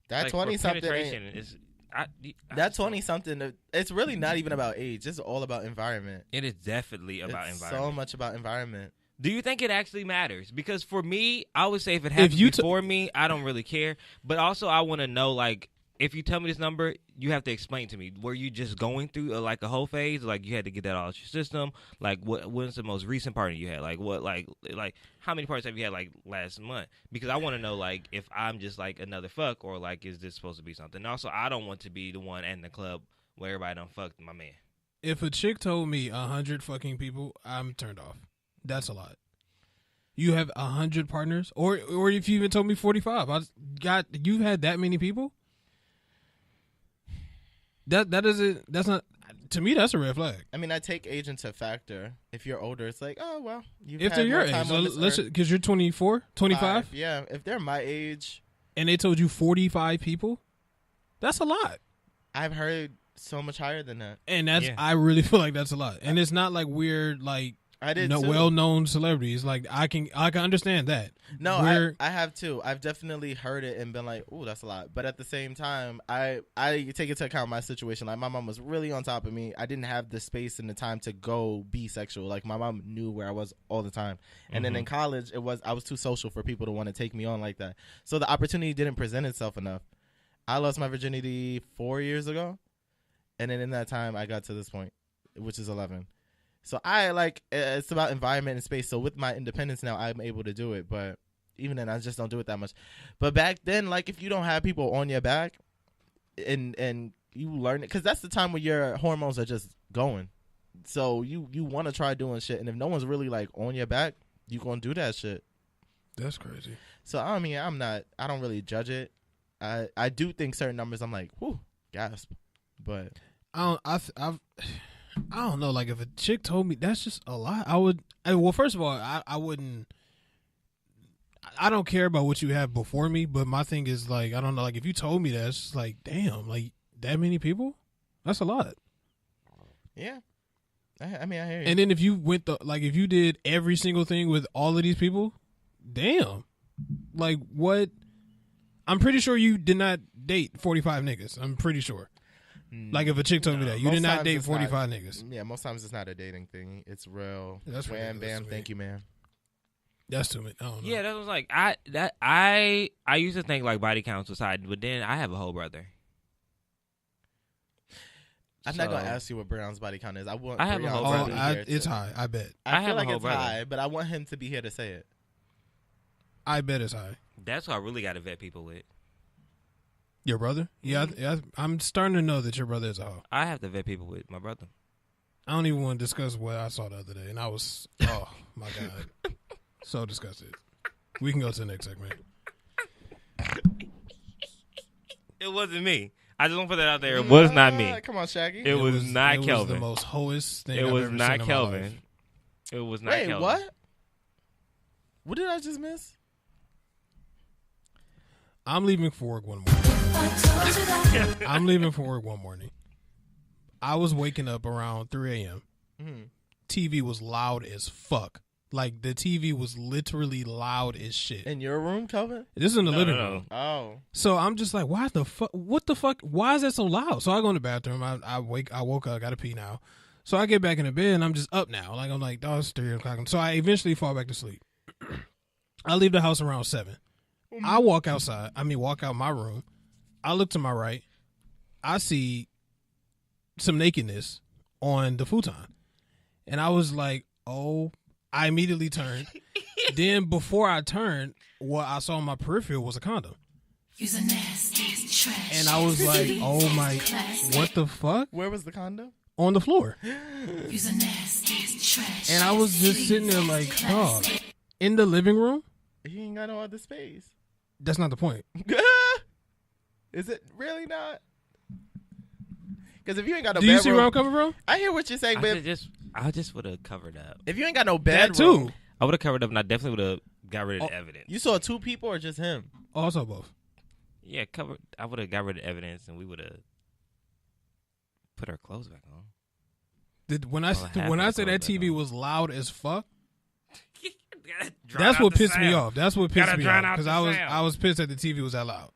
That like 20 something. Is that 20 something. It's really not even about age. It's all about environment. It is definitely about environment. So much about environment. Do you think it actually matters? Because for me, I would say if it happens before me, I don't really care. But also, I want to know, like, if you tell me this number, you have to explain to me. Were you just going through like a whole phase? Like you had to get that out of your system? Like when's the most recent party you had? Like what? Like how many parties have you had like last month? Because I want to know like if I'm just like another fuck or like is this supposed to be something? And also, I don't want to be the one in the club where everybody done fucked my man. If a chick told me 100 fucking people, I'm turned off. That's a lot. You have 100 partners, or if you even told me 45, you've had that many people. That's not, to me, that's a red flag. I mean, I take age into factor. If you're older, it's like, oh well. If they're your age, because you're 24, 25. Yeah, if they're my age, and they told you 45 people, that's a lot. I've heard so much higher than that, and I really feel like that's a lot. And it's not like weird, like well-known celebrities. Like I can understand that. No, I have too. I've definitely heard it and been like, "Ooh, that's a lot." But at the same time, I take into account my situation. Like my mom was really on top of me. I didn't have the space and the time to go be sexual. Like my mom knew where I was all the time. And then in college, I was too social for people to want to take me on like that. So the opportunity didn't present itself enough. I lost my virginity 4 years ago, and then in that time, I got to this point, which is 11. So it's about environment and space. So with my independence now, I'm able to do it. But even then, I just don't do it that much. But back then, like if you don't have people on your back and you learn it, because that's the time when your hormones are just going. So you want to try doing shit. And if no one's really like on your back, you going to do that shit. That's crazy. So I mean, I don't really judge it. I do think certain numbers, I'm like, whew, gasp. But I don't know. Like if a chick told me, that's just a lot. Well, first of all, I wouldn't. I don't care about what you have before me, but my thing is like, I don't know. Like if you told me that, it's just like, damn, like that many people, that's a lot. yeah, I mean, I hear you. And then if you if you did every single thing with all of these people, damn, like what? I'm pretty sure you did not date 45 niggas. I'm pretty sure. Like if a chick told me that you did not date 45 niggas. Yeah, most times it's not a dating thing. It's real. That's wham ridiculous bam. to me. Thank you, man. That's too many. I don't know. Yeah, that was like I used to think like body counts was high, but then I have a whole brother. I'm not gonna ask you what Breon's body count is. I want. I have a Breon whole to brother. be here It's to- high. I bet. I have feel a like whole it's brother. high, but I want him to be here to say it. I bet it's high. That's who I really got to vet people with. Your brother? Yeah, I'm starting to know that your brother is a hoe. I have to vet people with my brother. I don't even want to discuss what I saw the other day, and I was, oh my god, so disgusted. We can go to the next segment. It wasn't me. I just want to put that out there. It was not me. Come on, Shaggy. It was not Kelvin. It was the most hoest thing It I've was ever not seen in my Kelvin. life. It was not Wait, Kelvin. what? What did I just miss? I'm leaving for work one morning. I'm leaving for work one morning. I was waking up around 3 a.m. TV was loud as fuck. Like, the TV was literally loud as shit. In your room, Kelvin? This is in the living room. Oh. So I'm just like, why the fuck? What the fuck? Why is that so loud? So I go in the bathroom. I woke up. Gotta pee now. So I get back in the bed and I'm just up now. Like I'm like, oh, it's 3 o'clock. So I eventually fall back to sleep. I leave the house around 7. I walk outside. Walk out my room. I look to my right. I see some nakedness on the futon, and I was like, oh. I immediately turned. Then before I turned, what I saw on my peripheral was a condom. You're nasty, trash. And I was like, oh my, what the fuck? Where was the condom? On the floor. You're nasty, trash. And I was just sitting there like, dog. In the living room? He ain't got no other space. That's not the point. Is it really not? Because if you ain't got no Do bedroom, you see where I'm coming from? I hear what you're saying, but I just would have covered up. if you ain't got no bedroom, That too. I would have covered up, and I definitely would have got rid of the evidence. You saw 2 people or just him? Also both. Yeah, I would have got rid of evidence, and we would have put our clothes back on. When I say that TV was loud as fuck, Drown that's out what the pissed me sound. off. That's what pissed Gotta me drown off out because the sound. I was pissed that the TV was that loud.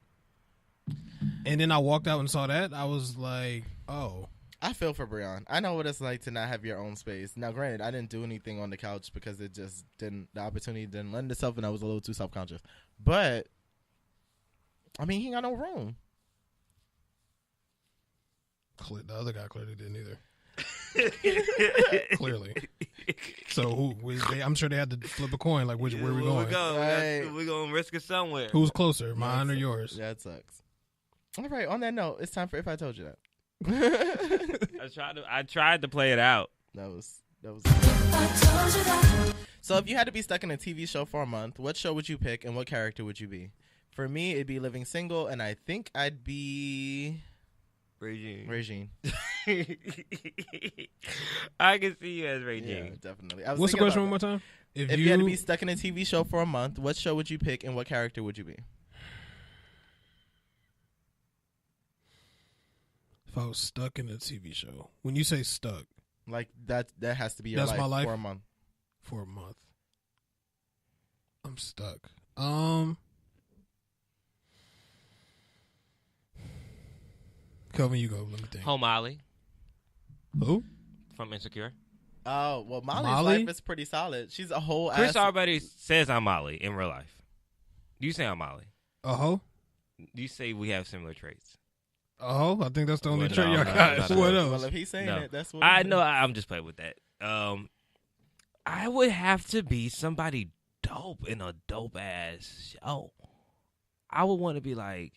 And then I walked out and saw that. I was like, oh. I feel for Breon. I know what it's like to not have your own space. Now, granted, I didn't do anything on the couch because it just didn't. The opportunity didn't lend itself, and I was a little too self-conscious. But I mean, he ain't got no room. The other guy clearly didn't either. Clearly. So I'm sure they had to flip a coin. Like, where we going? We're going to risk it somewhere. Who's closer, mine or yours? That sucks. All right. On that note, it's time for If I Told You That. I tried to play it out. That was. So if you had to be stuck in a TV show for a month, what show would you pick and what character would you be? For me, it'd be Living Single, and I think I'd be Regine. I can see you as Regine. Yeah, definitely. What's the question one more time? If you had to be stuck in a TV show for a month, what show would you pick and what character would you be? If I was stuck in a TV show. When you say stuck. Like that has to be your That's life, my life for a month. For a month. I'm stuck. Kelvin, you go. Let me think. Home Molly. Who? From Insecure. Oh, well, Molly's Molly? life is pretty solid. She's a whole Chris ass. already says I'm Molly in real life. You say I'm Molly. Uh-huh. You say we have similar traits. Oh, I think that's the only Well, trait no, y'all no, got. no, What no. else? Well, if he's saying it, that's what I know. I'm just playing with that. I would have to be somebody dope in a dope ass show. I would want to be like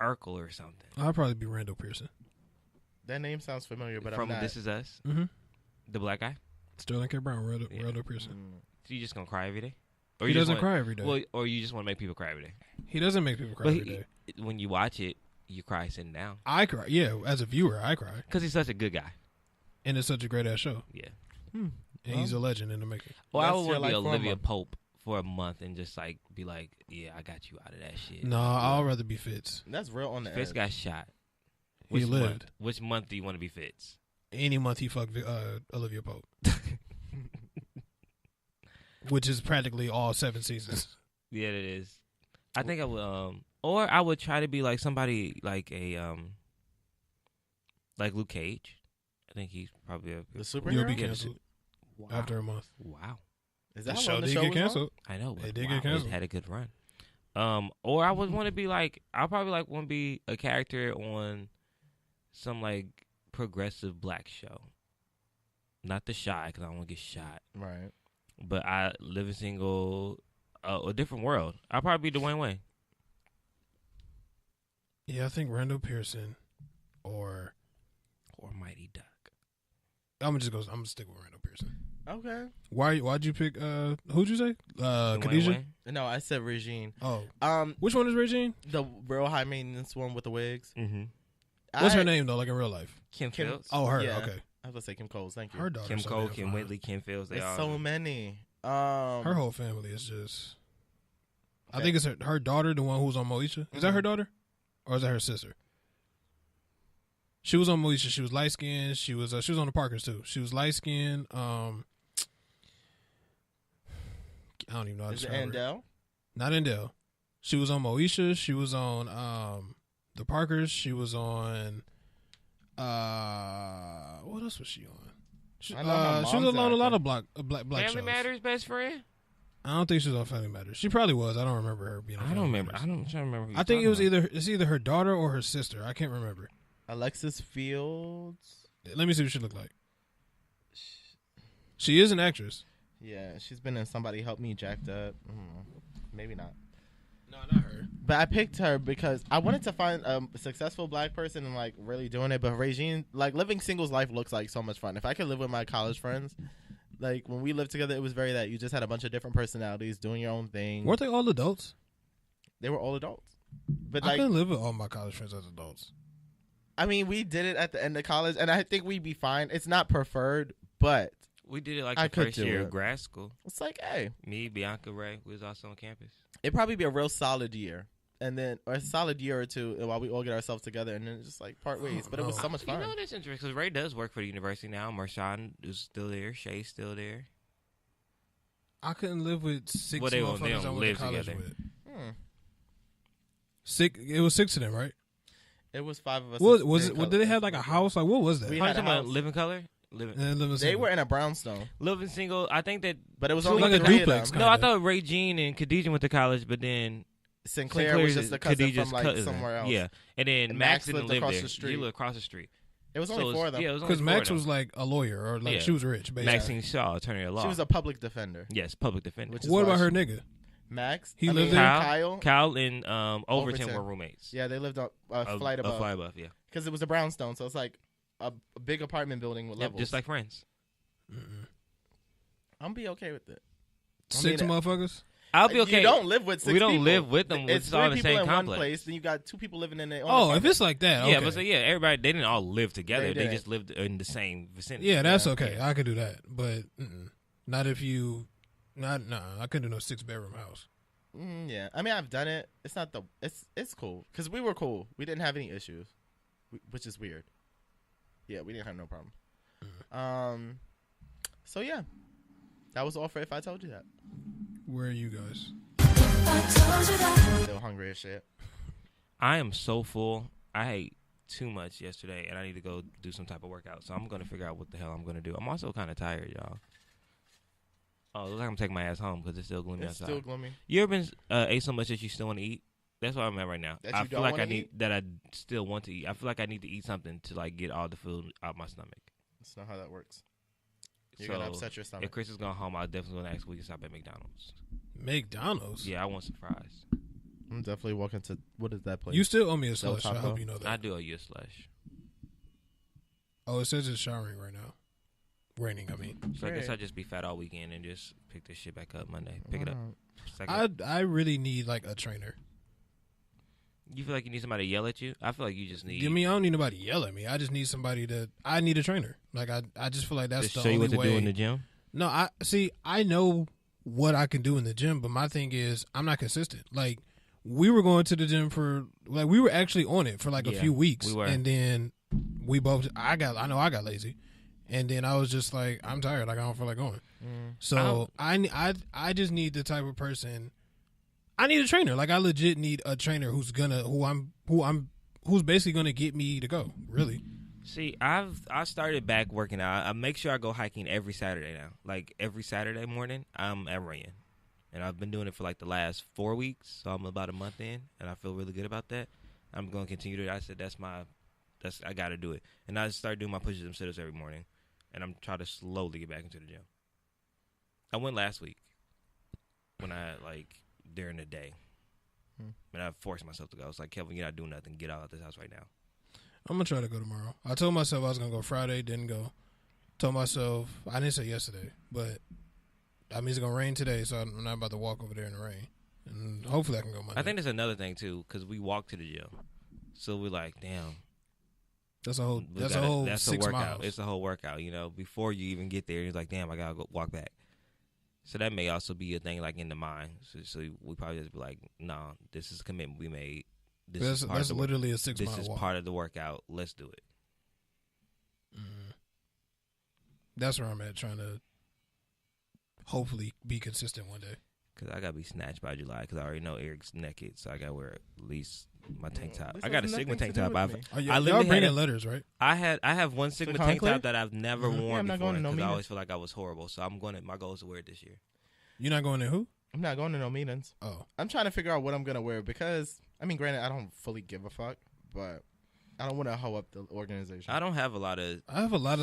Urkel or something. I'll probably be Randall Pearson. That name sounds familiar, but From I'm not. This Is Us. Mm-hmm. The black guy. Sterling K. Brown, Randall Pearson. So you just gonna cry every day? Or He you just doesn't wanna- cry every day. Well, or you just want to make people cry every day? He doesn't make people cry But every day. when you watch it, You cry sitting down. I cry. Yeah, as a viewer, I cry. Because he's such a good guy. And it's such a great ass show. Yeah. And he's a legend in the making. Well, I would want to be Olivia Pope for a month and just like be like, yeah, I got you out of that shit. No, I'd rather be Fitz. That's real on the Fitz edge. got shot. He lived. Which month do you want to be Fitz? Any month he fucked Olivia Pope. Which is practically all 7 seasons. Yeah, it is. I think I would, or I would try to be like somebody like like Luke Cage. I think he's probably the superhero. You'll be canceled after a month. Wow. Is that the how show long the did show get was canceled? I know, but It did wow, get canceled. It had a good run. Or I would want to be like, I'll probably like want to be a character on some like progressive black show. Not The Shy, because I don't want to get shot. Right. But I live in single, a different world. I'll probably be Dwayne Wayne. Yeah, I think Randall Pearson or Mighty Duck. I'm gonna stick with Randall Pearson. Okay. Why'd you pick who'd you say? Khadijah? Wayne? No, I said Regine. Oh. Which one is Regine? The real high maintenance one with the wigs. Mm-hmm. What's her name though, like in real life? Kim Fields. Oh, her. Yeah. Okay. I was gonna say Kim Coles. Thank you. Her daughter. Kim Cole, Kim Whitley, Kim Fields. There's so many. Her whole family is just. Okay. I think it's her daughter, the one who's on Moesha. Is that her daughter, or is that her sister? She was on Moesha. She was light skinned. She was on the Parkers too. She was light skinned. I don't even know how to describe her. Is it Andell? Not Andell. She was on Moesha. She was on the Parkers. She was on what else was she on? She was on a lot of black Family shows. Matters best friend? I don't think she was on Family Matters. She probably was. I don't remember her being on I Family don't remember. Matters. I'm trying to remember. I think it was either her daughter or her sister. I can't remember. Alexis Fields. Let me see what she looked like. She is an actress. Yeah, she's been in Somebody Help Me Jacked Up. Maybe not. No, not her. But I picked her because I wanted to find a successful black person and like really doing it. But Regine, like living singles life looks like so much fun. If I could live with my college friends, like when we lived together, it was very that you just had a bunch of different personalities doing your own thing. Weren't they all adults? They were all adults. But I like, couldn't live with all my college friends as adults. I mean, we did it at the end of college, and I think we'd be fine. It's not preferred, but we did it like I the could first do year it. of grad school. It's like, hey, Me, Bianca, Ray, we was also on campus. it'd probably be a real solid year. And then, or a solid year or two while we all get ourselves together and then just like part ways. But it was so much fun. You know, that's interesting because Ray does work for the university now. Marshawn is still there. Shay's still there. I couldn't live with six Well, they don't motherfuckers I went live to college together. with. It was 6 of them, right? It was 5 of us. Did they have like a house? Like what was that? We How you had a talking about house. living color? They were in a brownstone. Living single. I think that. But it was So only like a 3 of duplex, them. No, I thought Ray Jean and Khadijah went to college, but then Sinclair was just a cousin Khadijah's from like cousin. somewhere else. Yeah, and then And Max Max didn't lived live across there. the street. He lived across the street. It was So only it was- 4 of them. yeah, it was only Because 4 Max of was them. like a lawyer or like Yeah. she was rich. Basically. Maxine Shaw, attorney at law. She was a public defender. Yes, public defender. Which is What why about her she- nigga? Max? He I lived mean, there? Kyle and Overton Overton. were roommates. Yeah, they lived on a flight above. A flight above, yeah. Because it was a brownstone, so it's like a big apartment building with Yep, levels. just like Friends. I'm be okay with it. 6 motherfuckers? I'll be okay. You don't live with 6 We don't people. live with them. We're It's just all in 3 the people same in complex. one place, then you got 2 people living in their own Oh, if apartment. it's like that, okay. Yeah, but so yeah, everybody they didn't all live together. They They didn't. just lived in the same vicinity. Yeah, that's okay. I could do that, but not if you. I couldn't do no 6-bedroom house. Yeah, I mean I've done it. It's not the. It's cool because we were cool. We didn't have any issues, which is weird. Yeah, we didn't have no problem. So yeah, that was all for If I Told You That. Where are you guys? Still hungry as shit. I am so full. I ate too much yesterday, and I need to go do some type of workout. So I'm gonna figure out what the hell I'm gonna do. I'm also kind of tired, y'all. Oh, it looks like I'm taking my ass home because it's still gloomy It's outside. still gloomy. You ever been ate so much that you still want to eat? That's what I'm at right now. That I you feel don't like I wanna need eat? that I still want to eat. I feel like I need to eat something to like get all the food out my stomach. That's not how that works. You're So, gonna upset your stomach. If Chris is going home, I definitely gonna ask if we can stop at McDonald's. McDonald's? Yeah, I want some fries. I'm definitely walking to what is that place? You still owe me a Del slush. I Taco? hope you know that. I do owe you a slush. Oh, it says it's showering right now. Raining, I mean. So I guess Great. I'll just be fat all weekend and just pick this shit back up Monday. Pick it up. Second. I really need like a trainer. You feel like you need somebody to yell at you? I feel like you just need. I mean, I don't need nobody to yell at me. I just need somebody I need a trainer. Like I just feel like that's the only way. Show you what to do in the gym. No, I know what I can do in the gym, but my thing is I'm not consistent. Like we were going to the gym we were actually on it for like a few weeks, we were. And then I know I got lazy, and then I was just like I'm tired. Like I don't feel like going. So I just need the type of person. I need a trainer. Like I legit need a trainer who's basically gonna get me to go. Really. See, I started back working out. I make sure I go hiking every Saturday now. Like every Saturday morning, I'm at Rayan, and I've been doing it for like the last 4 weeks. So I'm about a month in, and I feel really good about that. I'm gonna continue to. I said I got to do it, and I started doing my pushes and sit-ups every morning, and I'm trying to slowly get back into the gym. I went last week when I during the day, and I forced myself to go. I was like, Kelvin, you're not doing nothing. Get out of this house right now. I'm going to try to go tomorrow. I told myself I was going to go Friday, didn't go. Told myself, I didn't say yesterday, but that means it's going to rain today, so I'm not about to walk over there in the rain. And hopefully I can go Monday. I think there's another thing, too, because we walked to the gym. So we're like, damn. That's a whole 6 miles. It's a whole workout, you know. Before you even get there, you're like, damn, I got to go walk back. So that may also be a thing, like, in the mind. So we probably just be like, nah, this is a commitment we made. That's literally a 6 mile walk. This is part of the workout. Let's do it. Mm-hmm. That's where I'm at, trying to hopefully be consistent one day. Because I got to be snatched by July, because I already know Eric's naked, so I got to wear at least my tank top. I got a Sigma tank top. Y'all bringing letters, right? I have one Sigma tank top that I've never worn before, because I always feel like I was horrible. So my goal is to wear it this year. You're not going to who? I'm not going to no meetings. Oh. I'm trying to figure out what I'm going to wear because, I mean, granted, I don't fully give a fuck, but I don't want to hoe up the organization. I have a lot of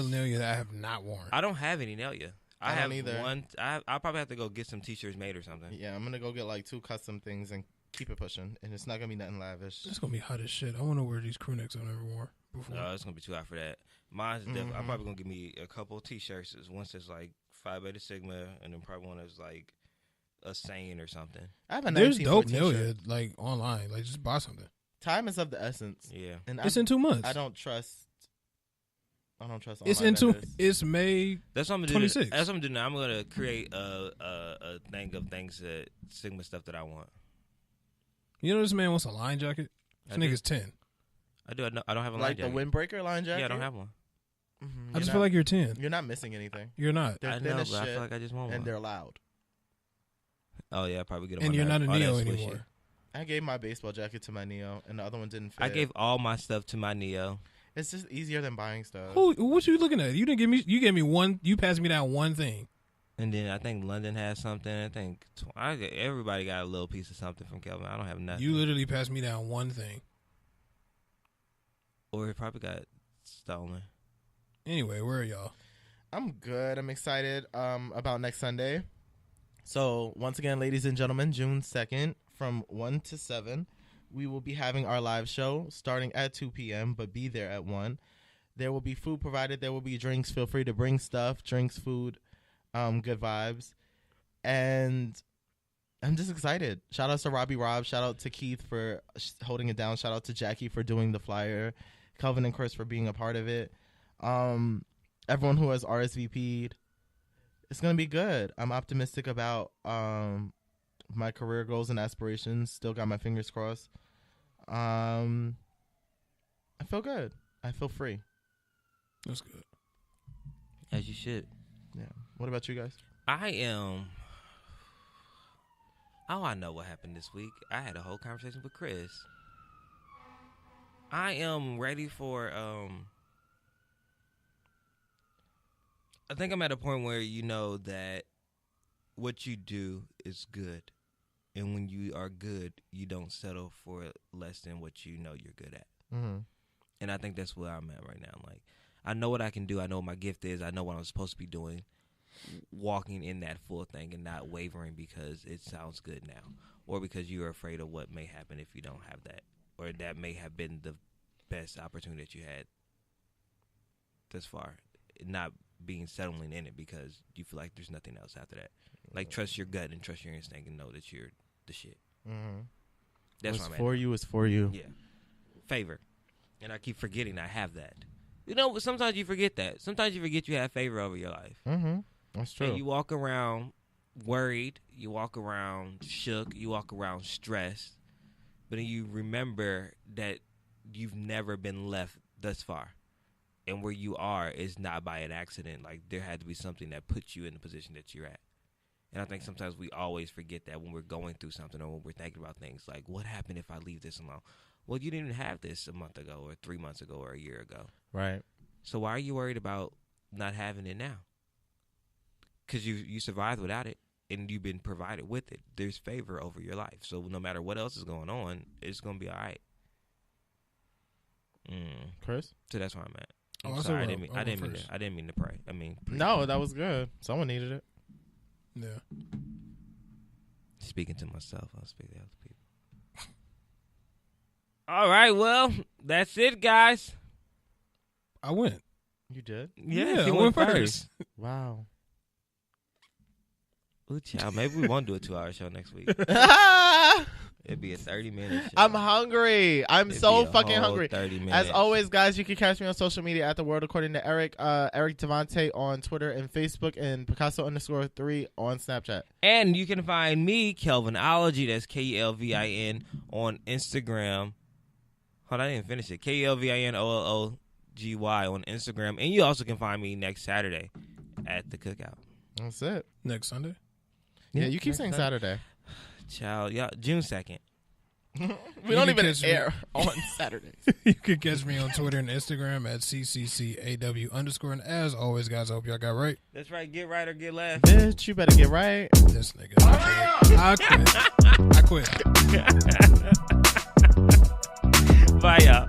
Nelia that I have not worn. I don't have any Nelia. I don't have either. One. I'll probably have to go get some t-shirts made or something. Yeah, I'm going to go get like 2 custom things and keep it pushing, and it's not going to be nothing lavish. It's going to be hot as shit. I want to wear these crew necks I've never worn before. No, it's going to be too hot for that. Mine's definitely, I'm probably going to give me a couple of t-shirts. One says like Phi Beta Sigma, and then probably one that's like a saying or something. I have a There's dope Nelia like online. Like just buy something. Time is of the essence. Yeah, and it's in 2 months. I don't trust. It's It's May. That's what I'm gonna 26. That's what I'm doing now. I'm gonna create a thing of things that Sigma stuff that I want. You know this man wants a line jacket. This nigga's 10. I do. I don't have a line jacket. Like the windbreaker line jacket. Yeah, I don't have one. I just feel like you're 10. You're not missing anything. You're not. They're I thin know, as but shit, I feel like I just want one. and they're loud. Oh yeah, I probably get them. And you're not a Neo anymore. I gave my baseball jacket to my Neo, and the other one didn't fit. I gave all my stuff to my Neo. It's just easier than buying stuff. What you looking at? You didn't give me. You gave me one. You passed me down one thing. And then I think London has something. I think everybody got a little piece of something from Kelvin. I don't have nothing. You literally passed me down one thing. Or it probably got stolen. Anyway, where are y'all? I'm good. I'm excited about next Sunday. So once again, ladies and gentlemen, June 2nd from 1 to 7, we will be having our live show starting at 2 p.m., but be there at 1. There will be food provided. There will be drinks. Feel free to bring stuff, drinks, food, good vibes. And I'm just excited. Shout out to Robbie Rob. Shout out to Keith for holding it down. Shout out to Jackie for doing the flyer. Kelvin and Chris for being a part of it. Everyone who has RSVP'd. It's going to be good. I'm optimistic about my career goals and aspirations. Still got my fingers crossed. I feel good. I feel free. That's good. As you should. Yeah. What about you guys? I am. Oh, I know what happened this week. I had a whole conversation with Chris. I am ready for. I think I'm at a point where you know that what you do is good. And when you are good, you don't settle for less than what you know you're good at. Mm-hmm. And I think that's where I'm at right now. Like, I know what I can do. I know what my gift is. I know what I'm supposed to be doing. Walking in that full thing and not wavering because it sounds good now. Or because you're afraid of what may happen if you don't have that. Or that may have been the best opportunity that you had thus far. Not settling in it because you feel like there's nothing else after that. Like, trust your gut and trust your instinct and know that you're the shit. Mm-hmm. That's What's what I'm for you is for you. Yeah. Favor. And I keep forgetting I have that. You know, sometimes you forget that. Sometimes you forget you have favor over your life. Mm-hmm. That's true. And you walk around worried. You walk around shook. You walk around stressed. But then you remember that you've never been left thus far. And where you are is not by an accident. Like, there had to be something that puts you in the position that you're at. And I think sometimes we always forget that when we're going through something or when we're thinking about things. Like, what happened if I leave this alone? Well, you didn't have this a month ago or 3 months ago or a year ago. Right. So why are you worried about not having it now? Because you survived without it and you've been provided with it. There's favor over your life. So no matter what else is going on, it's going to be all right. Chris? So that's where I'm at. Oh, I'm sorry. I didn't mean to pray. I mean, no, that was good. Someone needed it. Yeah. Speaking to myself, I'll speak to other people. All right, well, that's it, guys. I went. You did? Yeah, I went first. Wow. Ooh, child, maybe we won't do a 2-hour show next week. It'd be a 30-minute show. I'm hungry. I'm It'd so be a fucking whole hungry. 30 minutes. As always, guys, you can catch me on social media at The World According to Eric. Eric Devante on Twitter and Facebook, and Picasso_3 on Snapchat. And you can find me, Kelvinology, that's Kelvin, on Instagram. Hold on, I didn't finish it. KelvinOllogy on Instagram. And you also can find me next Saturday at the Cookout. That's it. Next Sunday? Yeah, you keep saying Saturday. Child, yeah, June 2nd. We don't even air on Saturdays. You can catch me on Twitter and Instagram at CCCAW_. And as always, guys, I hope y'all got right. That's right. Get right or get left. Bitch, you better get right. This nigga. I quit. Bye, y'all.